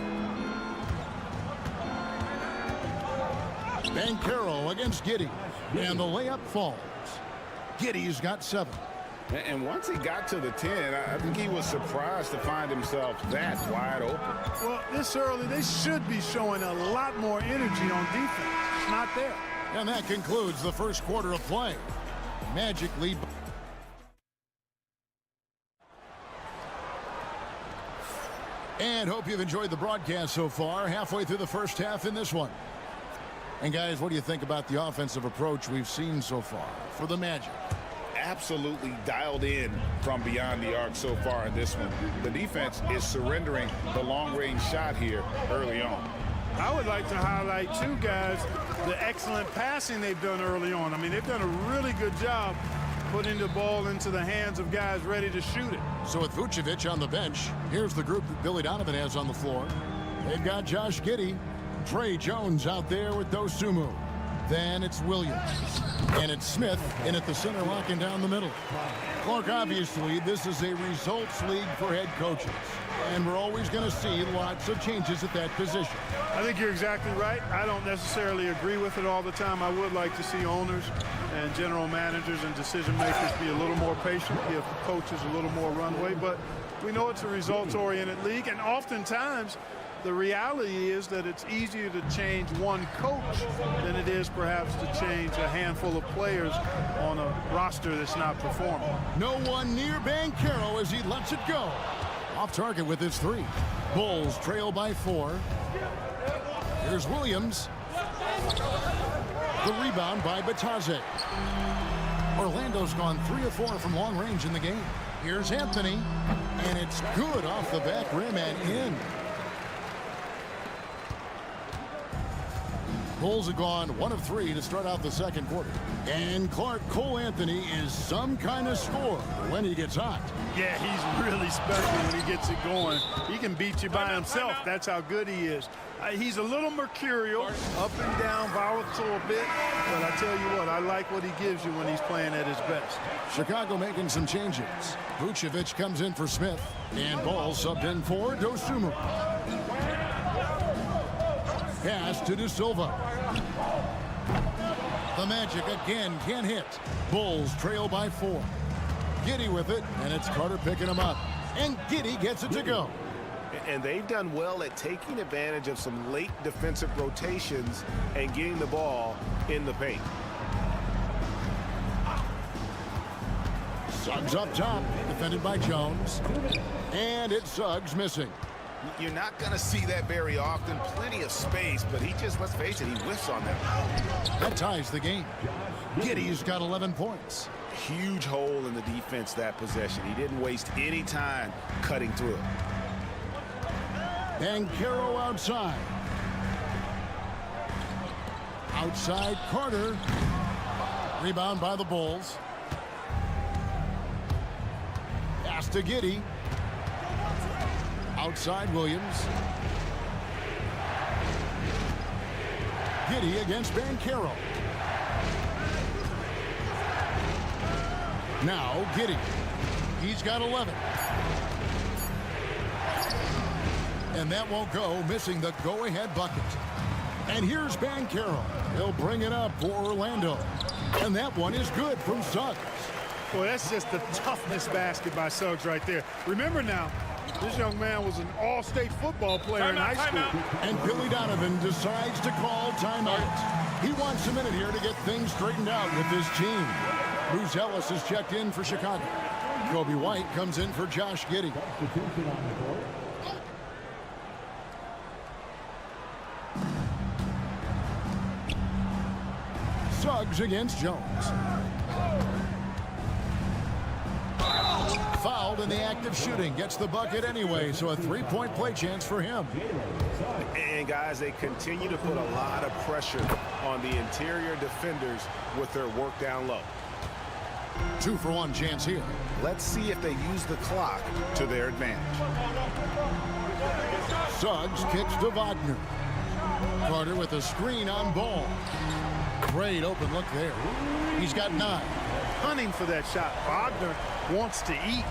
Banchero against Giddey. And the layup falls. Giddey's got 7. And once he got to the 10, I think he was surprised to find himself that wide open. Well, this early, they should be showing a lot more energy on defense. It's not there. And that concludes the first quarter of play. Magic lead. And hope you've enjoyed the broadcast so far. Halfway through the first half in this one. And guys, what do you think about the offensive approach we've seen so far for the Magic? Absolutely dialed in from beyond the arc so far in this one. The defense is surrendering the long-range shot here early on. I would like to highlight, too, guys, the excellent passing they've done early on. I mean, they've done a really good job putting the ball into the hands of guys ready to shoot it. So with Vucevic on the bench, here's the group that Billy Donovan has on the floor. They've got Josh Giddey, Trey Jones out there with Dosunmu. Then it's Williams. And it's Smith in at the center, locking down the middle. Clark, obviously, this is a results league for head coaches. And we're always going to see lots of changes at that position. I think you're exactly right. I don't necessarily agree with it all the time. I would like to see owners and general managers and decision makers be a little more patient, give coaches a little more runway. But we know it's a results-oriented league, and oftentimes the reality is that it's easier to change one coach than it is perhaps to change a handful of players on a roster that's not performing. No one near Banchero as he lets it go. Off target with his 3. Bulls trail by 4. Here's Williams. The rebound by Bitadze. Orlando's gone 3 of 4 from long range in the game. Here's Anthony. And it's good off the back rim and in. Bulls have gone 1 of 3 to start out the second quarter. And Clark, Cole Anthony is some kind of scorer when he gets hot. Yeah, he's really special when he gets it going. He can beat you by himself. That's how good he is. He's a little mercurial, up and down, volatile a bit. But I tell you what, I like what he gives you when he's playing at his best. Chicago making some changes. Vucevic comes in for Smith. And Ball subbed in for Dosunmu. Pass to De Silva. The Magic again can't hit. Bulls trail by 4. Giddey with it, and it's Carter picking him up. And Giddey gets it to go. And they've done well at taking advantage of some late defensive rotations and getting the ball in the paint. Suggs up top, defended by Jones. And it's Suggs missing. You're not going to see that very often. Plenty of space, but he just, let's face it, he whiffs on that. That ties the game. Giddey's got 11 points. Huge hole in the defense that possession. He didn't waste any time cutting through it. Banchero outside. Outside Carter. Rebound by the Bulls. Pass to Giddey. Outside Williams. Giddey against Banchero. Now Giddey. He's got 11. And that won't go, missing the go-ahead bucket. And here's Banchero. He'll bring it up for Orlando. And that one is good from Suggs. Well, that's just the toughness basket by Suggs right there. Remember now, this young man was an all-state football player in high school. And Billy Donovan decides to call timeout. He wants a minute here to get things straightened out with his team. Bruce Ellis is checked in for Chicago. Kobe White comes in for Josh Giddey. Suggs against Jones. Fouled in the act of shooting. Gets the bucket anyway, so a three-point play chance for him. And guys, they continue to put a lot of pressure on the interior defenders with their work down low. 2-for-1 chance here. Let's see if they use the clock to their advantage. Suggs kicks to Wagner. Carter with a screen on Ball. Great open look there. He's got 9. Hunting for that shot. Wagner wants to eat.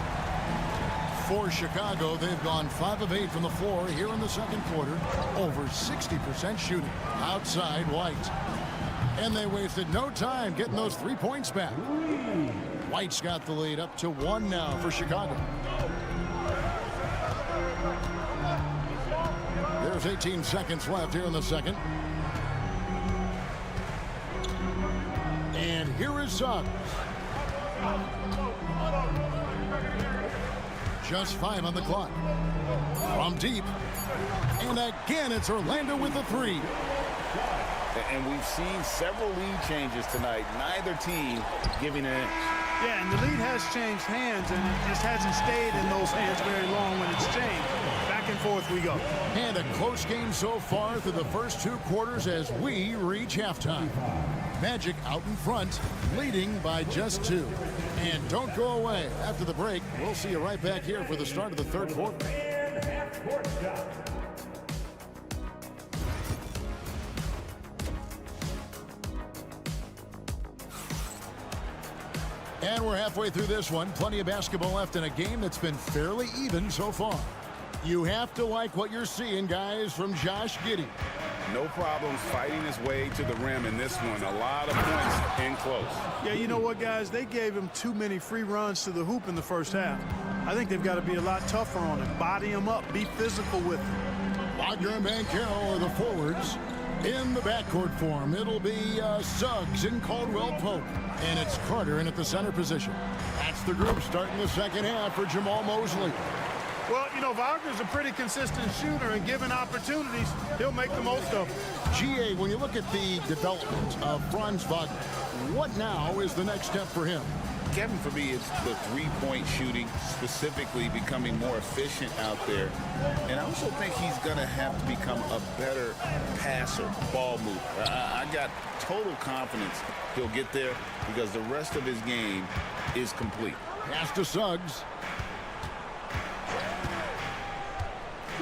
For Chicago, they've gone 5 of 8 from the floor here in the second quarter. Over 60% shooting. Outside White. And they wasted no time getting those 3 points back. White's got the lead up to 1 now for Chicago. There's 18 seconds left here in the second. And here is Suggs. Just 5 on the clock. From deep. And again, it's Orlando with the 3. And we've seen several lead changes tonight. Neither team giving an inch. Yeah, and the lead has changed hands, and it just hasn't stayed in those hands very long when it's changed. Back and forth we go. And a close game so far through the first 2 quarters as we reach halftime. Magic out in front, leading by just 2. And don't go away. After the break, we'll see you right back here for the start of the third quarter. And we're halfway through this one. Plenty of basketball left in a game that's been fairly even so far. You have to like what you're seeing, guys, from Josh Giddey. No problems fighting his way to the rim in this one. A lot of points in close. Yeah, you know what, guys? They gave him too many free runs to the hoop in the first half. I think they've got to be a lot tougher on him. Body him up. Be physical with him. Wagner and Banchero are the forwards. In the backcourt form, it'll be Suggs and Caldwell Pope. And it's Carter in at the center position. That's the group starting the second half for Jamal Mosley. Well, you know, Wagner's a pretty consistent shooter, and given opportunities, he'll make the most of them. GA, when you look at the development of Franz Wagner, what now is the next step for him? Kevin, for me, it's the three-point shooting, specifically becoming more efficient out there. And I also think he's going to have to become a better passer, ball mover. I got total confidence he'll get there because the rest of his game is complete. Pass to Suggs.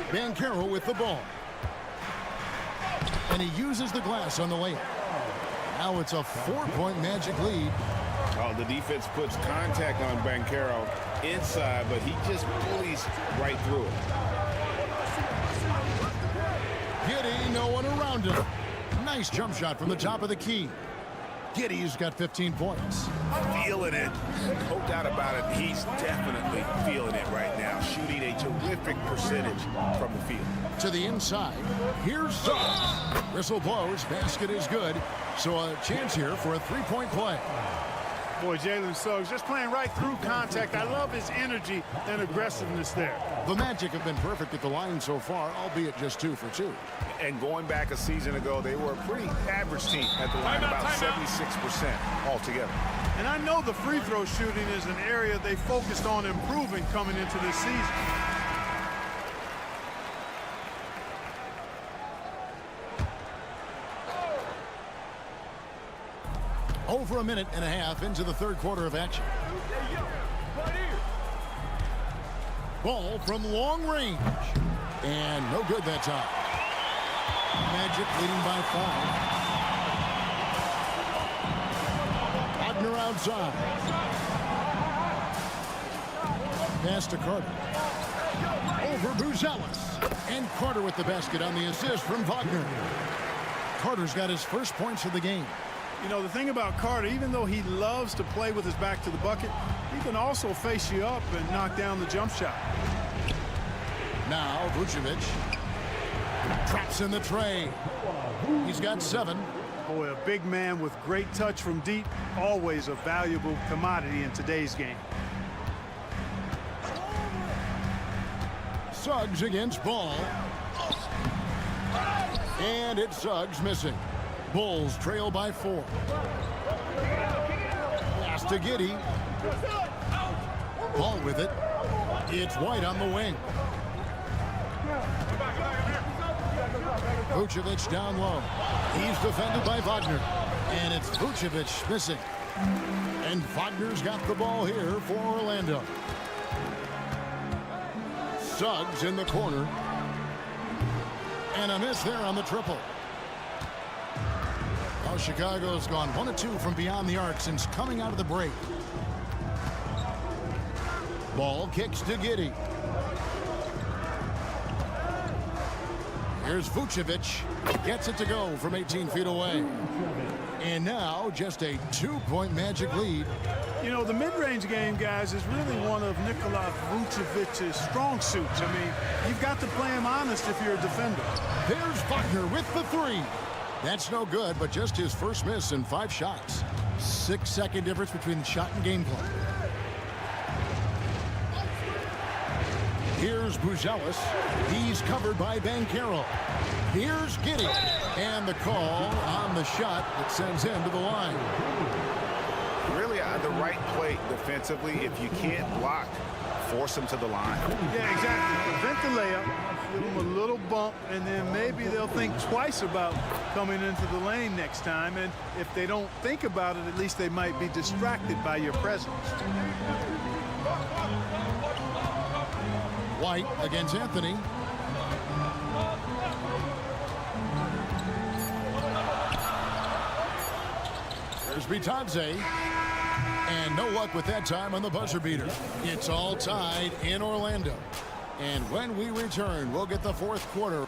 Banchero with the ball. And he uses the glass on the layup. Now it's a 4-point Magic lead. Oh, the defense puts contact on Banchero inside, but he just bullies right through it. Giddey, no one around him. Nice jump shot from the top of the key. Giddey's got 15 points. Feeling it. No doubt about it. He's definitely feeling it right now. Shooting a terrific percentage from the field. To the inside. Here's Suggs. Whistle blows. Basket is good. So a chance here for a three-point play. Boy, Jalen Suggs just playing right through contact. I love his energy and aggressiveness there. The Magic have been perfect at the line so far, albeit just 2 for 2. And going back a season ago, they were a pretty average team at the line, about 76% altogether. And I know the free throw shooting is an area they focused on improving coming into this season. Over a minute and a half into the third quarter of action. Ball from long range. And no good that time. Magic leading by 5. Wagner outside. Pass to Carter. Over Buzelis. And Carter with the basket on the assist from Wagner. Carter's got his first points of the game. You know, the thing about Carter, even though he loves to play with his back to the bucket, he can also face you up and knock down the jump shot. Now, Vucevic traps in the tray. He's got 7. Boy, a big man with great touch from deep, always a valuable commodity in today's game. Suggs against Ball. And it's Suggs missing. Bulls trail by 4. Pass to Giddey. Ball with it. It's White on the wing. Vucevic down low. He's defended by Wagner. And it's Vucevic missing. And Wagner's got the ball here for Orlando. Suggs in the corner. And a miss there on the triple. Oh, Chicago's gone 1 of 2 from beyond the arc since coming out of the break. Ball kicks to Giddey. Here's Vucevic. Gets it to go from 18 feet away. And now just a 2-point Magic lead. You know, the mid-range game, guys, is really one of Nikola Vucevic's strong suits. I mean, you've got to play him honest if you're a defender. There's Wagner with the 3. That's no good, but just his first miss in 5 shots. 6-second difference between shot and gameplay. Here's Buzelis. He's covered by Banchero. Here's Giddey. And the call on the shot that sends him to the line. Really the right play defensively. If you can't block, force him to the line. Yeah, exactly. Prevent the layup. Give them a little bump, and then maybe they'll think twice about coming into the lane next time. And if they don't think about it, at least they might be distracted by your presence. White against Anthony. There's Bitadze. And no luck with that time on the buzzer beater. It's all tied in Orlando. And when we return, we'll get the fourth quarter.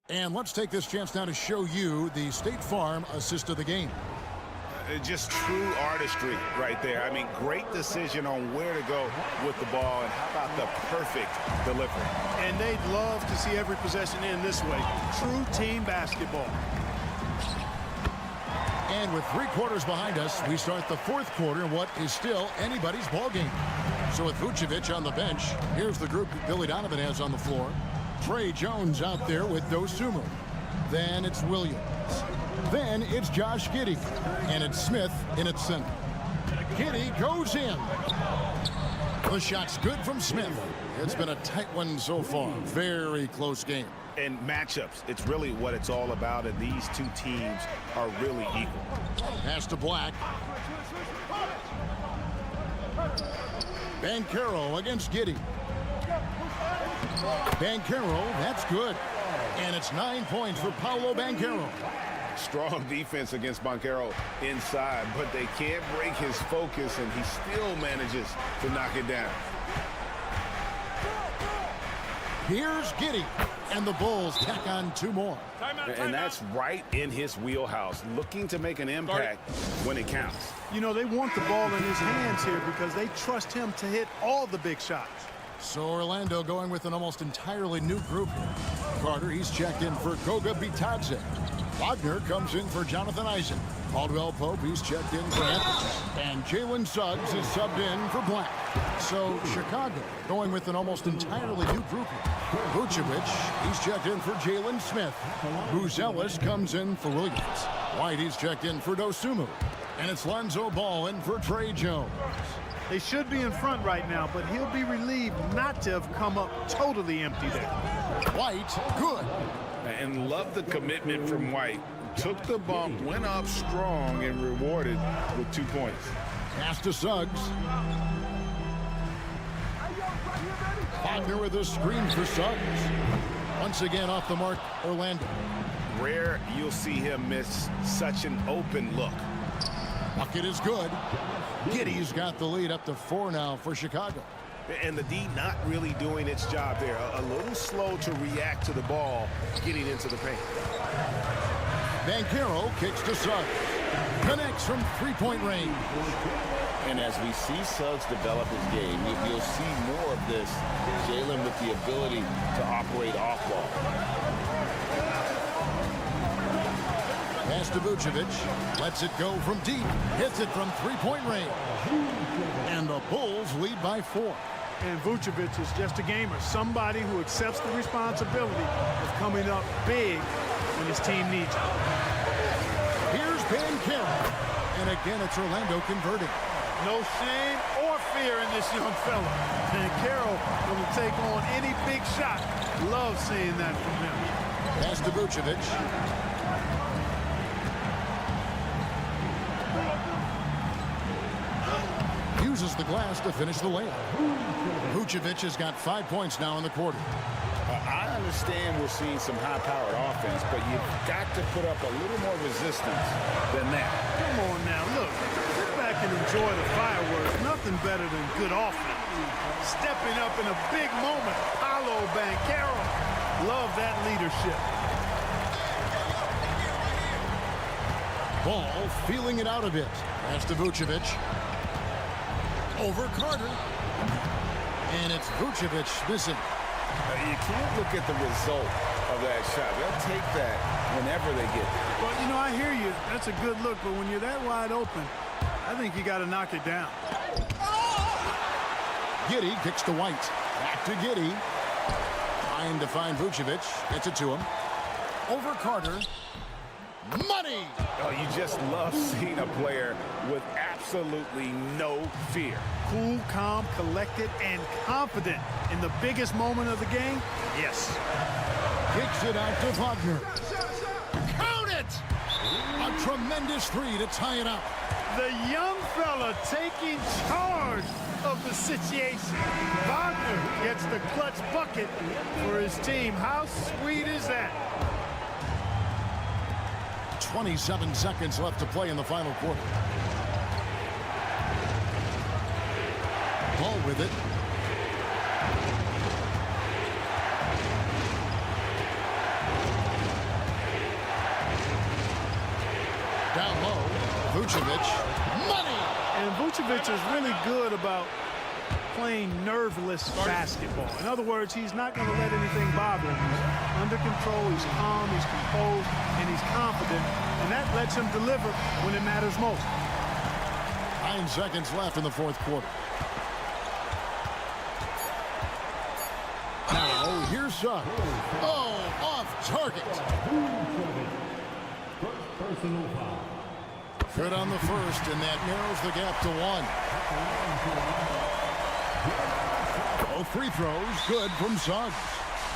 And let's take this chance now to show you the State Farm assist of the game. Just true artistry right there. I mean, great decision on where to go with the ball, and how about the perfect delivery. And they'd love to see every possession end this way. True team basketball. And with 3 quarters behind us, we start the fourth quarter in what is still anybody's ball game. So with Vucevic on the bench, here's the group that Billy Donovan has on the floor. Trey Jones out there with Dosunmu. Then it's Williams. Then it's Josh Giddey. And it's Smith in its center. Giddey goes in. The shot's good from Smith. It's been a tight one so far. Very close game. And matchups, it's really what it's all about, and these two teams are really equal. Pass to Black. Banchero against Giddey. Banchero, that's good. And it's 9 points for Paolo Banchero. Strong defense against Banchero inside, but they can't break his focus, and he still manages to knock it down. Here's Giddey, and the Bulls tack on 2 more. And that's right in his wheelhouse, looking to make an impact when it counts. You know, they want the ball in his hands here because they trust him to hit all the big shots. So Orlando going with an almost entirely new group here. Carter, he's checked in for Goga Bitadze. Wagner comes in for Jonathan Isaac. Caldwell Pope, he's checked in for Anthony. And Jalen Suggs is subbed in for Black. So Chicago going with an almost entirely new group here. Vucevic, he's checked in for Jalen Smith. Buzelis comes in for Williams. White, he's checked in for Dosunmu. And it's Lonzo Ball in for Trey Jones. They should be in front right now, but he'll be relieved not to have come up totally empty there. White, good. And love the commitment from White. Took the bump, went up strong, and rewarded with 2 points. Pass to Suggs. Wagner with a screen for Suggs. Once again off the mark, Orlando. Rare you'll see him miss such an open look. Bucket is good. Giddey's got the lead up to 4 now for Chicago. And the D not really doing its job there. A little slow to react to the ball getting into the paint. Banchero kicks to Suggs. Connects from 3-point range. And as we see Suggs develop his game, you'll see more of this. Jalen with the ability to operate off ball. Pass to Vucevic. Lets it go from deep. Hits it from 3-point range. And the Bulls lead by 4. And Vucevic is just a gamer. Somebody who accepts the responsibility of coming up big when his team needs it. Here's Banchero. And again, it's Orlando converting. No shame or fear in this young fella. Banchero will take on any big shot. Love seeing that from him. Pass to Vucevic. Uses the glass to finish the layup. Vucevic has got 5 points now in the quarter. I understand we're seeing some high-powered offense, but you've got to put up a little more resistance than that. Come on now, look. Sit back and enjoy the fireworks. Nothing better than good offense. Stepping up in a big moment. Paolo Banchero. Love that leadership. Ball feeling it out a bit. Pass to Vucevic. Over Carter. And it's Vucevic missing. You can't look at the result of that shot. They'll take that whenever they get it. Well, you know, I hear you. That's a good look, but when you're that wide open, I think you got to knock it down. Giddey kicks to White. Back to Giddey. Trying to find Vucevic. Gets it to him. Over Carter. Money! Oh, you just love seeing a player with absolutely no fear. Cool, calm, collected, and confident in the biggest moment of the game? Yes. Kicks it out to Wagner. Count it! A tremendous 3 to tie it up. The young fella taking charge of the situation. Wagner gets the clutch bucket for his team. How sweet is that? 27 seconds left to play in the final quarter. Ball with it. Down low. Vucevic. Money! And Vucevic is really good about playing nerveless basketball. In other words, he's not going to let anything bother him. He's under control, he's calm, he's composed, and he's confident. And that lets him deliver when it matters most. 9 seconds left in the fourth quarter. Here's Suggs. Oh, off target. Personal foul. Good on the first, and that narrows the gap to 1. Both free throws good from Suggs.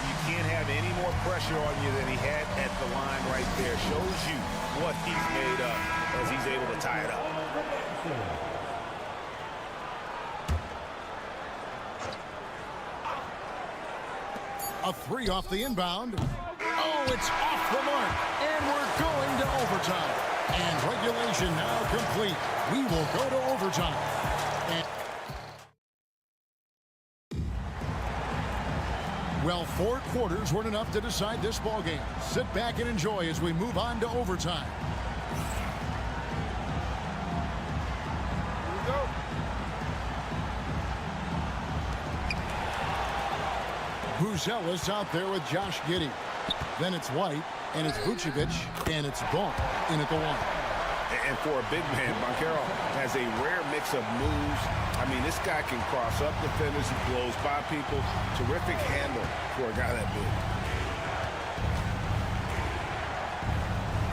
You can't have any more pressure on you than he had at the line right there. Shows you what he's made of as he's able to tie it up. A 3 off the inbound. Oh, it's off the mark. And we're going to overtime. And regulation now complete. We will go to overtime. And well, 4 quarters weren't enough to decide this ball game. Sit back and enjoy as we move on to overtime. Here we go. Buzelis out there with Josh Giddey. Then it's White, and it's Vucevic, and it's Ball in at the 1. And for a big man, Banchero has a rare mix of moves. I mean, this guy can cross up defenders. He blows by people. Terrific handle for a guy that big.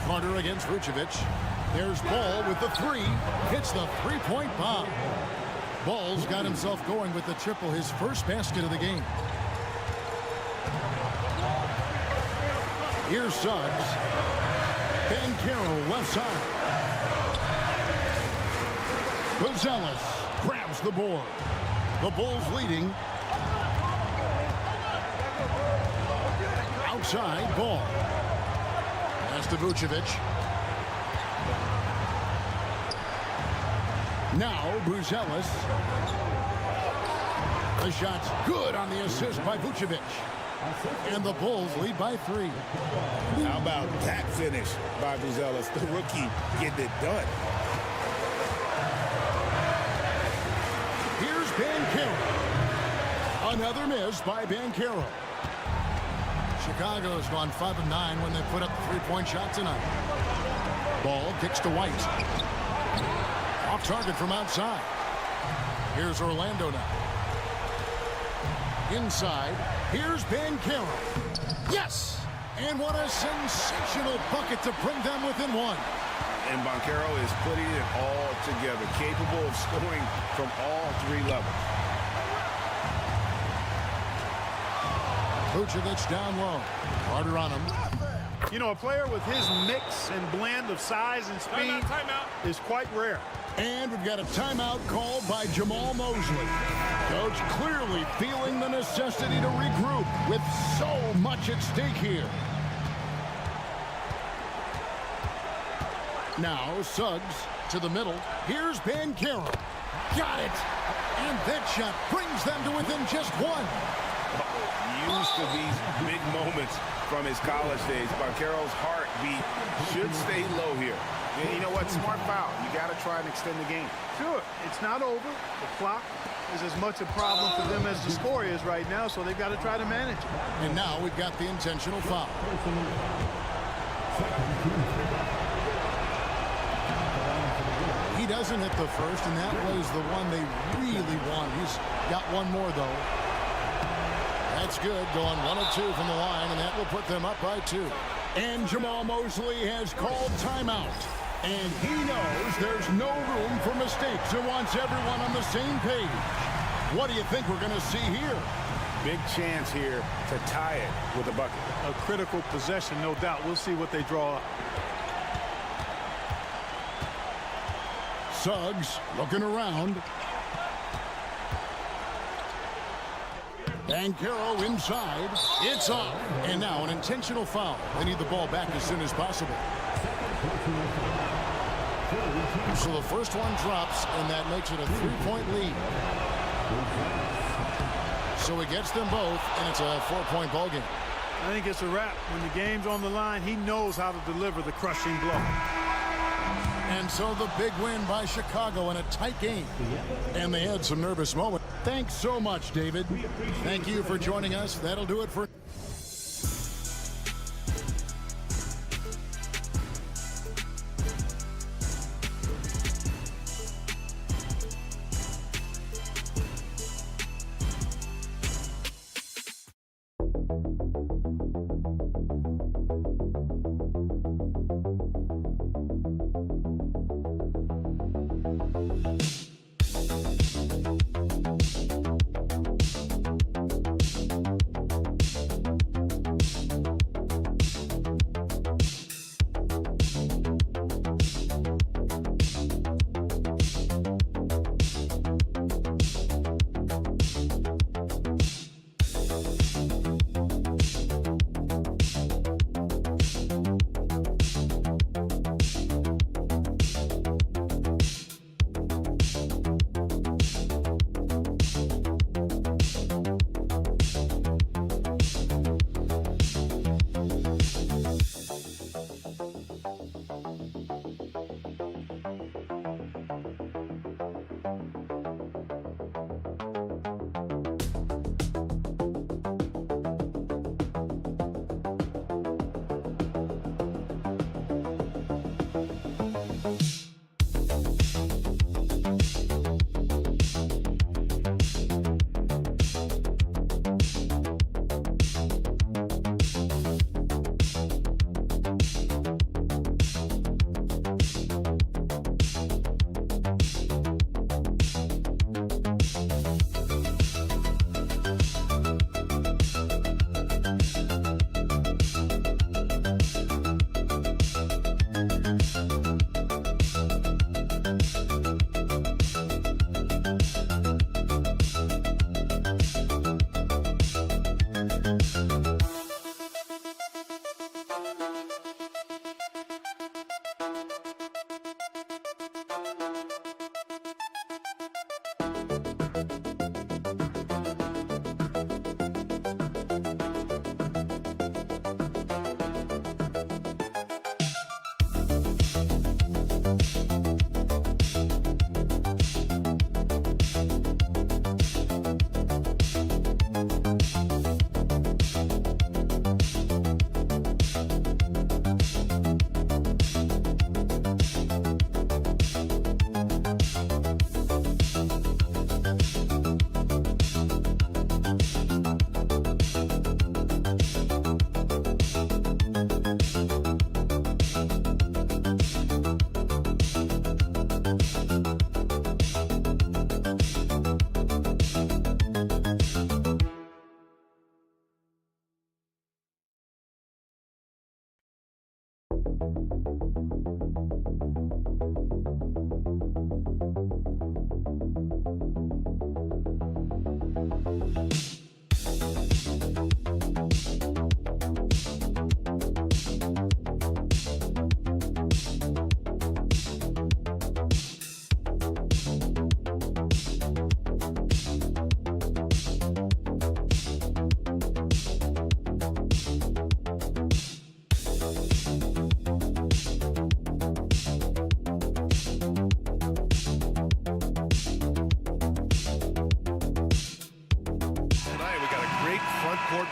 Carter against Vucevic. There's Ball with the 3. Hits the three-point bomb. Ball's got himself going with the triple, his first basket of the game. Here's Suggs. Banchero left side. Buzelis grabs the board. The Bulls leading. Outside, Ball. Pass to Vucevic. Now Buzelis. The shot's good on the assist by Vucevic. And the Bulls lead by 3. How about that finish by Buzelis, the rookie, getting it done. Here's Banchero. Another miss by Banchero. Chicago's gone 5 of 9 when they put up the three-point shot tonight. Ball kicks to White. Off target from outside. Here's Orlando now. Inside. Here's Banchero. Yes! And what a sensational bucket to bring them within 1. And Banchero is putting it all together, capable of scoring from all 3 levels. Vucevic down low. Carter on him. You know, a player with his mix and blend of size and speed is quite rare. And we've got a timeout called by Jamal Mosley. Coach clearly feeling the necessity to regroup with so much at stake here. Now Suggs to the middle. Here's Banchero. Got it. And that shot brings them to within just 1. Used to these big moments from his college days. Banchero's heartbeat should stay low here. And you know what? Smart foul. You got to try and extend the game. Sure, it's not over. The clock is as much a problem for them as the score is right now, so they've got to try to manage it. And now we've got the intentional foul. He doesn't hit the first, and that was the one they really won. He's got one more, though. That's good, going 1 of 2 from the line, and that will put them up by 2. And Jamal Mosley has called timeout. And he knows there's no room for mistakes and wants everyone on the same page. What do you think we're going to see here? Big chance here to tie it with a bucket. A critical possession, no doubt. We'll see what they draw up. Suggs looking around. Banchero inside. It's off. And now an intentional foul. They need the ball back as soon as possible. So the first one drops, and that makes it a 3-point lead. So he gets them both, and it's a 4-point ball game. I think it's a wrap. When the game's on the line, he knows how to deliver the crushing blow. And so the big win by Chicago in a tight game. And they had some nervous moments. Thanks so much, David. Thank you for joining us. That'll do it for...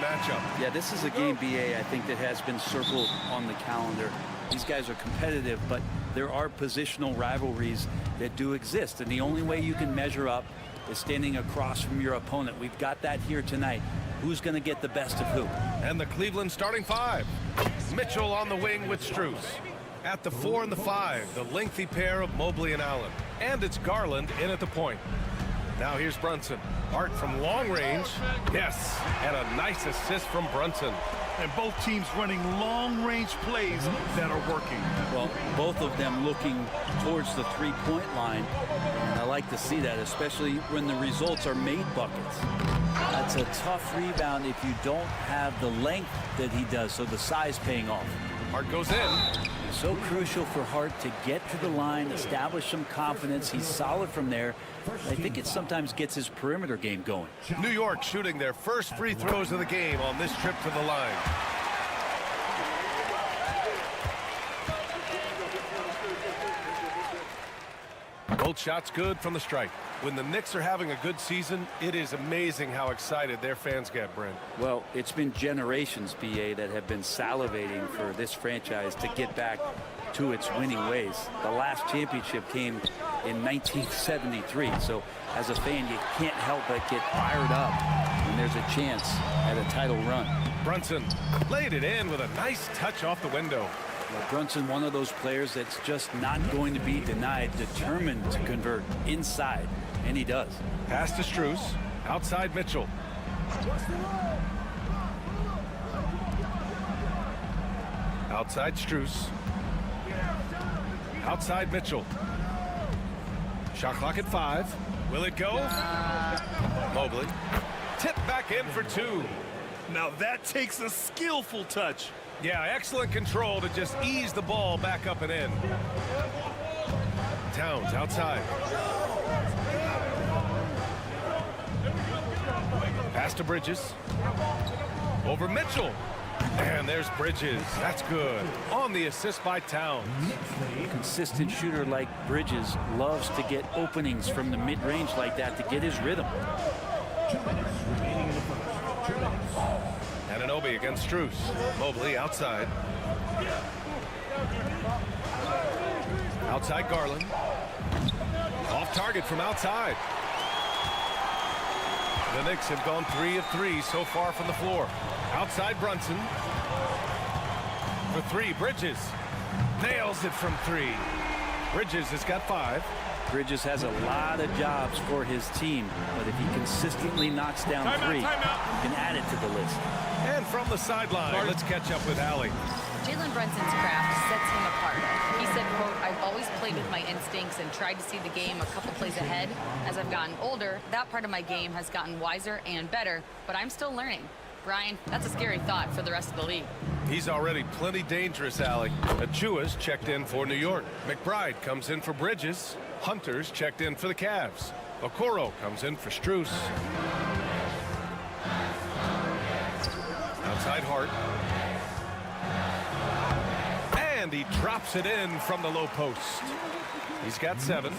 Matchup. Yeah, this is a game, BA, I think that has been circled on the calendar. These guys are competitive, but there are positional rivalries that do exist, and the only way you can measure up is standing across from your opponent. We've got that here tonight. Who's going to get the best of who? And the Cleveland starting five. Mitchell on the wing with Strus. At the 4 and the 5, the lengthy pair of Mobley and Allen. And it's Garland in at the point. Now here's Brunson. Hart from long range. Yes, and a nice assist from Brunson. And both teams running long-range plays that are working. Well, both of them looking towards the three-point line. And I like to see that, especially when the results are made buckets. That's a tough rebound if you don't have the length that he does, so the size paying off. Hart goes in. So crucial for Hart to get to the line, establish some confidence. He's solid from there. I think it sometimes gets his perimeter game going. New York shooting their first free throws of the game on this trip to the line. Both shots good from the strike. When the Knicks are having a good season, it is amazing how excited their fans get, Brent. Well, it's been generations, BA, that have been salivating for this franchise to get back to its winning ways. The last championship came in 1973, so as a fan, you can't help but get fired up when there's a chance at a title run. Brunson laid it in with a nice touch off the window. Well, Brunson, one of those players that's just not going to be denied, determined to convert inside, and he does. Pass to Strus, outside Mitchell. Outside Strus. Outside Mitchell. Shot clock at 5. Will it go? Mobley. Tip back in for 2. Now that takes a skillful touch. Yeah, excellent control to just ease the ball back up and in. Towns outside. Pass to Bridges. Over Mitchell. And there's Bridges. That's good. On the assist by Towns. A consistent shooter like Bridges loves to get openings from the mid-range like that to get his rhythm. Anunoby against Strus. Mobley outside. Outside Garland. Off target from outside. The Knicks have gone 3 of 3 so far from the floor. Outside Brunson. For 3, Bridges. Nails it from 3. Bridges has got 5. Bridges has a lot of jobs for his team, but if he consistently knocks down 3, he can add it to the list. And from the sideline, let's catch up with Allie. Jalen Brunson's craft sets him apart. He said, quote, "I've always played with my instincts and tried to see the game a couple plays ahead. As I've gotten older, that part of my game has gotten wiser and better, but I'm still learning." Brian, that's a scary thought for the rest of the league. He's already plenty dangerous, Allie. Achua's checked in for New York. McBride comes in for Bridges. Hunter's checked in for the Cavs. Okoro comes in for Strus. Outside Hart. And he drops it in from the low post. He's got 7.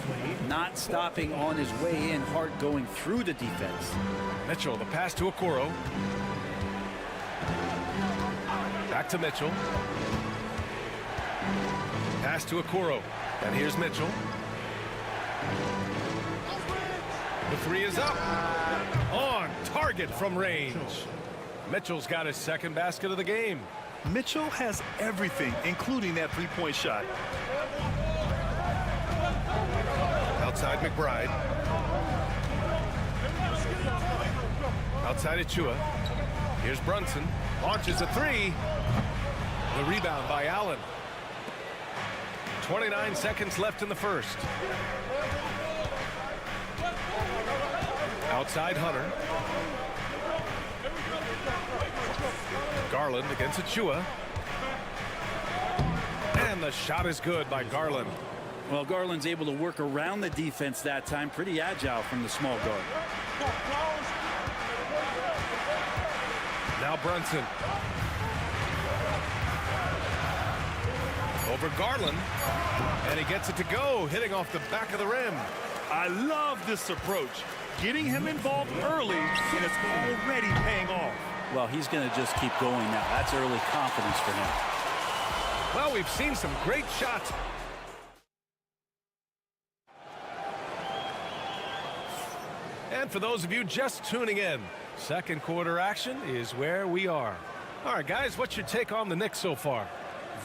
Not stopping on his way in. Hart going through the defense. Mitchell, the pass to Okoro. Back to Mitchell. Pass to Okoro. And here's Mitchell. The 3 is up. On target from range. Mitchell's got his second basket of the game. Mitchell has everything, including that three-point shot. Outside McBride. Outside Achua. Here's Brunson. Launches a 3. The rebound by Allen. 29 seconds left in the first. Outside Hunter. Garland against Achua. And the shot is good by Garland. Well, Garland's able to work around the defense that time. Pretty agile from the small guard. Now Brunson. Over Garland. And he gets it to go, hitting off the back of the rim. I love this approach. Getting him involved early, and it's already paying off. Well, he's going to just keep going now. That's early confidence for him. Well, we've seen some great shots. And for those of you just tuning in, second quarter action is where we are. All right, guys, what's your take on the Knicks so far?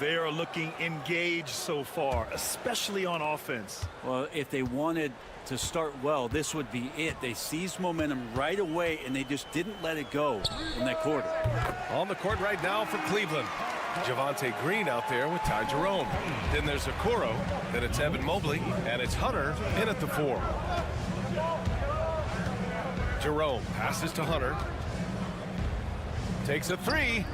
They are looking engaged so far, especially on offense. Well, if they wanted to start well, this would be it. They seized momentum right away, and they just didn't let it go in that quarter. On the court right now for Cleveland. Javonte Green out there with Ty Jerome. Then there's Okoro. Then it's Evan Mobley. And it's Hunter in at the 4. Jerome passes to Hunter. Takes a 3.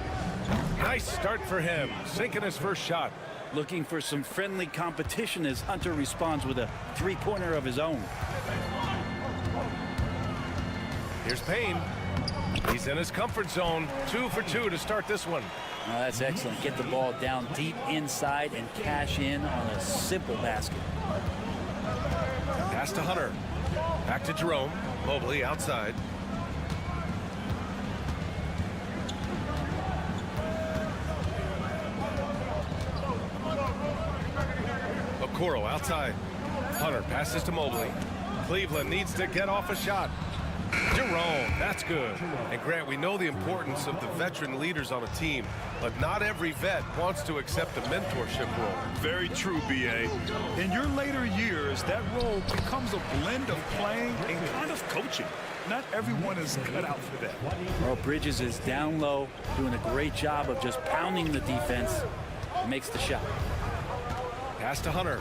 Nice start for him. Sinking his first shot. Looking for some friendly competition as Hunter responds with a three-pointer of his own. Here's Payne. He's in his comfort zone. 2 for 2 to start this one. Oh, that's excellent. Get the ball down deep inside and cash in on a simple basket. Pass to Hunter. Back to Jerome. Mobley outside. Okoro outside. Hunter passes to Mobley. Cleveland needs to get off a shot. Jerome, that's good. And Grant, we know the importance of the veteran leaders on a team, but not every vet wants to accept a mentorship role. Very true, B.A. In your later years, that role becomes a blend of playing and kind of coaching. Not everyone is cut out for that. Well, Bridges is down low, doing a great job of just pounding the defense. Makes the shot. Pass to Hunter.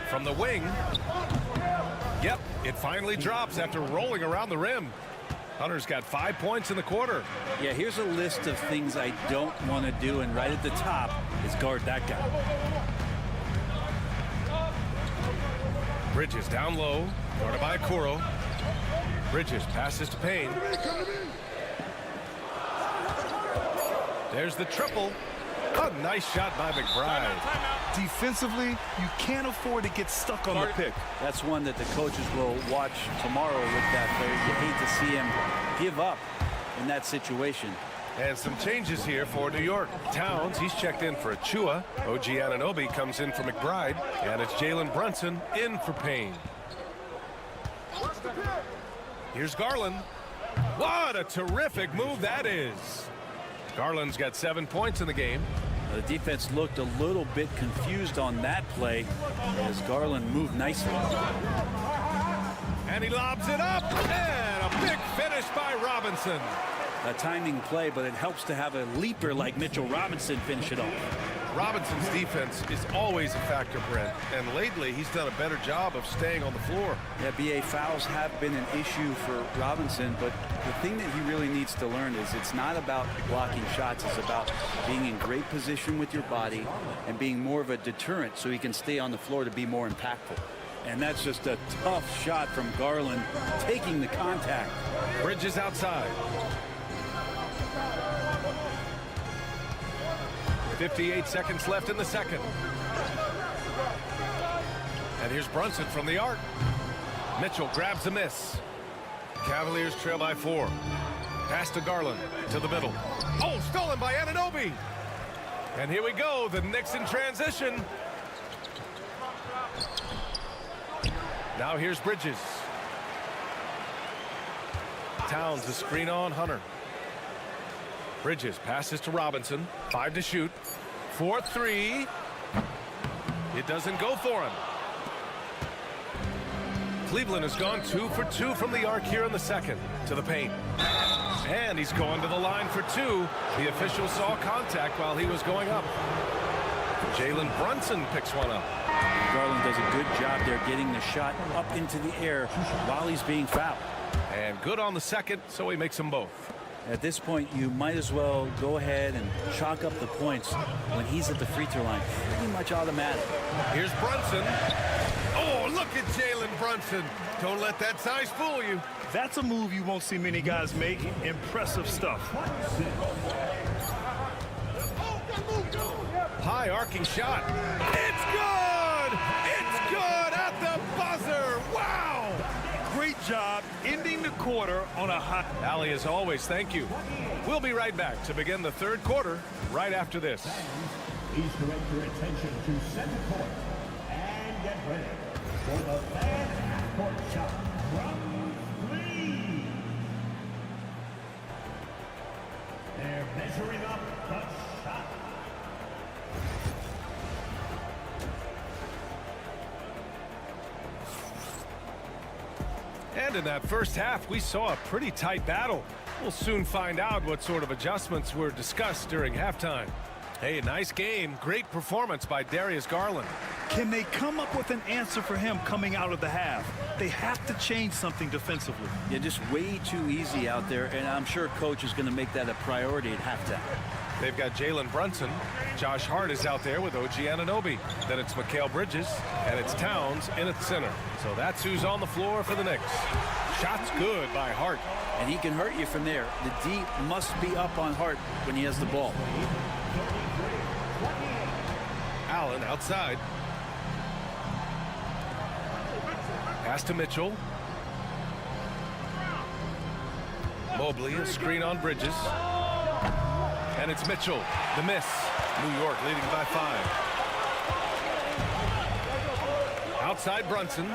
From the wing. Yep, it finally drops after rolling around the rim. Hunter's got 5 points in the quarter. Yeah, here's a list of things I don't want to do, and right at the top is guard that guy. Bridges down low, guarded by Okoro. Bridges passes to Payne. There's the triple. A nice shot by McBride. Defensively, you can't afford to get stuck on the pick. That's one that the coaches will watch tomorrow with that player. You hate to see him give up in that situation. And some changes here for New York. Towns, he's checked in for Achua. OG Anunoby comes in for McBride. And it's Jalen Brunson in for Payne. Here's Garland. What a terrific move that is. Garland's got 7 points in the game. The defense looked a little bit confused on that play as Garland moved nicely. And he lobs it up. And a big finish by Robinson. A timing play, but it helps to have a leaper like Mitchell Robinson finish it off. Robinson's defense is always a factor, Brent, and lately he's done a better job of staying on the floor. Yeah, BA, fouls have been an issue for Robinson, but the thing that he really needs to learn is it's not about blocking shots. It's about being in great position with your body and being more of a deterrent so he can stay on the floor to be more impactful. And that's just a tough shot from Garland, taking the contact. Bridges outside. 58 seconds left in the second. And here's Brunson from the arc. Mitchell grabs the miss. Cavaliers trail by 4. Pass to Garland to the middle. Oh, stolen by Anunoby. And here we go, the Knicks in transition. Now here's Bridges. Towns a screen on Hunter. Bridges passes to Robinson. 5 to shoot. 4-3. It doesn't go for him. Cleveland has gone 2 for 2 from the arc here in the second. To the paint. And he's going to the line for 2. The official saw contact while he was going up. Jalen Brunson picks one up. Garland does a good job there getting the shot up into the air while he's being fouled. And good on the second, so he makes them both. At this point, you might as well go ahead and chalk up the points when he's at the free throw line. Pretty much automatic. Here's Brunson. Oh, look at Jalen Brunson. Don't let that size fool you. That's a move you won't see many guys make. Impressive stuff. High arcing shot. It's good! It's good at the buzzer. Wow! Great job ending the quarter on a high. Allie, as always, thank you. We'll be right back to begin the third quarter right after this. Please direct your attention to center court and get ready for the fan half-court shot from three. They're measuring up the shot. And in that first half, we saw a pretty tight battle. We'll soon find out what sort of adjustments were discussed during halftime. Hey, nice game. Great performance by Darius Garland. Can they come up with an answer for him coming out of the half? They have to change something defensively. Yeah, just way too easy out there, and I'm sure coach is going to make that a priority at halftime. They've got Jalen Brunson. Josh Hart is out there with OG Anunoby. Then it's Mikal Bridges, and it's Towns in at center. So that's who's on the floor for the Knicks. Shot's good by Hart. And he can hurt you from there. The D must be up on Hart when he has the ball. Allen outside. Pass to Mitchell. Mobley, a screen on Bridges. And it's Mitchell, the miss. New York leading by 5. Outside Brunson.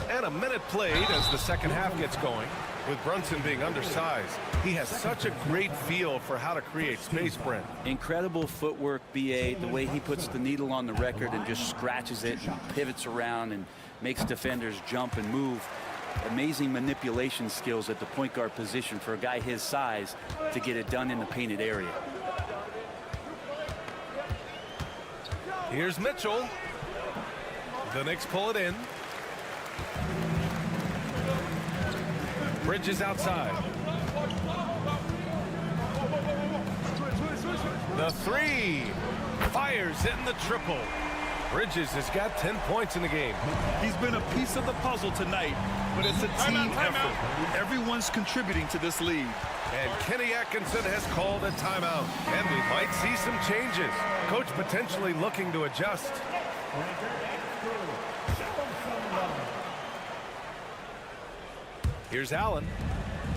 And a minute played as the second half gets going. With Brunson being undersized, he has such a great feel for how to create space, Brent. Incredible footwork, BA, the way he puts the needle on the record and just scratches it and pivots around and makes defenders jump and move. Amazing manipulation skills at the point guard position for a guy his size to get it done in the painted area. Here's Mitchell. The Knicks pull it in. Bridges outside. The three. Fires hitting the triple. Bridges has got 10 points in the game. He's been a piece of the puzzle tonight, but it's a team effort. Everyone's contributing to this lead. And Kenny Atkinson has called a timeout. And we might see some changes. Coach potentially looking to adjust. Here's Allen.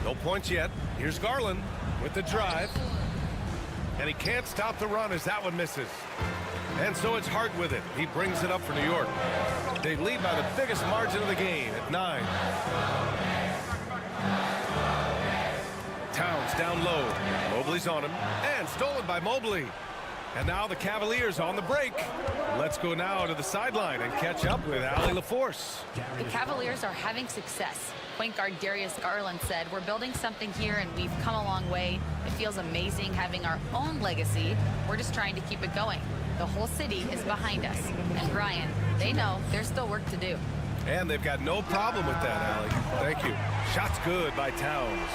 No points yet. Here's Garland with the drive. And he can't stop the run as that one misses. And so it's Hart with it. He brings it up for New York. They lead by the biggest margin of the game at 9. Towns down low. Mobley's on him. And stolen by Mobley. And now the Cavaliers on the break. Let's go now to the sideline and catch up with Allie LaForce. The Cavaliers are having success Point guard Darius Garland said, "We're building something here and we've come a long way. It feels amazing having our own legacy. We're just trying to keep it going. The whole city is behind us." And Brian, they know there's still work to do. And they've got no problem with that, Allie. Thank you. Shots good by Towns.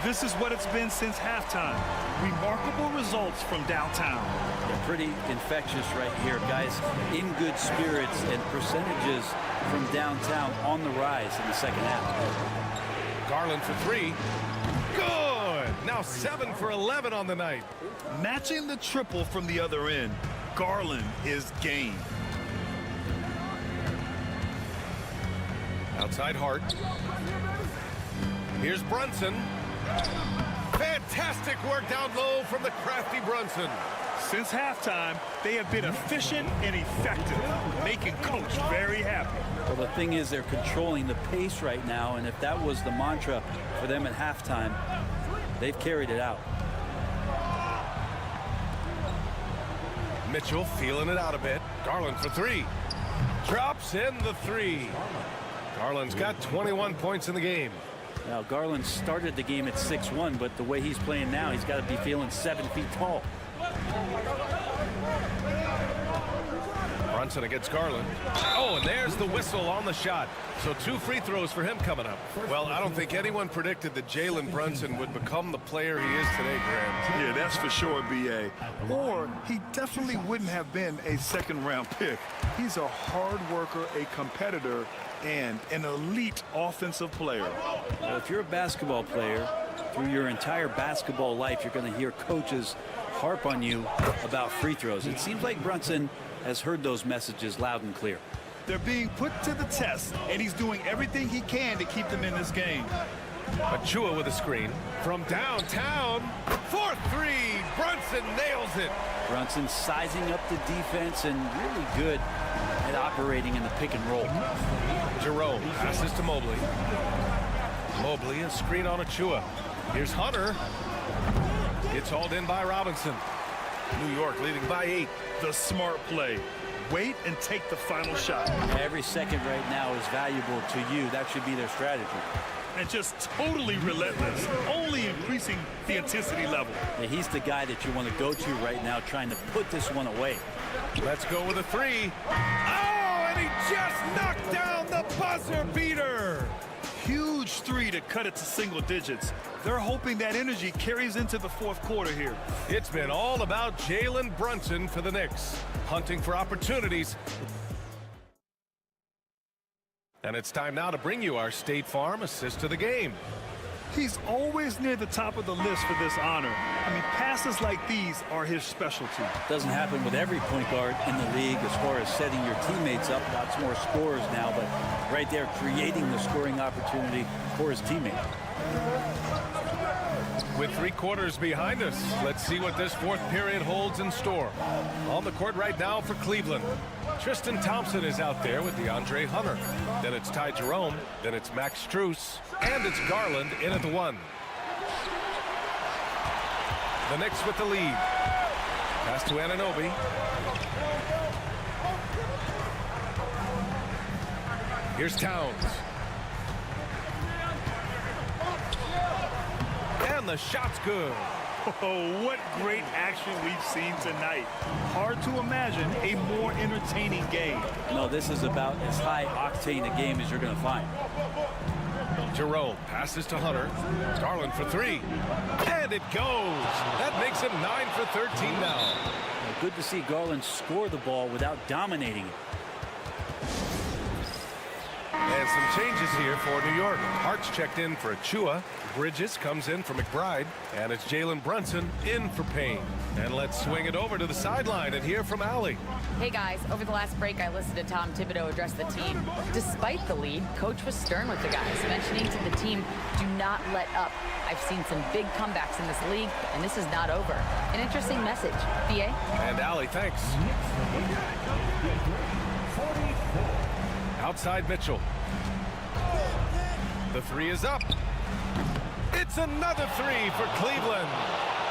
This is what it's been since halftime. Remarkable results from downtown. They're pretty infectious right here. Guys in good spirits and percentages from downtown on the rise in the second half. Garland for three. Good. Now 7 for 11 on the night. Matching the triple from the other end. Garland is game. Outside Hart. Here's Brunson. Fantastic work down low from the crafty Brunson. Since halftime, they have been efficient and effective, making Coach very happy. Well, the thing is, they're controlling the pace right now, and if that was the mantra for them at halftime, they've carried it out. Mitchell feeling it out a bit. Garland for three. Drops in the three. Garland's got 21 points in the game. Now, Garland started the game at 6'1", but the way he's playing now, he's got to be feeling 7 feet tall. Brunson against Garland. Oh, and there's the whistle on the shot. So 2 free throws for him coming up. Well, I don't think anyone predicted that Jalen Brunson would become the player he is today, Graham. Yeah, that's for sure, B.A. Or he definitely wouldn't have been a second-round pick. He's a hard worker, a competitor, and an elite offensive player. Well, if you're a basketball player, through your entire basketball life, you're going to hear coaches harp on you about free throws. It seems like Brunson has heard those messages loud and clear. They're being put to the test, and he's doing everything he can to keep them in this game. Achua with a screen from downtown. 4-3. Brunson nails it. Brunson sizing up the defense and really good at operating in the pick and roll. Jerome passes to Mobley. Mobley, a screen on Achua. Here's Hunter. It's hauled in by Robinson. New York leading by 8. The smart play. Wait and take the final shot. Every second right now is valuable to you. That should be their strategy. And just totally relentless, only increasing the intensity level. Yeah, he's the guy that you want to go to right now, trying to put this one away. Let's go with a three. Oh, and he just knocked down the buzzer beater. Huge three to cut it to single digits. They're hoping that energy carries into the fourth quarter here. It's been all about Jalen Brunson for the Knicks, hunting for opportunities. And it's time now to bring you our State Farm assist to the game. He's always near the top of the list for this honor. I mean, passes like these are his specialty. Doesn't happen with every point guard in the league as far as setting your teammates up. Lots more scorers now, but right there creating the scoring opportunity for his teammate. With 3 quarters behind us, let's see what this fourth period holds in store. On the court right now for Cleveland, Tristan Thompson is out there with DeAndre Hunter. Then it's Ty Jerome. Then it's Max Strus. And it's Garland in at the 1. The Knicks with the lead. Pass to Anunoby. Here's Towns. And the shot's good. Oh, what great action we've seen tonight. Hard to imagine a more entertaining game. No, this is about as high octane a game as you're going to find. Jerome passes to Hunter. Garland for 3. And it goes. That makes him 9 for 13 now. Well, good to see Garland score the ball without dominating it. And some changes here for New York. Hart's checked in for Achua. Bridges comes in for McBride. And it's Jalen Brunson in for Payne. And let's swing it over to the sideline and hear from Allie. Hey guys, over the last break I listened to Tom Thibodeau address the team. Despite the lead, coach was stern with the guys, mentioning to the team, do not let up. I've seen some big comebacks in this league, and this is not over. An interesting message. BA? And Allie, thanks. Outside Mitchell. The 3 is up. It's another 3 for Cleveland.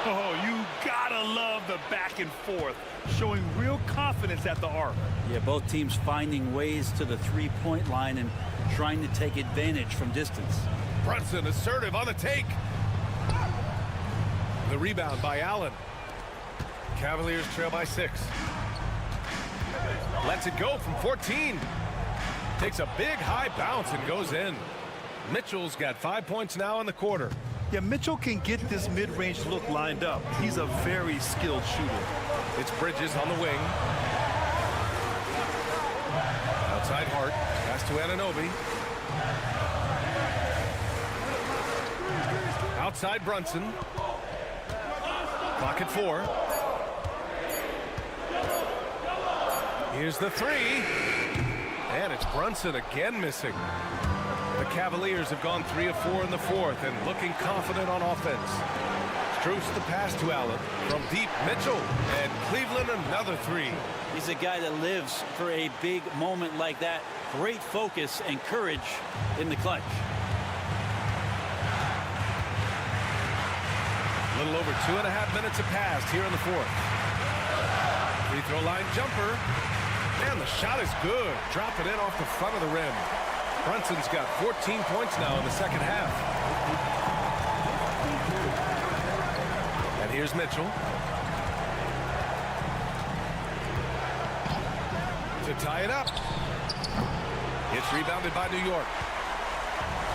Oh, you gotta gotta love the back and forth, showing real confidence at the arc. Yeah, both teams finding ways to the three-point line and trying to take advantage from distance. Brunson assertive on the take. The rebound by Allen. Cavaliers trail by 6. Lets it go from 14. Takes a big high bounce and goes in. Mitchell's got 5 points now in the quarter. Yeah, Mitchell can get this mid-range look lined up. He's a very skilled shooter. It's Bridges on the wing. Outside Hart. Pass to Anunoby. Outside Brunson. Clock at 4. Here's the 3. And it's Brunson again missing. The Cavaliers have gone 3 of 4 in the fourth and looking confident on offense. Strus the pass to Allen. From deep, Mitchell. And Cleveland another 3. He's a guy that lives for a big moment like that. Great focus and courage in the clutch. A little over 2.5 minutes have passed here in the fourth. Free throw line jumper. And the shot is good. Dropping in off the front of the rim. Brunson's got 14 points now in the second half. And here's Mitchell. To tie it up. It's rebounded by New York.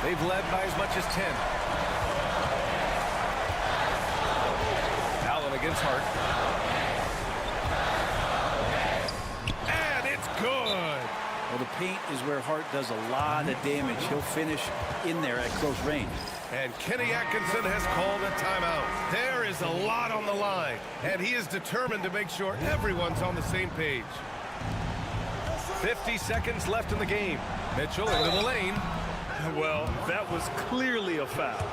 They've led by as much as 10. Allen against Hart. And it's good. Well, the paint is where Hart does a lot of damage. He'll finish in there at close range. And Kenny Atkinson has called a timeout. There is a lot on the line, and he is determined to make sure everyone's on the same page. 50 seconds left in the game. Mitchell into the lane. Well, that was clearly a foul.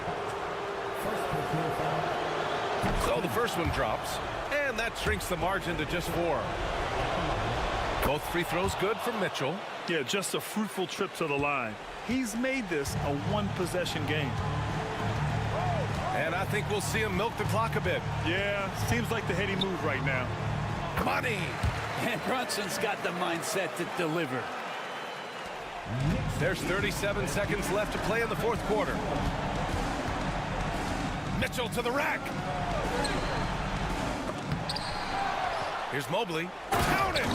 So the first one drops, and that shrinks the margin to just 4. Both free throws good from Mitchell. Yeah, just a fruitful trip to the line. He's made this a one-possession game. And I think we'll see him milk the clock a bit. Yeah, seems like the heady move right now. Money! And Brunson's got the mindset to deliver. There's 37 seconds left to play in the fourth quarter. Mitchell to the rack. Here's Mobley. Count it!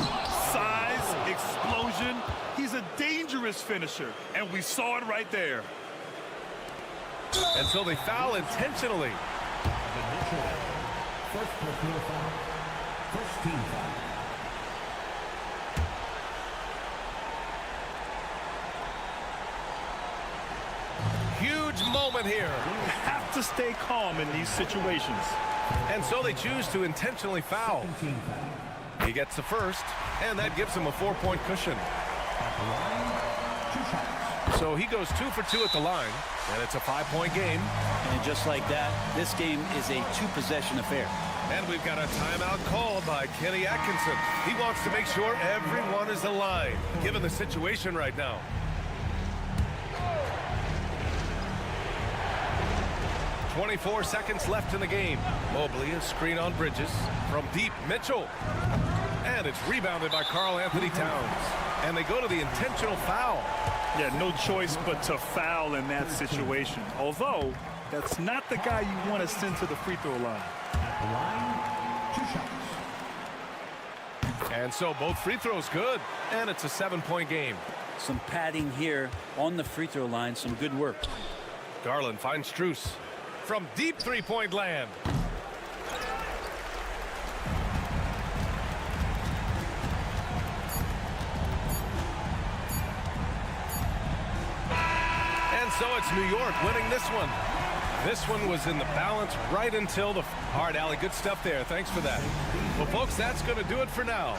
Size, explosion. He's a dangerous finisher, and we saw it right there. And so they foul intentionally. First personal foul. First team foul. Huge moment here. You have to stay calm in these situations. And so they choose to intentionally foul. He gets the first, and that gives him a 4-point cushion. So he goes 2 for 2 at the line, and it's a 5-point game. And just like that, this game is a 2-possession affair. And we've got a timeout called by Kenny Atkinson. He wants to make sure everyone is aligned, given the situation right now. .24 seconds left in the game. Mobley, a screen on Bridges. From deep, Mitchell. And it's rebounded by Karl Anthony Towns. And they go to the intentional foul. Yeah, no choice but to foul in that situation. Although, that's not the guy you want to send to the free throw line. At the line, 2 shots. And so both free throws good. And it's a 7-point game. Some padding here on the free throw line. Some good work. Garland finds Strus. From deep three-point land. And so it's New York winning this one. This one was in the balance right until the... All right, Allie, good stuff there. Thanks for that. Well, folks, that's going to do it for now.